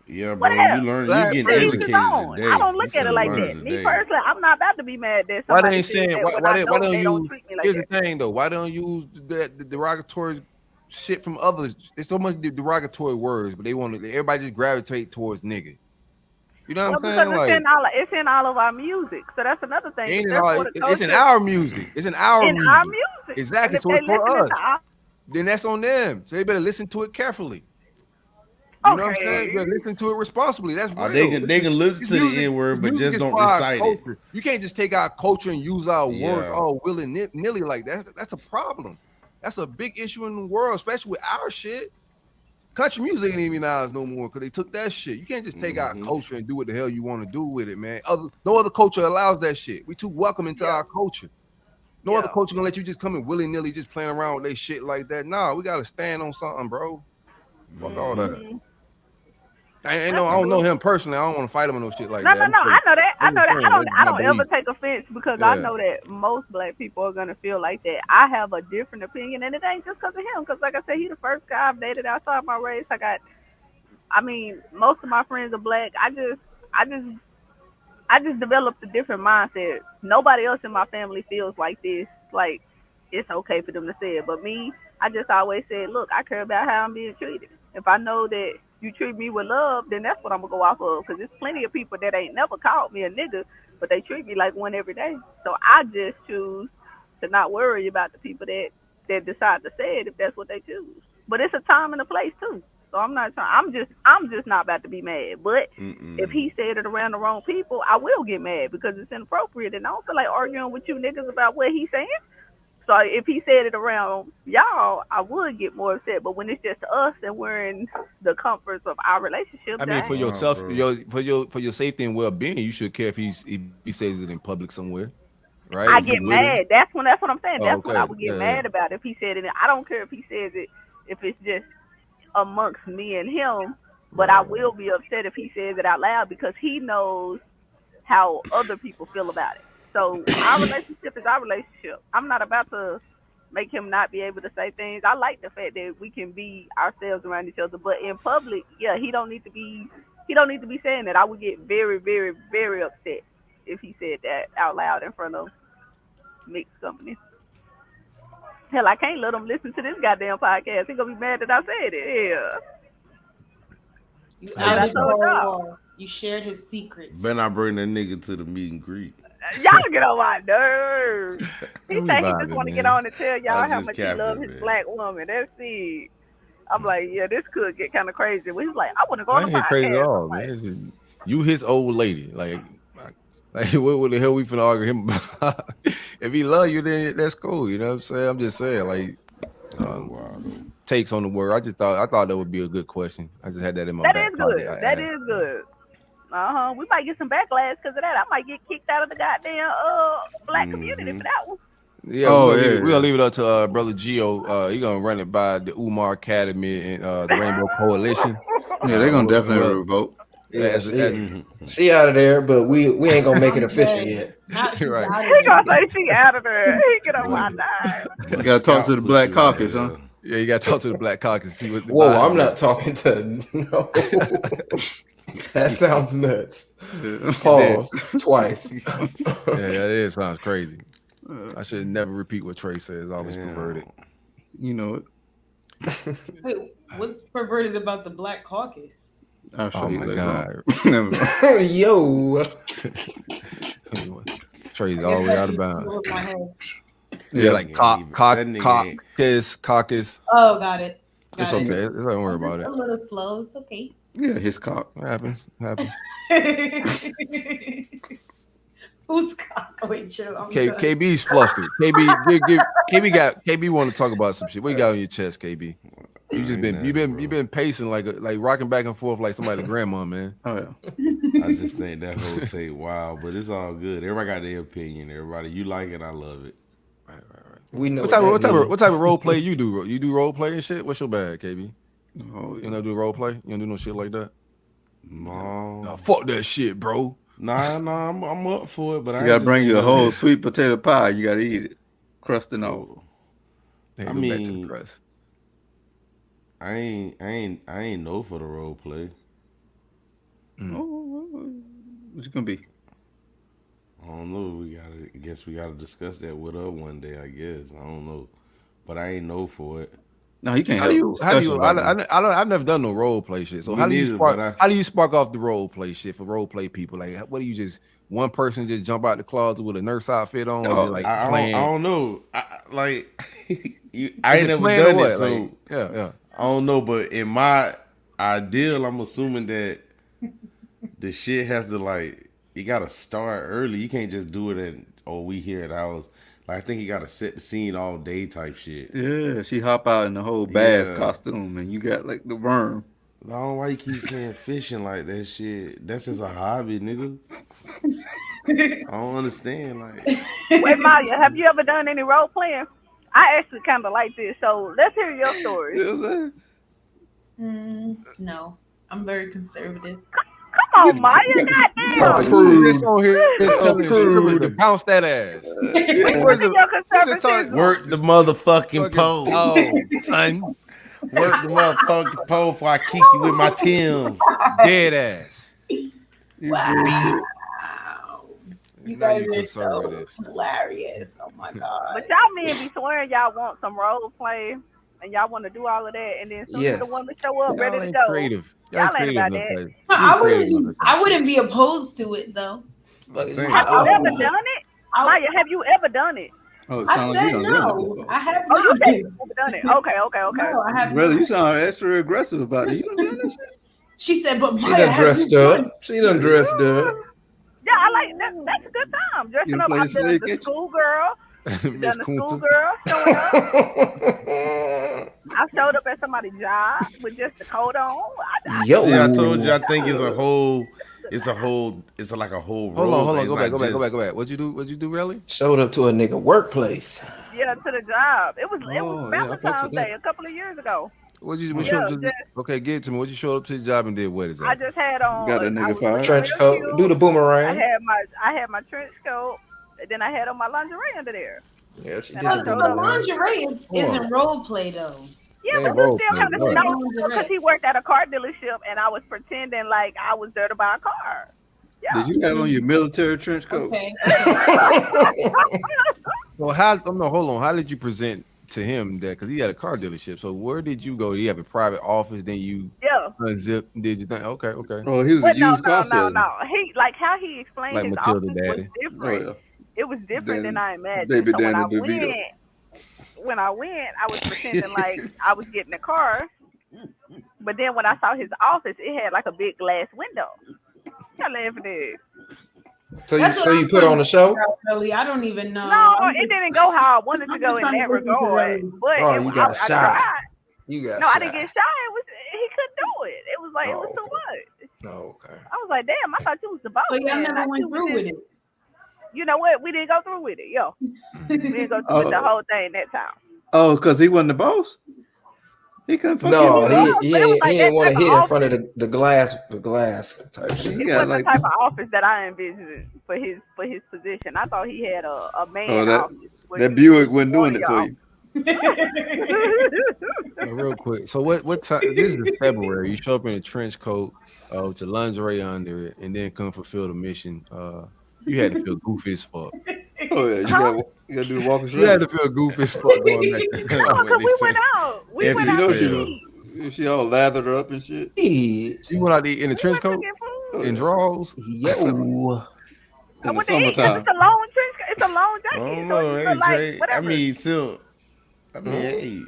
Yeah, bro. You Whatever. learn. You Black getting To each privilege. his educated own. I today. don't You look at it finna like learn that. Me today. personally, I'm not about to be mad that Why they somebody ain't says saying that when I why know they don't they don't use? treat me like Here's the that. thing though. Why they don't use the derogatory shit from others? There's so much derogatory words, but they want to. Everybody just gravitate towards nigga. You know what Well, I'm because saying? Like it's in all of our music. So that's another it thing. If ain't in that's all. for the It's in culture, our music. It's in our in our music. music. And Exactly. if So they it's for listening us. to our Then that's on them. So they better listen to it carefully. You know what I'm saying? You okay. better listen to it responsibly. That's They real. can they can listen This to the music, N this word, but music just is don't for our recite it. culture. You can't just take our culture and use our words Yeah. all willy-nilly like that. That's a problem. That's a big issue in the world, especially with our shit. Country music ain't even ours no more because they took that shit. You can't just take our Mm-hmm. culture and do what the hell you want to do with it, man. No other culture allows that shit. We too welcome into Yeah. our culture. No other Yeah. culture gonna let you just come in willy-nilly just playing around with their shit like that. Nah, we gotta stand on something, bro. Fuck all that. Mhm. I don't know him personally. I don't want to fight him or no shit like No, that. no, no. I know that. I know that. I don't ever belief. take offense because I know that most black people are gonna feel like that. I have a different opinion, and it ain't just because of him. Because like I said, he the first guy I've dated outside my race. I mean, most of my friends are black. I just developed a different mindset. Nobody else in my family feels like this. Like it's okay for them to say it, but me, I just always said, look, I care about how I'm being treated. If I know that you treat me with love, then that's what I'm gonna go off of. Because there's plenty of people that ain't never called me a nigga, but they treat me like one every day. So I just choose to not worry about the people that decide to say it if that's what they choose. But it's a time and a place too. So I'm not trying. I'm just not about to be mad. But if he said it around the wrong people, I will get mad because it's inappropriate, and I don't feel like arguing with you niggas about what he's saying. So if he said it around y'all, I would get more upset. But when it's just us and we're in the comforts of our relationship, I mean, for dang. yourself, for your safety and well being, you should care if he says it in public somewhere, right? I If you get with him. mad. That's what I'm saying. Oh, That's what I okay. would get Yeah, mad about if he said it. I don't care if he says it if it's just amongst me and him, but I right. will be upset if he says it out loud because he knows how other people feel about it. So our relationship is our relationship. I'm not about to make him not be able to say things. I like the fact that we can be ourselves around each other, but in public, yeah, he don't need to be saying that. I would get very, very, very upset if he said that out loud in front of mixed company. Hell, I can't let him listen to this goddamn podcast. He gonna be mad that I said it. Yeah. You But I outed told y'all. Paul. You shared his secret. Better not bring that nigga to the meet and greet. Y'all get on my nerves. He Don't be said he just vibing, want to get man. on and tell y'all I how just much he capping, love his man. black woman. That's it. I'm like, yeah, this could get kind of crazy. Well, he's like, I want to go I on the ain't get crazy at podcast. all, I'm man. like, It's just, you his old lady. Like what the hell we finna argue him about? If he love you, then that's cool. You know what I'm saying? I'm just saying, like, Wow, though. takes on the word. I thought that would be a good question. I just had that in my that back is pocket. good. That is good. We might get some backlash because of that. I might get kicked out of the goddamn black community for that one. Yeah, we're gonna leave it up to brother Gio. He gonna run it by the Umar Academy and the Rainbow Coalition. Yeah, they're gonna definitely revoke. Yeah, she out of there, but we ain't gonna make it official yet. Not she's Right. out of He gonna there. say she out of there. He get on my nerves. But You gotta talk to Scout the put Black you out Caucus, huh? there. Yeah, you gotta talk to the Black Caucus, see what the Whoa, vibe I'm is. not talking to no. That sounds nuts. Yeah. Pause twice. It sounds crazy. I should never repeat what Trey says. Always perverted. You know it. Wait, what's perverted about the Black Caucus? I'll show Oh you my later god. on. Never mind. Yo. Trey's I all guess the way that out of just bounds. blew my head. Yeah, like That nigga ain't- caucus. Oh, got it. It's okay. Don't worry about it. A little slow. It's okay. Yeah, his cock. It happens. Who's cock? Wait, chill. I'm done. KB's flustered. KB want to talk about some shit. What you got on your chest, KB? You've been pacing like rocking back and forth like somebody's grandma, man. Oh yeah. I just think that whole tape wild, but it's all good. Everybody got their opinion. Everybody, you like it, I love it. Right. We know What type of role play you do? You do role play and shit? What's your bag, KB? Oh, You don't do role play? You don't do no shit like that? No, Nah, fuck that shit, bro. nah, I'm up for it, but You gotta bring you a whole sweet potato pie. You gotta eat it, crust and all. Hey, I go back to the mean, crust. I ain't know for the role play. Oh, what's it gonna be? I don't know. I guess we gotta discuss that with her one day. I guess I don't know, but I ain't know for it. No, you can't. How do you? I've never done no role play shit. So Me how do you neither, spark? but How do you spark off the role play shit for role play people? Like, what do you just one person just jump out the closet with a nurse outfit on? Or is it like I don't know. I ain't never playing done or it, what? so Like, yeah. I don't know. But in my ideal, I'm assuming that the shit has to you gotta start early. You can't just do it we here at ours. Like I think you gotta set the scene all day type shit. Yeah, she hop out in the whole bass costume, and you got like the worm. I don't know why you keep saying fishing like that shit. That's just a hobby, nigga. I don't understand. Wait, Maya, have you ever done any role playing? I actually kind of like this, so let's hear your story. No. I'm very conservative. Come on, Maya, goddamn. She just on here telling strippers to bounce that ass. Where's your conservatism? Work the motherfucking pole. Oh, son. Work the motherfucking pole before I kick you with my Timbs. Dead ass. Wow. You Now guys you are so conservative. hilarious. Oh my god. But y'all men be swearing y'all want some role play and y'all want to do all of that, and then soon as the woman show up ready Y'all to ain't go, creative. y'all ain't creative about enough, that. guys. I wouldn't be opposed to it though. Have you ever done it? Maya, have you ever done it? Oh, it I sounds like said you done done it no. before. I have Oh, you not. said you never done it. Okay. No, I have Brother, not. you sound extra aggressive about it. You done done this shit? She said, but She Maya, done have dressed you up. done- She done dressed up. Yeah, I like that. That's a good time. Dressing You up. play I've done slave the kitchen? schoolgirl. Miss Done the Kunta. schoolgirl showing up. I showed up at somebody's job with just the coat on. Yo. See, I told you. I think it's like a whole Hold role on. play. Go It's not back. What'd you do, really? Showed up to a nigga workplace. Yeah, to the job. It was Oh, yeah, I fucks Valentine's with that. Day a couple of years ago. Okay, get it to me. What you showed up to the job and did what is that? I just had on. Got that I nigga was fired. looking Trench real coat. cute. Do the boomerang. I had my trench coat, and then I had on my lingerie under there. Yeah, she did And I the showed The up. boomerang. lingerie isn't role play though. Yeah, Ain't but you role still play, kind of right. know because he worked at a car dealership, and I was pretending like I was there to buy a car. Yeah. Did you have on your military trench coat? Okay. Well, hold on. How did you present to him that? Because he had a car dealership. So where did you go? Did he have a private office? Then you unzip? Did you think? Okay. Oh, he was a used car salesman. No. He how he explained Like his Matilda office Daddy. was different. Oh, yeah. It was different than I imagined. Baby So Danny DeVito. when I went, I was pretending like I was getting a car. But then when I saw his office, it had like a big glass window. I laughed at it. So you put on a show? Really, I don't even know. No, it didn't go how I wanted to go in that regard. But you got I shy. tried. You got No, shy. I didn't get shy. He couldn't do it. It was like it was too much. Oh, okay. I was like, damn, I thought you was the boss. So y'all man. never I went thought through you with was- it. You know what? We didn't go through with it, yo. We didn't go through with the whole thing that time. Oh, because he wasn't the boss? He couldn't fuck No, you. he didn't want to hit in front of the glass type shit. It wasn't the type of office that I envisioned for his position. I thought he had a man office. That Buick wasn't doing it for you. Real quick. So what time? This is February. You show up in a trench coat with your lingerie under it, and then come fulfill the mission. You had to feel goofy as fuck. Oh yeah, you gotta do the walking. You had to feel goofy as fuck going back. Because we went out. We went out to eat. She all lathered up and shit. You went out in a trench coat and drawers. Yo. In the summertime. It's a long trench coat. It's a long jacket. I don't So know. you Hey, feel like Trey, whatever. hey.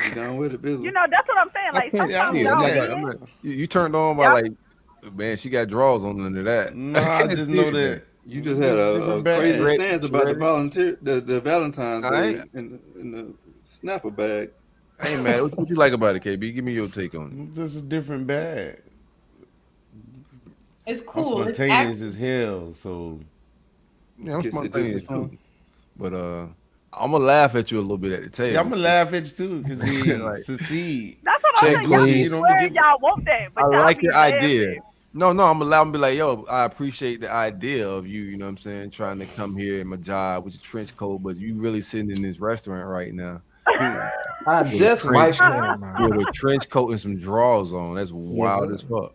You down with it, Bizzle? You know, that's what I'm saying. Like sometimes you turned on by like, man, she got drawers on under that. No, I just know that. You just had a crazy stance about the Valentines Day in the snapper bag. I ain't mad. What you like about it, KB? Give me your take on it. Just a different bag. It's cool. I'm spontaneous as hell, so yeah, I'm spontaneous too. But I'm gonna laugh at you a little bit at the table. Yeah, I'm gonna laugh at you too because you succeed. That's what I'm saying. Y'all want that, but I y'all like be your laughing. idea. No, I'm allowed to be like, yo, I appreciate the idea of you, you know what I'm saying, trying to come here in my job with your trench coat, but you really sitting in this restaurant right now. I just might with a trench coat and some drawers on. That's wild as fuck.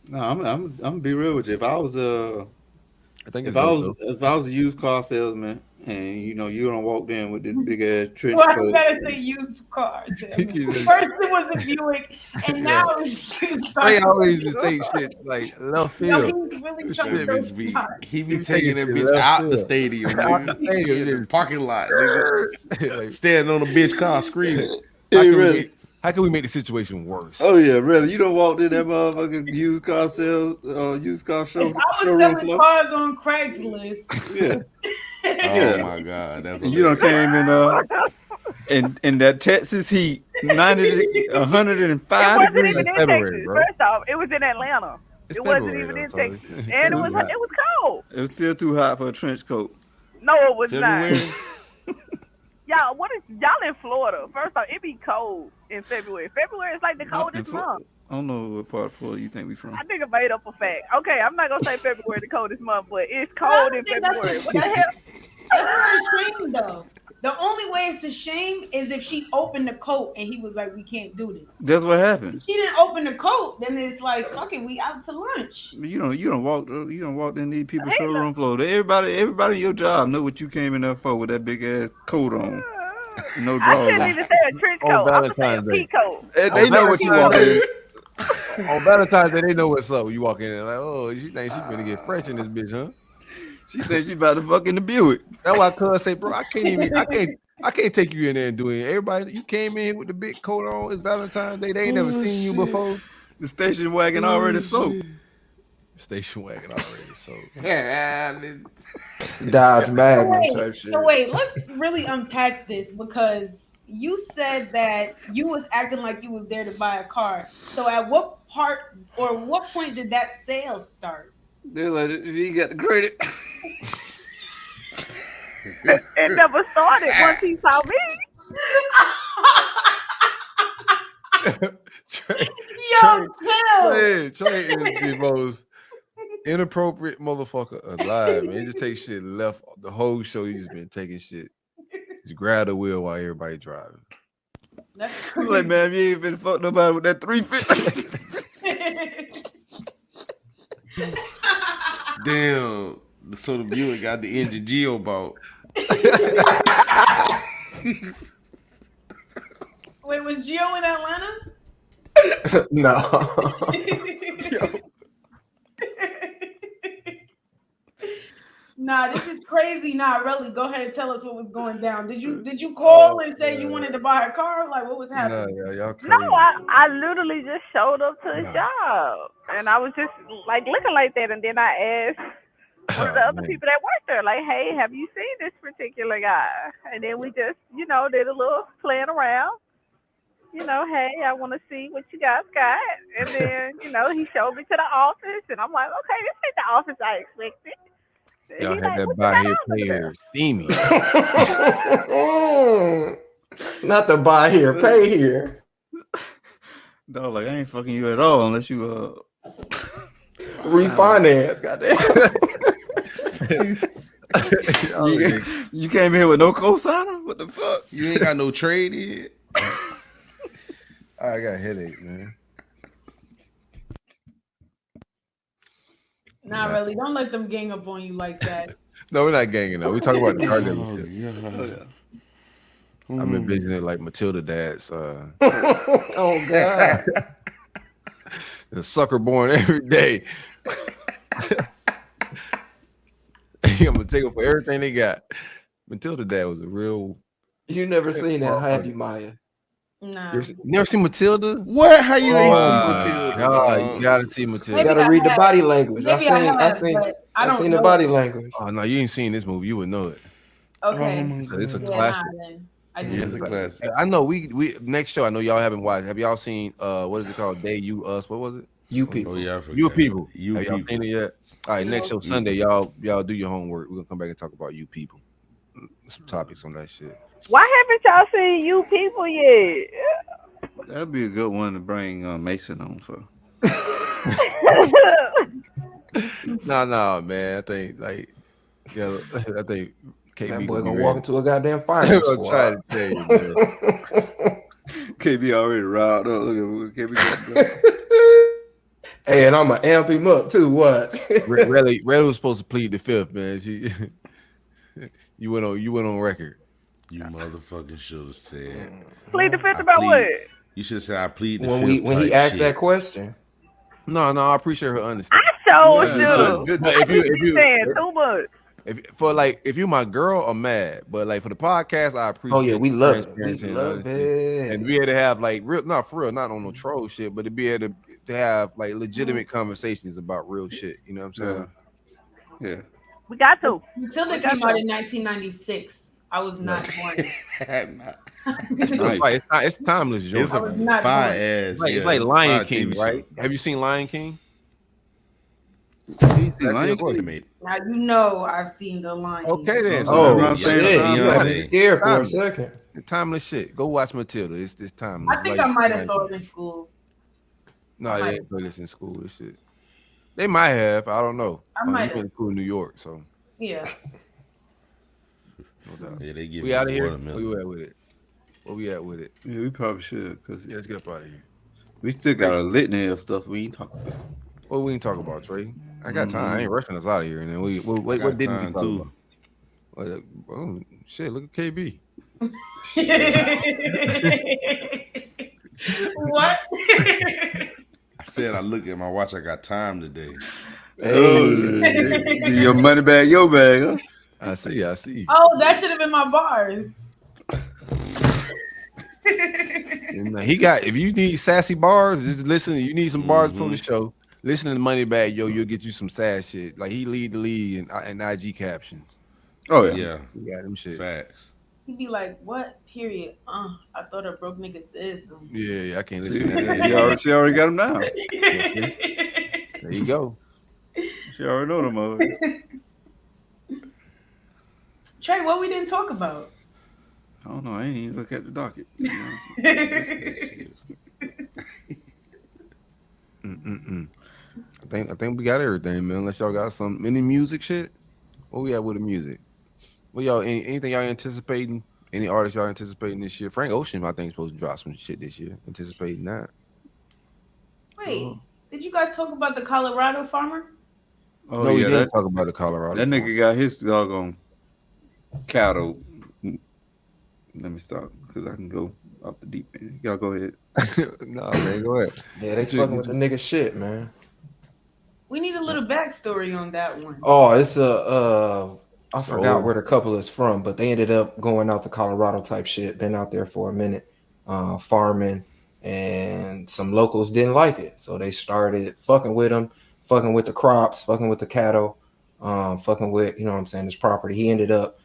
No, I'm gonna be real with you. If I was if I was a used car salesman and you don't walk in with this big ass trench Well, coat. I gotta say used cars. First it was a Buick, and now it's used cars. They always just take shit like left field. No, he's really trying to He be taking that bitch out the stadium, nigga. In the parking lot, nigga. Standing on a bitch car screaming. How can we make the situation worse? Oh yeah, really? You don't walk in that motherfucking used car show. If I was selling cars on Craigslist. Yeah. Oh my God, that's you don't came in that Texas heat, 105 It wasn't degrees. even in Texas. First off, it was in Atlanta. It wasn't even in Texas, and it was cold. It was still too hot for a trench coat. No, it was not. Y'all in Florida? First off, it be cold in February. February is like the coldest month. I don't know what part of Florida you think we from. I think I made up a fact. Okay, I'm not gonna say February the coldest month, but it's I cold don't in think that's February. a, What the that's, hell? that's not a shame though. The only way it's a shame is if she opened the coat and he was like, "We can't do this." That's what happened. If she didn't open the coat, then it's like, "Fuck it, we out to lunch." You don't walk in these people's Hey, showroom floor. Everybody in your job know what you came in there for with that big ass coat on. No I drawers. shouldn't even say a trench On coat. I'm gonna say a Valentine's Day. peacoat. They know what you walk in. On Valentine's Day, they know what's up. You walk in and like, oh, she think she's gonna get fresh in this bitch, huh? She thinks she about to fuck in the Buick. That's why cuz say, bro, I can't take you in there and do it. Everybody, you came in with the big coat on. It's Valentine's Day. They ain't never seen you before. The station wagon already soaked. Station wagon already soaked. Dodge Magnum Wait, type shit. so wait, let's really unpack this because you said that you was acting like you was there to buy a car. So at what part or what point did that sale start? They're like, you got the credit. It never started once he saw me. Yo, chill. Trey is the most inappropriate motherfucker alive, man. He just take shit left the whole show. He just been taking shit. Just grab the wheel while everybody driving. That's I'm like, man, you ain't been fuck nobody with that 350. Damn. So the Buick got the engine Geo bought. Wait, was Gio in Atlanta? No. Nah, this is crazy. Nah, really, go ahead and tell us what was going down. Did you call and say you wanted to buy a car? Like, what was happening? Nah, y'all crazy. No, I literally just showed up to his job, and I was just like looking like that, and then I asked one of the other people that worked there, like, "Hey, have you seen this particular guy?" And then we just, did a little playing around. Hey, I want to see what you guys got, and then he showed me to the office, and I'm like, okay, this ain't the office I expected. Y'all He had like, that "What you buy got here, on pay over there?" here, steamy. Not to buy here, pay here. Dog, like, I ain't fucking you at all unless you Refinance, goddamn. you came here with no cosigner? What the fuck? You ain't got no trade in. I got a headache, man. Nah, really, don't let them gang up on you like that. No, we're not ganging up. We talking about the car dealership. Yeah. I'm envisioning it like Matilda Dad's. Oh God. The sucker born every day. I'm gonna take them for everything they got. Matilda Dad was a real. You never seen that, have you, Maya? Nah. You never seen Matilda? What? How you ain't see Oh, Matilda? God, you gotta see Matilda. You Maybe gotta I read the have. body language. Maybe I have, but I don't seen know the body it. language. Oh no, you ain't seen this movie. You would know it. Okay. Oh my God. It's a Yeah, classic. nah, then. I Yeah, just it's a classic. I know we next show. I know y'all haven't watched. Have y'all seen what is it called? They, You, Us. What was it? You people. Oh yeah, I forgot. You people. You Have y'all people. seen it yet? All right, next show Sunday. Y'all do your homework. We're gonna come back and talk about You People. Some topics on that shit. Why haven't y'all seen You People yet? That'd be a good one to bring Mason on for. No, man. I think I think KB That boy gonna gonna be walk ready. into a goddamn I'm fire gonna try squad. to tell you, man. KB already riled up. Look at KB. Hey, and I'm gonna amp him up too. What? Riley was supposed to plead the fifth, man. You went on record. You motherfucking should have said. Plead the fifth about what? You should say I plead the when fifth. when he type asked shit. that question. No, I appreciate her honesty. I sure Yeah, do. good. But I just be saying too much. If you're my girl, I'm mad. But like for the podcast, I appreciate. Oh yeah, we love it. transparency We and love honesty. it. And to be able to have like real, not for real, not on no troll shit, but to be able to have like legitimate conversations about real shit. You know what I'm saying? Yeah. We got to. Matilda came out in 1996. I was not born. It's Nice. it's timeless, Joe. It's I was a not fire born. ass. Like, yeah, it's like a Lion fire King, TV show. right? Have you seen Lion King? He's seen That's Lion your voice. King? Mate. Now you know I've seen the line. Okay then. Oh, around shit! same You time. got me Yeah. scared for a Timeless. second. Timeless shit. Go watch Matilda. It's timeless. I think Like, I might have saw it in school. No, I they might ain't play this in school. This shit. They might have. I don't know. I might We have. went to school in New York, so Yeah. no doubt. Yeah, they We giving out you of here. Where watermelon. you at with it? Where we at with it? Yeah, we probably should because Yeah, let's get up out of here. we still Trey, got a litany of stuff we ain't talking about. what we can talk about, Trey? I got time. I ain't Mm. rushing us out of here. And then I what got didn't we time talk too. about? Oh, shit, look at KB. Shit. What? I said I look at my watch. I got time today. Oh, Hey, your money bag, your bag, huh? I see. I see. Oh, that should have been my bars. And he got. If you need sassy bars, just listen. You need some bars for the Mm-hmm. show. Listen to the money bag, yo. You'll get you some sass shit. Like he lead the league in IG captions. Oh yeah. Yeah, He got them shit. facts. He'd be like, "What? Period? I thought a broke nigga says them." Yeah, I can't See, listen to that. she already got him down. Yeah, see? There you go. She already know them motherfuckers. Trey, what we didn't talk about? I don't know. I ain't even look at the docket. Shit. Mm-mm-mm. I think we got everything, man. Unless y'all got some any music shit. What we at with the music? Well, y'all anything y'all anticipating? Any artists y'all anticipating this year? Frank Ocean, I think, is supposed to drop some shit this year. Anticipating that. Wait, did you guys talk about the Colorado farmer? Oh No, we yeah, didn't talk about the Colorado. that nigga got his doggone cattle. Let me stop because I can go off the deep end. Y'all go ahead. No, man, go ahead. yeah, they fucking with the nigga shit, man. We need a little backstory on that one. Oh, it's I So- forgot where the couple is from, but they ended up going out to Colorado type shit. Been out there for a minute, farming, and some locals didn't like it, so they started fucking with them, fucking with the crops, fucking with the cattle, fucking with what I'm saying, his property. He ended up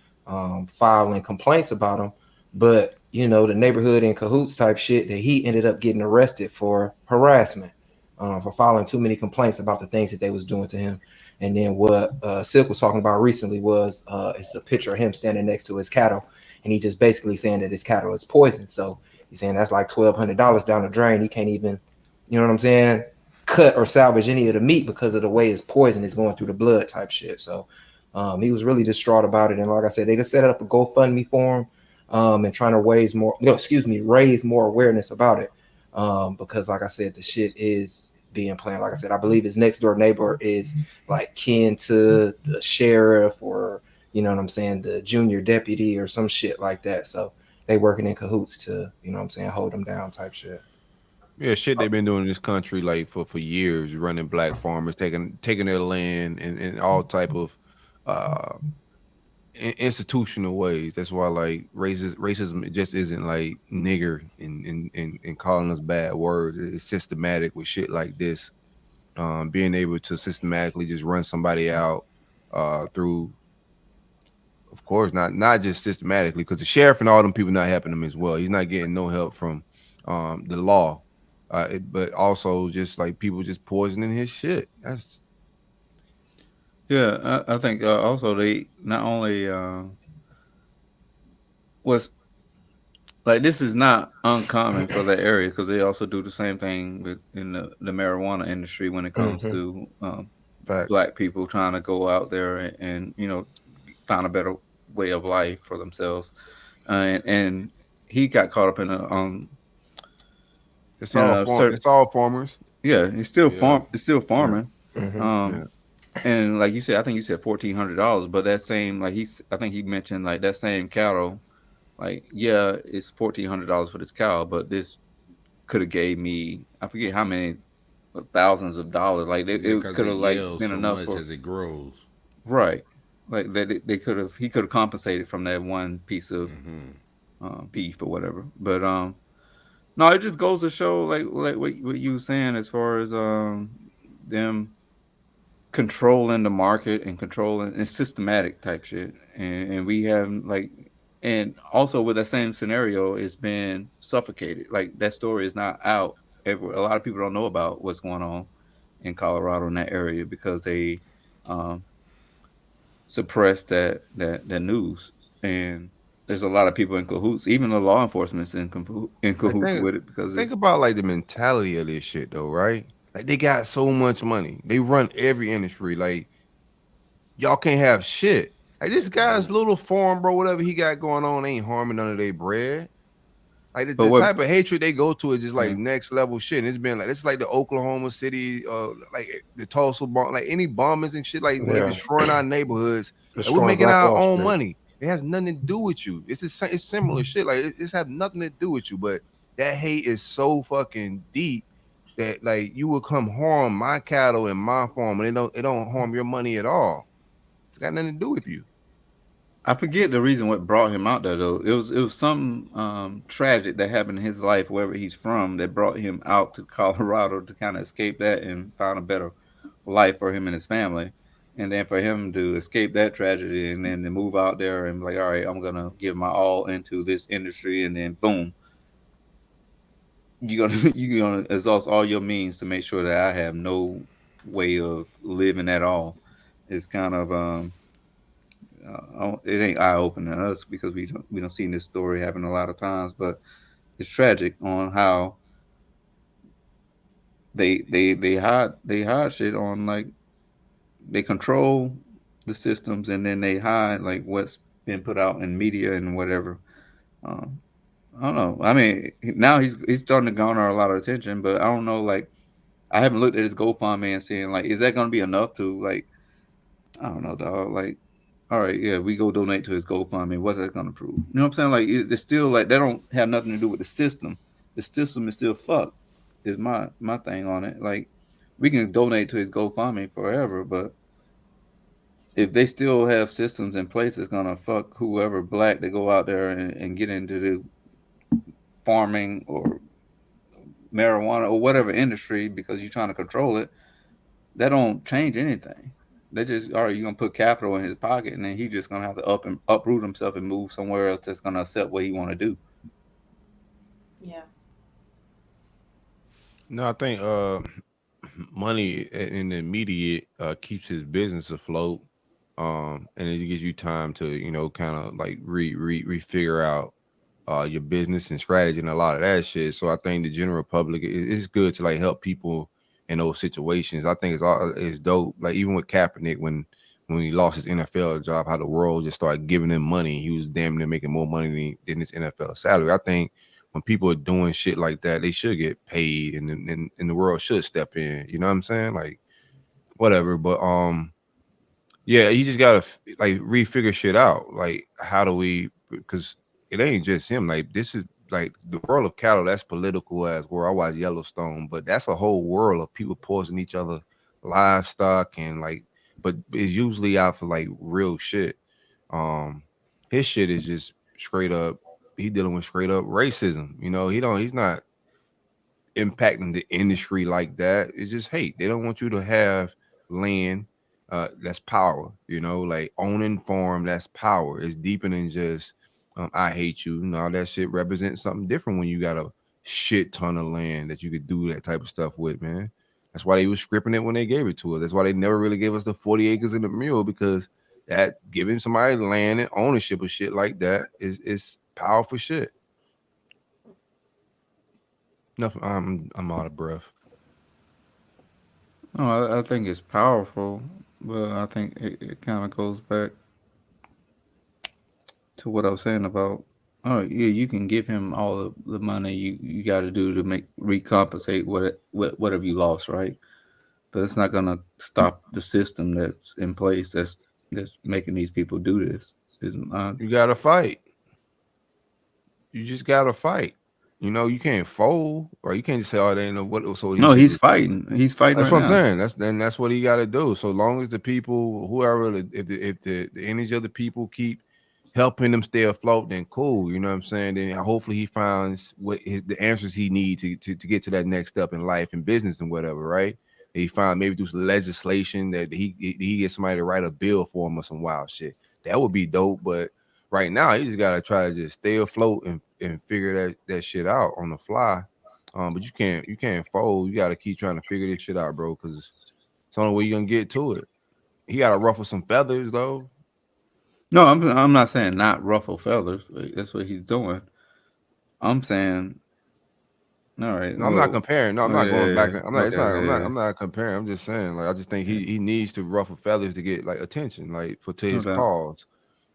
filing complaints about him, but the neighborhood in cahoots type shit that he ended up getting arrested for harassment, for filing too many complaints about the things that they was doing to him. And then what Silk was talking about recently was it's a picture of him standing next to his cattle, and he just basically saying that his cattle is poisoned. So he's saying that's like $1,200 down the drain. He can't even, you know what I'm saying, cut or salvage any of the meat because of the way his poison is going through the blood type shit. So he was really distraught about it. And like I said, they just set up a GoFundMe for him and trying to raise more awareness about it. Because like I said, the shit is being planned. Like I said, I believe his next door neighbor is like kin to the sheriff or the junior deputy or some shit like that. So they working in cahoots to hold him down type shit. Yeah, shit they've been doing in this country like for years, running black farmers, taking their land and all type of uh institutional ways. That's why like racism it just isn't like nigger and calling us bad words. It's systematic with shit like this. Being able to systematically just run somebody out through, of course, not just systematically, because the sheriff and all them people not helping him as well. He's not getting no help from the law, but also just like people just poisoning his shit. That's Yeah, I think also they not only was like this is not uncommon for that area because they also do the same thing in the marijuana industry when it comes to fact. black people trying to go out there and find a better way of life for themselves. And he got caught up in It's all farmers. yeah, he's still Yeah. it's still farming. Yeah. And like you said, I think you said $1,400, but that same I think he mentioned like that same cattle, like yeah, it's $1,400 for this cow, but this could have gave me I forget how many thousands of dollars. Like it Because could it have like yells been so enough much for as it grows. right, like that he could have compensated from that one piece of beef or whatever. But no, it just goes to show like what you were saying as far as them controlling the market and controlling and systematic type shit. And we have like and also with that same scenario, it's been suffocated. Like that story is not out everywhere. A lot of people don't know about what's going on in Colorado in that area because they suppress that news. And there's a lot of people in cahoots. Even the law enforcement's in Like cahoots with it because think it's. about like the mentality of this shit though, right? Like they got so much money. They run every industry. Like y'all can't have shit. Like this guy's little farm, bro, whatever he got going on ain't harming none of their bread. Like But the what? type of hatred they go to is just like Yeah. next level shit. And it's been like it's like the Oklahoma City, like the Tulsa bomb, like any bombings and shit. Like when they Yeah, destroying our neighborhoods, like we're destroying making Black our Wall own Street. money. It has nothing to do with you. It's similar shit. Like it's have nothing to do with you. But that hate is so fucking deep that like you will come harm my cattle and my farm, and it don't harm your money at all. It's got nothing to do with you. I forget the reason what brought him out there though. It was something tragic that happened in his life wherever he's from that brought him out to Colorado to kind of escape that and find a better life for him and his family. And then for him to escape that tragedy and then to move out there and be like, all right, I'm gonna give my all into this industry, and then boom, you're gonna you're gonna exhaust all your means to make sure that I have no way of living at all. It's kind of it ain't eye opening to us because we don't see this story happen a lot of times, but it's tragic on how they hide shit on, like they control the systems and then they hide like what's been put out in media and whatever. Um, I don't know. I mean, now he's starting to garner a lot of attention, but I don't know. Like, I haven't looked at his GoFundMe and seeing like, is that going to be enough to like I don't know, dog. Like, all right, yeah, we go donate to his GoFundMe. What's that gonna prove? You know what I'm saying? Like, it's still like they don't have nothing to do with the system. The system is still fucked. Is my thing on it. Like, we can donate to his GoFundMe forever, but if they still have systems in place that's gonna fuck whoever black that go out there and get into the farming or marijuana or whatever industry because you're trying to control it, that don't change anything. They just all right. You're gonna put capital in his pocket, and then he's just gonna have to uproot himself and move somewhere else that's gonna accept what he want to do. Yeah. No, I think money in the immediate keeps his business afloat. And it gives you time to, kind of like refigure out your business and strategy and a lot of that shit. So I think the general public it's good to like help people in those situations. I think it's dope. Like even with Kaepernick when he lost his NFL job, how the world just started giving him money. He was damn near making more money than his NFL salary. I think when people are doing shit like that, they should get paid, and the world should step in. You know what I'm saying? Like whatever. But yeah, you just gotta like refigure shit out. Like, how do we? Because it ain't just him. Like, this is like the world of cattle. That's political as where I watch Yellowstone, but that's a whole world of people poisoning each other, livestock, and like. But it's usually out for like real shit. Um, his shit is just straight up. He dealing with straight up racism. He don't. He's not impacting the industry like that. It's just hate. They don't want you to have land. That's power. Like owning farm. That's power. It's deeper than just I hate you. No, that shit represents something different when you got a shit ton of land that you could do that type of stuff with, man. That's why they was scripting it when they gave it to us. That's why they never really gave us the 40 acres in the mule, because that giving somebody land and ownership of shit like that is powerful shit. Nothing. I'm out of breath. No, I think it's powerful, but I think it kind of goes back to what I was saying about. Oh yeah, you can give him all the money you got to do to make recompensate whatever you lost, right? But it's not gonna stop the system that's in place that's making these people do this. It's not. You gotta fight. You just gotta fight. You can't fold, or you can't just say, "Oh, they know what." So he No, should he's just. fighting. He's fighting That's right what I'm now. saying. That's what he got to do. So long as the people, whoever, if the energy of the people keep helping them stay afloat, then cool. You know what I'm saying? Then hopefully he finds the answers he needs to get to that next step in life and business and whatever. Right? He find maybe through some legislation that he gets somebody to write a bill for him or some wild shit. That would be dope. But right now, you just gotta try to just stay afloat and figure that shit out on the fly. But you can't fold. You got to keep trying to figure this shit out, bro, because it's the only way you're gonna get to it. He got to ruffle some feathers though. No, I'm not saying not ruffle feathers. That's what he's doing. I'm saying, all right. No, I'm not comparing. No, I'm not going back. Yeah. I'm not. It's Okay. not. Yeah. I'm not comparing. I'm just saying. Like, I just think he needs to ruffle feathers to get like attention, like to No his doubt. cause.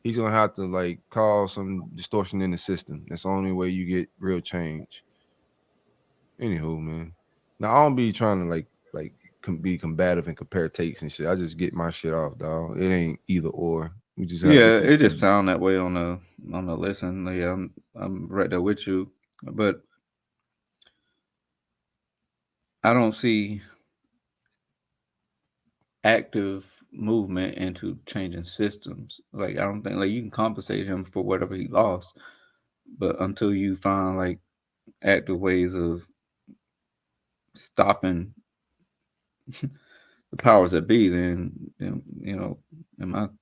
He's gonna have to like cause some distortion in the system. That's the only way you get real change. Anywho, man. Now I don't be trying to like be combative and compare takes and shit. I just get my shit off, dog. It ain't either or. We just have Yeah, different it just opinions. sound that way on the listen. Like, yeah, I'm right there with you, but I don't see active movement into changing systems. Like, I don't think like you can compensate him for whatever he lost, but until you find like active ways of stopping the powers that be, then in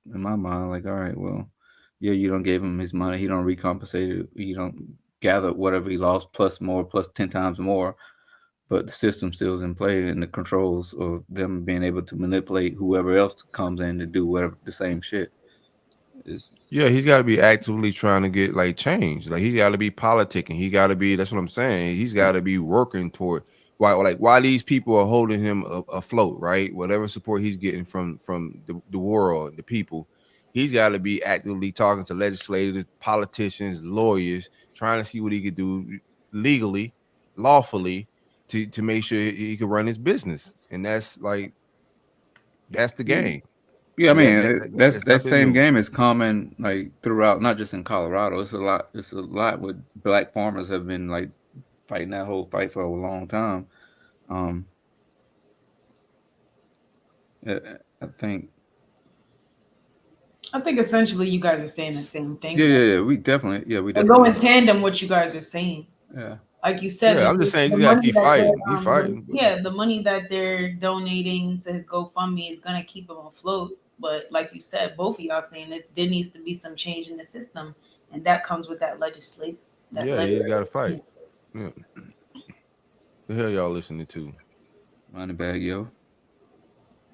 my mind, like, all right, well, yeah, you don't give him his money, he don't recompensate it, you don't gather whatever he lost plus more, plus 10 times more, but the system still is in play, and the controls of them being able to manipulate whoever else comes in to do whatever the same shit is. Yeah, he's got to be actively trying to get like change. Like he's got to be politicking. He got to be. That's what I'm saying. He's got to be working toward why these people are holding him afloat, right? Whatever support he's getting from the world, the people, he's got to be actively talking to legislators, politicians, lawyers, trying to see what he could do legally, lawfully, to make sure he can run his business. And that's the game. Yeah, I Like mean, that's that's that nothing same new. game is common like throughout, not just in Colorado. It's a lot with black farmers have been like fighting that whole fight for a long time. Um, I I think, I think essentially you guys are saying the same thing. yeah, we And go definitely in are. tandem what you guys are saying. Yeah, Like you said, Yeah, I'm just saying, the you just gotta money keep that fighting. they're Keep fighting. the money that they're donating to his GoFundMe is gonna keep him afloat. But like you said, both of y'all saying this, there needs to be some change in the system, and that comes with that legislate. Yeah, he's got to fight. Yeah. The hell y'all listening to? money bag, yo.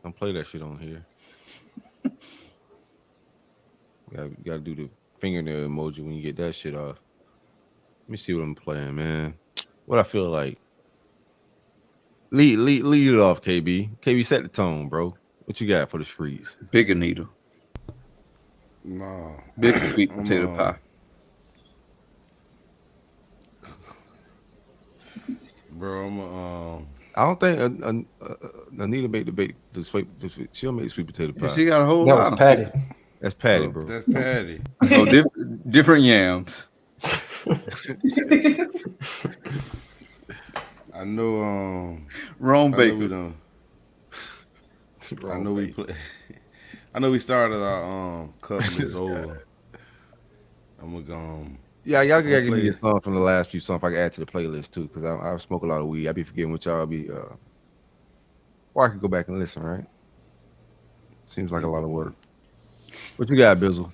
Don't play that shit on here. You gotta do the fingernail emoji when you get that shit off. Let me see what I'm playing, man. What I feel like. Lead it off, KB. KB, set the tone, bro. What you got for the streets? Bigger needle, No, bigger sweet I'm potato pie. bro. I don't think Anita made the sweet. She'll make sweet potato Yeah, pie. she got a whole That lot was of Patty. That's Patty, Oh. bro. That's Patty. oh, different yams. I know. Wrong I know baker. we done. I know we play. I know we started our cup list over. I'm gonna go. Yeah, y'all gotta I'll give me play a song from the last few songs if I can add to the playlist too, because I smoke a lot of weed. I be forgetting what y'all be. Or I could go back and listen. Right? Seems like a lot of work. What you got, Bizzle?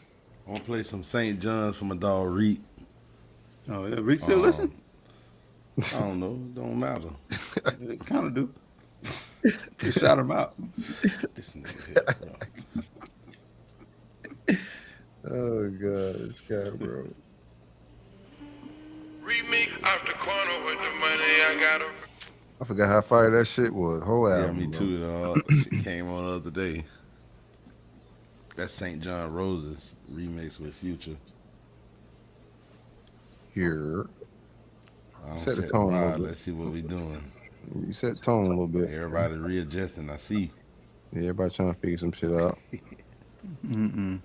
I'm gonna play some St. John's for my dog Reek. Oh yeah, Rick still listen? I don't know. It don't matter. It kind of do. Just shout him out. This nigga here, bro. Oh god, this guy, bro. Remix off the corner with the money I got him. I forgot how fire that shit was. Whole Yeah, album. me bro. too. Shit came on the other day. That's St. John Roses remix with Future. Here, I don't Set the set tone a little vibe. bit. Let's see what we doing. you set the tone a little bit. Everybody readjusting. I see. Yeah, everybody trying to figure some shit out. Mm-mm.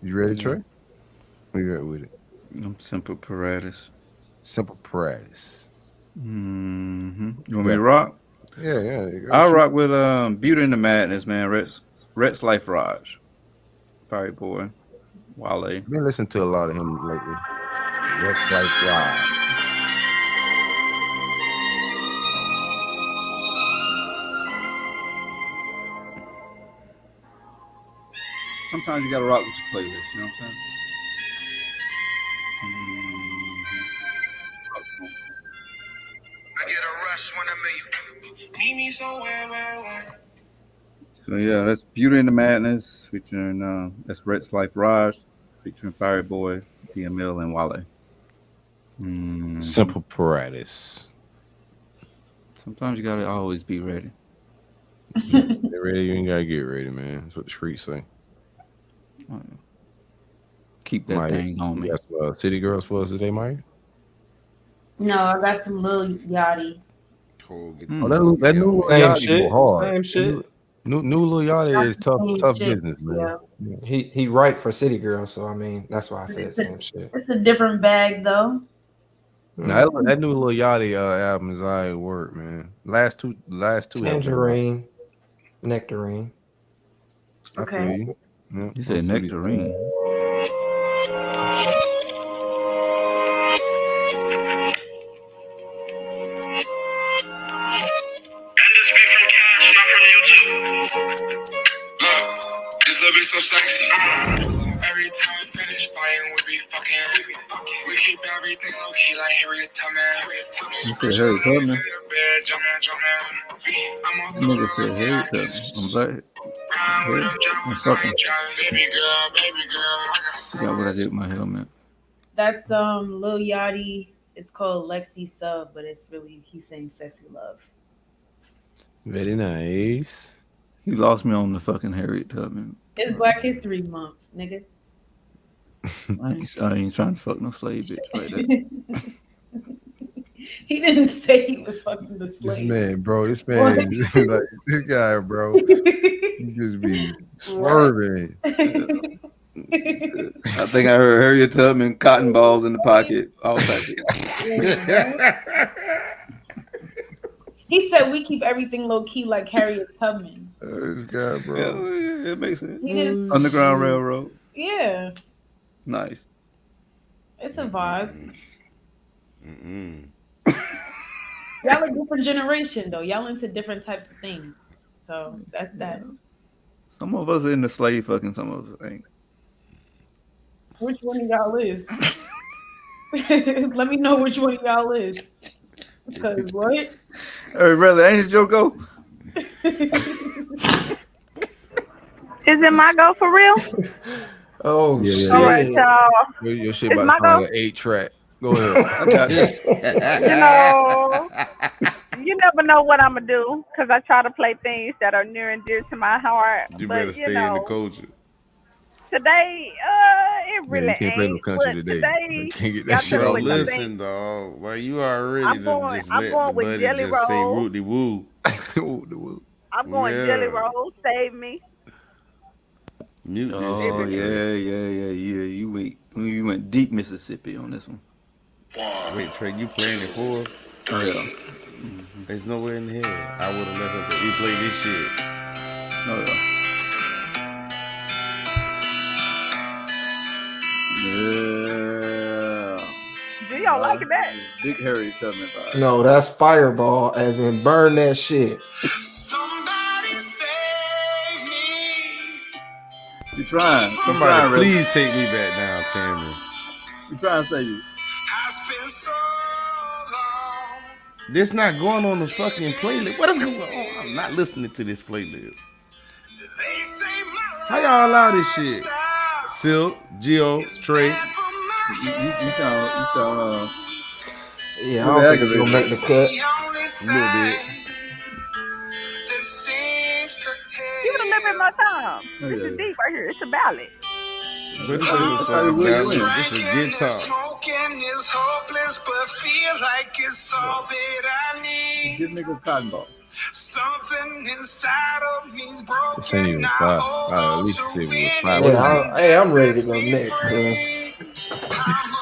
You ready, Trey? Where you at with it? I'm simple paratus. Simple practice. Mm-hmm. You want me to rock? Yeah. I'll rock with Beauty and the Madness, man. Rex Life Raj. Fire Boy. Wale. I've been listening to a lot of him lately. Rex Life Ride. Sometimes you gotta rock with your playlist, you know what I'm saying? I get a rush when I meet me somewhere, where. So yeah, that's Beauty and the Madness featuring that's Rex Life Raj featuring Fiery Boy, DML, and Wale. Simple Paratus. Sometimes you gotta always be ready. Get ready, you ain't gotta get ready, man. That's what the streets say. Keep that thing on me. You got some City Girls for us today, Mike? No, I got some Lil Yachty. That new Lil Same Yachty shit. go hard. Same shit. New Lil Yachty is tough Shit. business, man. Yeah. He right for City Girl, so I mean that's why I said same shit. It's a different bag though. Now, that new Lil Yachty album is alright work, man. Last two. Tangerine, Nectarine. Okay. I feel you. Yeah, You said Nectarine. So sexy. Every time we finish fighting, we be fucking. We keep everything low key like Harriet Tubman. You said Harriet Tubman? Nigga said Harriet Tubman. I'm fucking. Baby girl. Yeah, what I did with my helmet. That's Lil Yachty. It's called Lexi Sub, but it's really he's saying Sexy Love. Very nice. You lost me on the fucking Harriet Tubman. It's Black History Month, nigga. I ain't trying to fuck no slave bitch right there. He didn't say he was fucking the slave. This man is like this guy, bro. He just be swerving. I think I heard Harriet Tubman, cotton balls in the pocket, all types of. He said we keep everything low key like Harriet Tubman. This guy, bro. Yeah, it makes sense. Underground Railroad. Yeah. Nice. It's a vibe. Y'all a different generation though. Y'all into different types of things. So that's that. Some of us are in the slave fucking, some of us ain't. Which one of y'all is? Let me know which one of y'all is. Because what? Hey, brother, ain't it your go? Is it my go for real? Oh, yeah. All right, y'all. Your shit about to sound like an 8-track. Go ahead. I got it. You never know what I'm gonna do because I try to play things that are near and dear to my heart. You but, better stay in the culture. Today, it really you can't play no ain't. country But today. Can't get that y'all shit do off. what you Listen, think. dog. Like you already I'm going the with buddy Jelly just say Roll. root de woo. I'm going Jelly Roll. Save me. Mute this Oh shit. yeah. You went deep Mississippi on this one. Wait, Trey, you playing it for? Oh yeah. There's nowhere in here. I would have let her replay this shit. Oh yeah. Yeah. Do y'all like that? Big Harriet Tubman vibe. No, that's Fireball, as in burn that shit. Somebody save me. You trying? Somebody please take me back down, Tammy. You trying to say you? It's been so long. This not going on the fucking playlist. What is going on? I'm not listening to this playlist. They say my How y'all allow this shit? Silk, Gio, Trey. You sound. Yeah, I don't think it's gonna make the cut. A little bit. Give it a little bit more time. This is deep right here. It's a ballad. But this is a guitar. Smoking is hopeless, but feel like it's all that I need. Give nigga cotton ball. Something inside of me's This ain't broken. even I five. hold At on least to say it was it. five. Yeah, I'm ready to go next, cuz.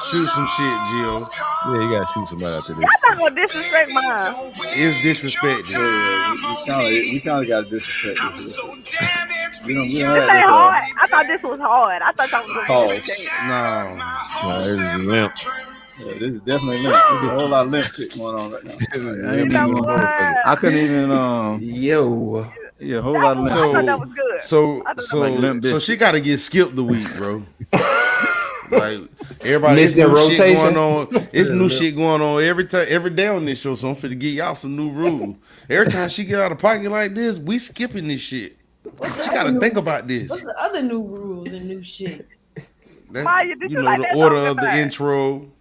Shoot some shit, Gio. Yeah, you gotta shoot somebody after this. Y'all not gonna disrespect mine. It's disrespected. We kind of got to disrespect I'm this. so damn it. We don't This have ain't this. hard. I thought this was hard. I thought y'all was gonna get it. No. This is limp. Yeah, this is definitely limp. There's a whole lot of limp shit going on right now. You know what? I couldn't even Yo. Yeah, a whole lot of limp. I thought that was good. So she got to get skipped the week, bro. Like everybody, Missed new the shit rotation. going on. It's new shit going on every day on this show. So I'm finna get y'all some new rules. Every time she get out of pocket like this, we skipping this shit. She gotta think about this. What's the other new rules and new shit? Maya, did you know, like the that order song of the or not? intro.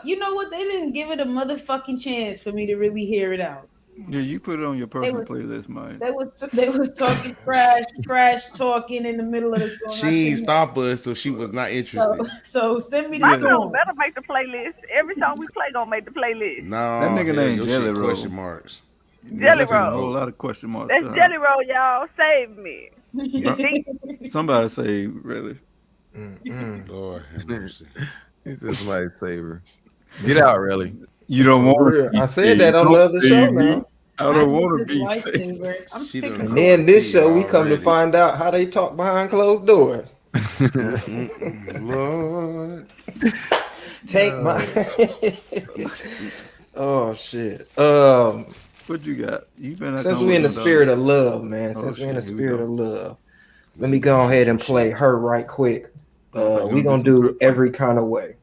You know what? They didn't give it a motherfucking chance for me to really hear it out. Yeah, you put it on your personal playlist, Maya. They was talking trash talking in the middle of the song. She ain't stop us, so she was not interested. So send me My the song song. better make the playlist. Every song we play gonna make the playlist. No, That nigga named Jelly Roll. Question marks. Jelly A Roll. whole lot of question marks. That's Jelly Roll, y'all. Save me. Somebody say, really? Lord have mercy. He said somebody save her. Get out, really. You don't want. I said that on the other show now. I don't want to be safe. I'm sick of And then this show, we come to find out how they talk behind closed doors. Lord, take my. Oh shit. What you got? You been since we in the spirit of love, man. Since we in the spirit of love, let me go ahead and play her right quick. We gonna do every kind of way.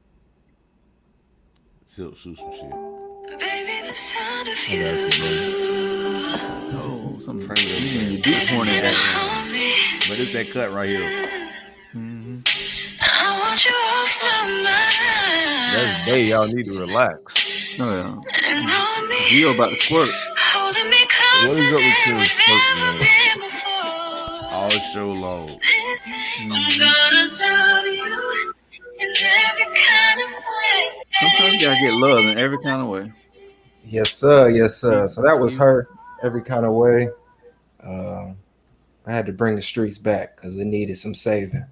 Silk shoot some shit. Baby, the sound of you. Oh, some But it's that cut right here. I want you off my mind. That's day. Y'all need to relax. Oh yeah. Gio about to twerk. Holding me closer What is up with than you, we've twerking, ever been before. All show long. I'm gonna love you in every kind of way. Sometimes you gotta get love in every kind of way. Yes, sir. Yes, sir. So that was her, every kind of way. I had to bring the streets back because we needed some saving.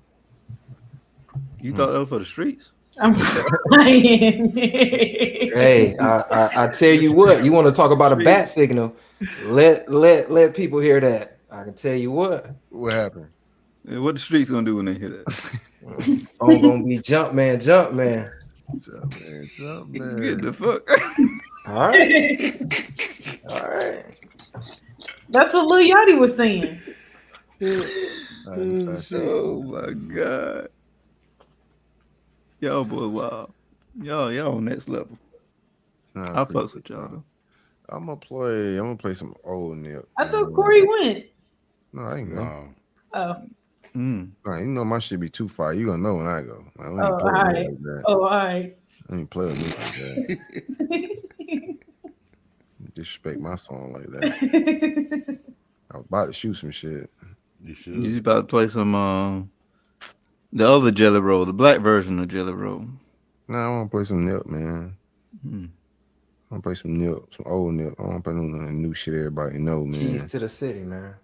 You thought that was for the streets? I'm crying. Hey, I tell you what. You want to talk about a bat signal? Let people hear that. I can tell you what. What happened? What the streets gonna do when they hear that? I'm gonna be jump man. Jump, man. Get the fuck. All right. All right. That's what Lil Yachty was saying. Oh my god. Y'all boy, wow. Y'all on next level. I fucks with y'all. I'm gonna play some old Nip. I thought Corey went. No, I ain't know. Oh. Nah, you know my shit be too far. You gonna know when I go. I don't Oh, play all right. like that. Oh, all right. I ain't play with me like that. Disrespect my song like that. I was about to shoot some shit. You should. You about to play some the other Jelly Roll, the black version of Jelly Roll. Nah, I want to play some Nip, man. I want to play some Nip, some old Nip. I want to play none new shit everybody know, man. Keys to the city, man.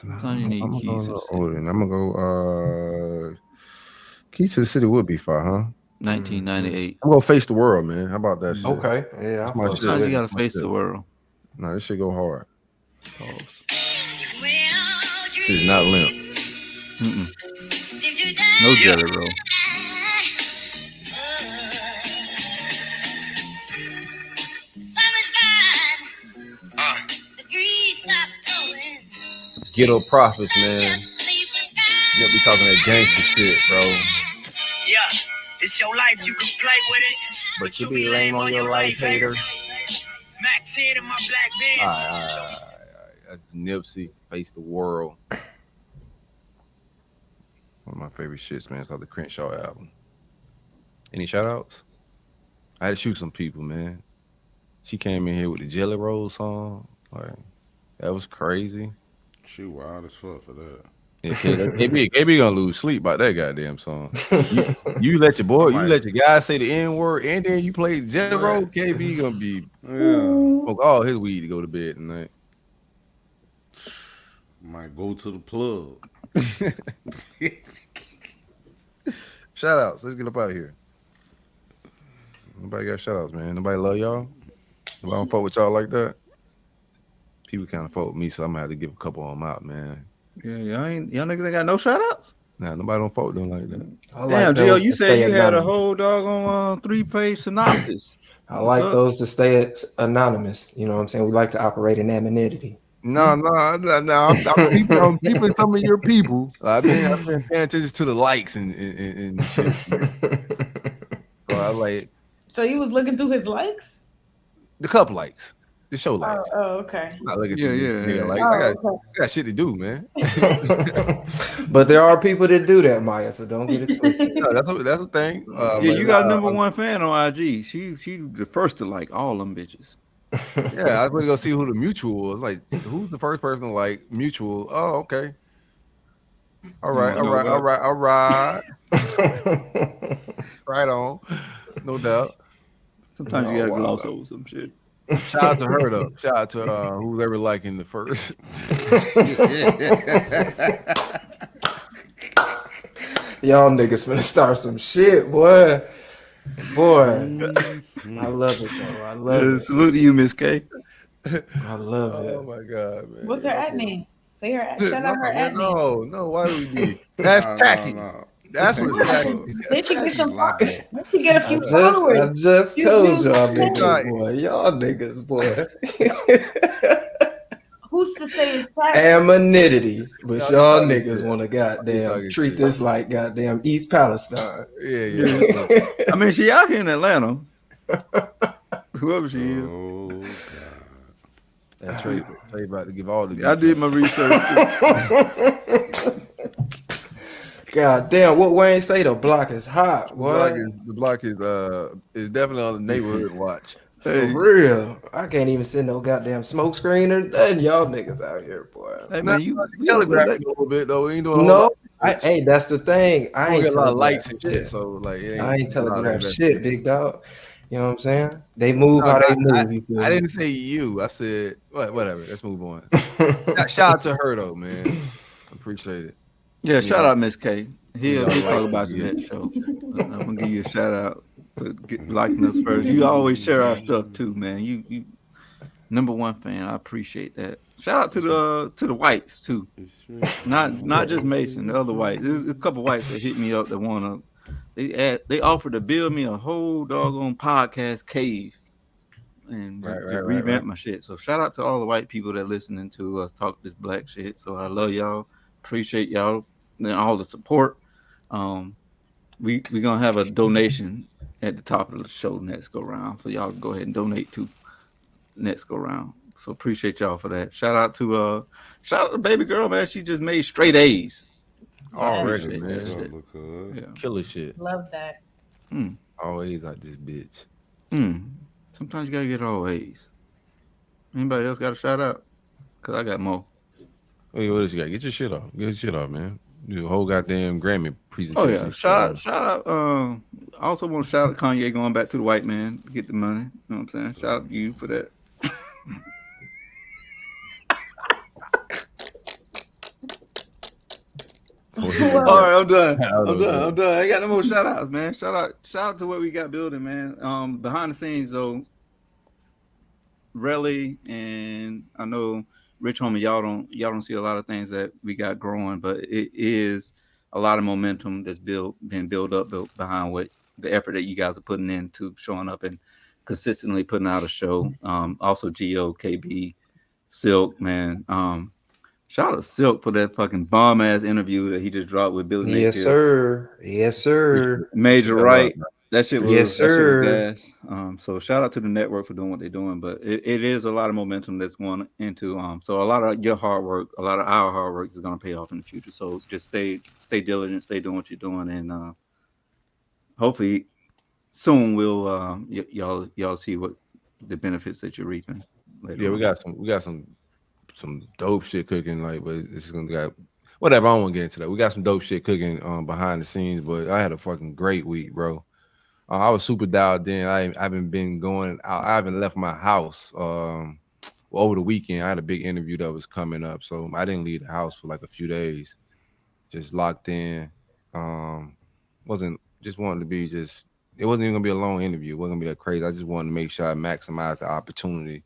Sometimes you need keys to the city. I'm gonna go. Keys to the City would be fire, huh? 1998. I'm gonna Face the World, man. How about that shit? Okay, yeah. That's my shit. Sometimes you gotta face the world. Nah, this shit go hard. Pause. It's not limp. No Jelly Roll. Ghetto Prophets, man. You be talking that gangster shit, bro. Yeah, it's your life, you can play with it. But you be lame on your life, hater. Mac 10 in my black Benz. All right. That's Nipsey, Face the World. One of my favorite shits, man. It's like the Crenshaw album. Any shout outs? I had to shoot some people, man. She came in here with the Jelly Roll song. Like, that was crazy. She wild as fuck for that. Yeah, KB gonna lose sleep by that goddamn song. You let your boy, you let your guy say the N word, and then you play Jelly Roll. KB gonna be smoke all his weed to go to bed tonight. Might go to the plug. Shout outs. Let's get up out of here. Nobody got shout outs, man. Nobody love y'all. Nobody don't fuck with y'all like that. People kind of fuck with me, so I'm gonna have to give a couple of them out, man. Yeah, y'all niggas ain't got no shout outs? Nah, nobody don't fuck with them like that. Damn, Gio, you said you had a whole doggone 3-page synopsis. I like those to stay anonymous. You know what I'm saying? We like to operate in anonymity. No. I'm peeping some of your people. I've been paying attention to the likes and shit. So I like. So you was looking through his likes? The couple likes. Just show likes. Okay. I'm not looking Yeah, through this nigga like Oh, okay. I got shit to do, man. But there are people that do that, Maya. So don't get it twisted. No, that's the thing. Yeah, you got a number one fan on IG. She the first to like all them bitches. Yeah, I was going to go see who the mutual was. Like, who's the first person to like mutual? Oh, okay. All right. Right on. No doubt. Sometimes you gotta gloss over some shit. Shout out to her though. Shout out to who's ever liking the first. Y'all niggas finna start some shit, boy. Boy. I love it, though. I love it. Salute to you, Miss K. I love it. Oh my god, man. What's her ad name? Say her ad. Shout out her ad name. No. Why would we be? That's tacky. That's what's tacky. Then she get some. Then she get a few I followers. just told y'all Few niggas, boy. Y'all niggas, boy. Who's to say it's tacky? Anonymity, but No, y'all talking niggas shit. want to goddamn Talking treat shit. this like goddamn East Palestine. Yeah. I mean, she out here in Atlanta. Whoever she is. Oh God. That Trey about to give all the. I did my research. God damn, what Wayne say? The block is hot. What? The block is definitely on the neighborhood watch. For real. I can't even send no goddamn smoke screen or nothing. Y'all niggas out here, boy. Hey man, you telegraph a little bit though. We ain't doing No, hey, that's the thing. I ain't get a lot of telegraph lights and shit. So like, I ain't telegraph shit, big dog. You know what I'm saying? They move how they move. I didn't say you. I said whatever. Let's move on. Shout out to her though, man. Appreciate it. Yeah, shout out Miss K. He'll Yeah, talk about you next show. I'm gonna give you a shout out for liking us first. You always share our stuff too, man. You number one fan. I appreciate that. Shout out to the whites too. Not just Mason, the other whites. There's a couple whites that hit me up that wanna. They offered to build me a whole doggone podcast cave and just revamp my shit. So shout out to all the white people that listening to us talk this black shit. So I love y'all. Appreciate y'all and all the support. We gonna have a donation at the top of the show next go round for y'all to go ahead and donate to next go round. So appreciate y'all for that. Shout out to baby girl, man. She just made straight A's. Already, man. Yeah. Killer shit. Love that. Always like this bitch. Sometimes you gotta get all A's. Anybody else got a shout out? Cause I got more. Hey, what else you got? Get your shit off. Get your shit off, man. Do a whole goddamn Grammy presentation. Oh yeah, shout out. I also want to shout out Kanye going back to the white man to get the money. You know what I'm saying? Shout out to you for that. All right, I'm done. I'm done. I got no more shout outs, man. Shout out to what we got building, man. Behind the scenes though, Relly and I know Rich Homie, y'all don't see a lot of things that we got growing, but it is a lot of momentum that's been built up behind what the effort that you guys are putting into showing up and consistently putting out a show. Also Geo, KB, Silk, man. Shout out to Silk for that fucking bomb ass interview that he just dropped with Billy Mayfield. Yes, sir. Major Right. That shit was, yes, sir. That shit was gas. So shout out to the network for doing what they're doing, but it is a lot of momentum that's going into so a lot of your hard work, a lot of our hard work is going to pay off in the future. So just stay diligent, stay doing what you're doing, and hopefully soon we'll y'all see what the benefits that you're reaping later. Yeah, on. we got some dope shit cooking, like, but it's gonna got whatever. I don't want to get into that. We got some dope shit cooking behind the scenes, but I had a fucking great week, bro. I was super dialed in. I haven't been going out. I haven't left my house over the weekend. I had a big interview that was coming up, so I didn't leave the house for like a few days. Just locked in. Wasn't just wanting to be just. It wasn't even gonna be a long interview. It wasn't gonna be that crazy. I just wanted to make sure I maximized the opportunity.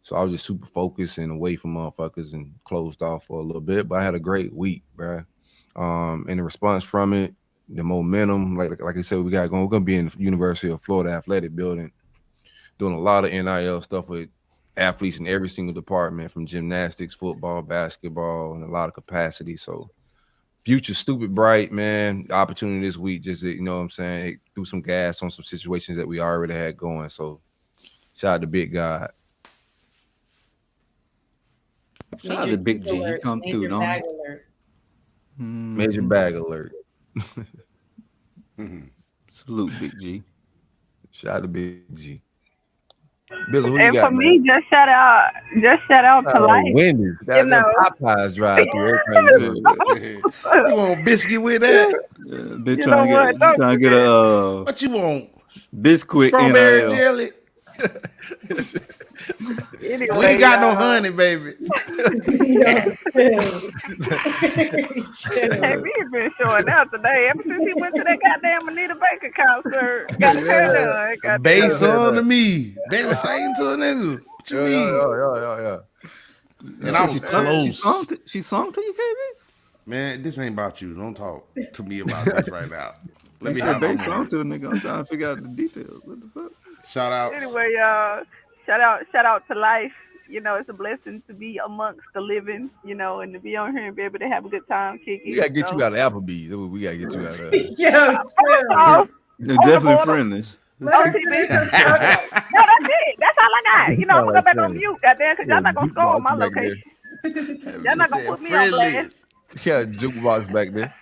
So I was just super focused and away from motherfuckers and closed off for a little bit. But I had a great week, bro. And the response from it, the momentum, like I said, we got going. We're gonna be in the University of Florida Athletic Building, doing a lot of NIL stuff with athletes in every single department, from gymnastics, football, basketball, and a lot of capacity. So future stupid bright, man. The opportunity this week, just to, you know what I'm saying, threw some gas on some situations that we already had going. So shout out to Big God. Shout out to Big G. He come Major through, don't bag he? alert. Major bag alert. Salute, Big G. Shout out to Big G. Bizzle, who you And got, for me, just shout out to life. Wendy's. You know. Popeyes drive through every time you go. You want biscuit with that? Bitch trying to get a What you want? Biscuit Strawberry NIL. jelly. Anyway, We ain't got no honey, baby. KB been showing out today. Ever since he went to that goddamn Anita Baker concert, got his hair done. Bass on to me. They were singing to a nigga. What you mean? Yeah. And I was close. She sung to you, KB? Man, this ain't about you. Don't talk to me about this right now. Let me She have said my bass song moment. to a nigga. I'm trying to figure out the details. What the fuck? Shout out. Anyway, y'all, shout out to life. You know, it's a blessing to be amongst the living, you know, and to be on here and be able to have a good time kicking. We gotta get you out of Applebee's. We gotta get you out of It's definitely friendlies. On TV. No, that's it. That's all I got. You know, I'm gonna go back on mute, goddamn, because y'all not gonna score on my location. Y'all not gonna put me on blast. Yeah, jukebox back there.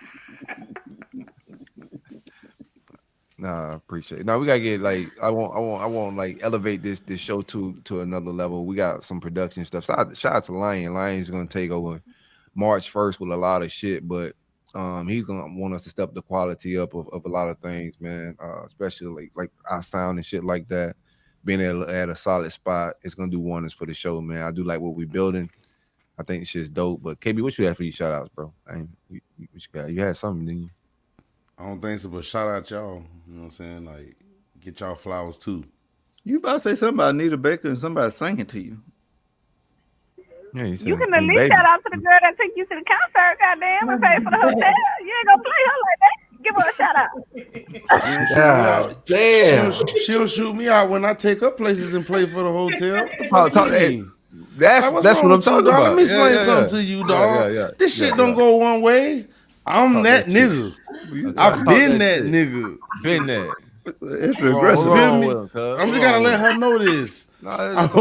Nah, I appreciate it. Now we gotta get like I want like elevate this show to another level. We got some production stuff. Shout out to Lion. Lion's gonna take over March 1st with a lot of shit, but he's gonna want us to step the quality up of a lot of things, man. Especially like our sound and shit like that. Being at a solid spot, it's gonna do wonders for the show, man. I do like what we're building. I think this shit's dope. But KB, what you had for your shout outs, bro? What you got? You had something, didn't you? I don't think so, but shout out y'all. You know what I'm saying? Like, get y'all flowers too. You about to say something about Anita Baker and somebody singing to you. Yeah, You can at least shout out to the girl that took you to the concert, goddamn, and pay for the hotel. You ain't gonna play her like that. Give her a shout out. God damn. She'll shoot me out when I take her places and play for the hotel. That's what I'm talking about. Let me explain something to you, dog. This shit don't go one way. I'm that nigga. I've been that nigga. Been that. Extra aggressive. Feel me? I'm just gotta let her know this. I've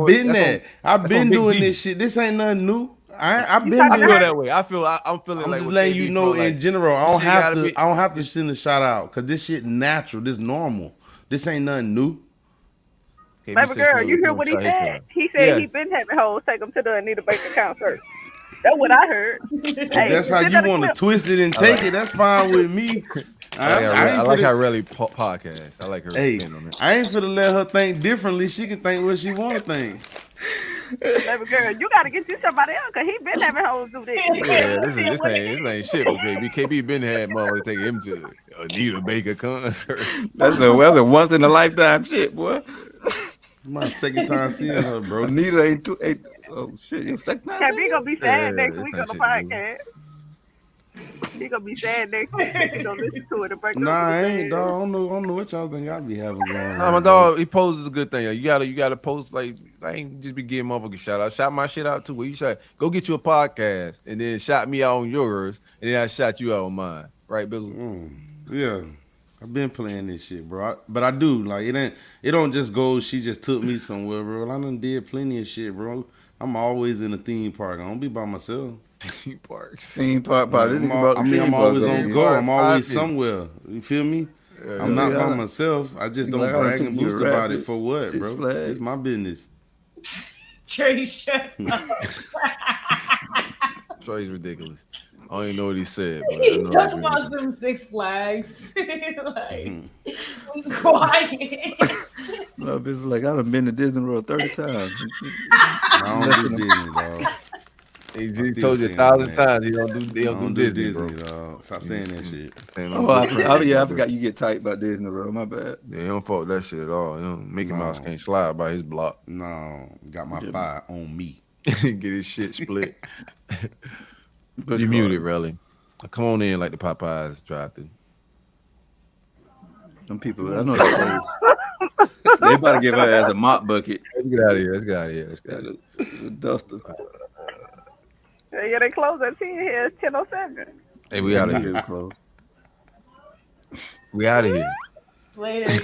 been that. I've been doing this shit. This ain't nothing new. I've been. I feel that way. I'm feeling I'm like just letting you know in general. I don't have to send a shout out because this shit natural. This normal. This ain't nothing new. Baby girl, you hear what he said? He said he been having hoes take him to the Anita Baker concert. That's what I heard. If that's how you want to twist it and take it, that's fine with me. I like how Relly podcast. I like her. Hey, I ain't finna let her think differently. She can think what she want to think. Baby girl, you gotta get you somebody else because he been having hoes do this. Yeah, this ain't shit with KB. KB been had motherfuckers taking him to Anita Baker concert. That's a once in a lifetime shit, boy. My second time seeing her, bro. Anita ain't oh shit, your second time. He gonna be sad next week on the podcast. He gonna be sad next week. He gonna listen to it and break up. Nah, I ain't, dog. I don't know what y'all think I be having going on. Nah, my dog, he poses a good thing. You gotta post like I ain't just be giving motherfuckers shout out. Shout my shit out too. Where you shout, go get you a podcast and then shout me out on yours and then I shout you out on mine. Right, Bizzle? Yeah. I've been playing this shit, bro. But I do. Like, it don't just go, she just took me somewhere, bro. I done did plenty of shit, bro. I'm always in a theme park. I don't be by myself. Theme parks. Theme park. I'm always on go. I'm always somewhere. You feel me? Yeah, I'm not by myself. I just don't brag and boast about it for what, bro? It's my business. Trey, shut up. Trey's ridiculous. I don't even know what he said. But He talked about some Six Flags. Like, quiet. No, bitch, like, I done been to Disney World 30 times. I don't do Disney, dog. He told you 1,000 times he don't do Disney, bro. Dog. Stop saying that shit. I forgot you get tight about Disney World. My bad. Yeah, he don't fuck that shit at all. Mickey Mouse can't slide by his block. No, got my fire on me. Get his shit split. You muted, really. Come on in like the Popeyes drive-through. Them people, I know that they about to give her ass a mop bucket. Let's get out of here. Let's get out of here. Duster. Yeah, they close at 10 here. It's 10:07. Hey, we out of here. We out of here. Later.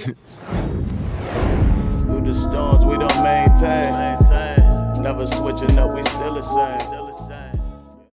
Through the storms, we don't maintain. Never switching up, we still the same.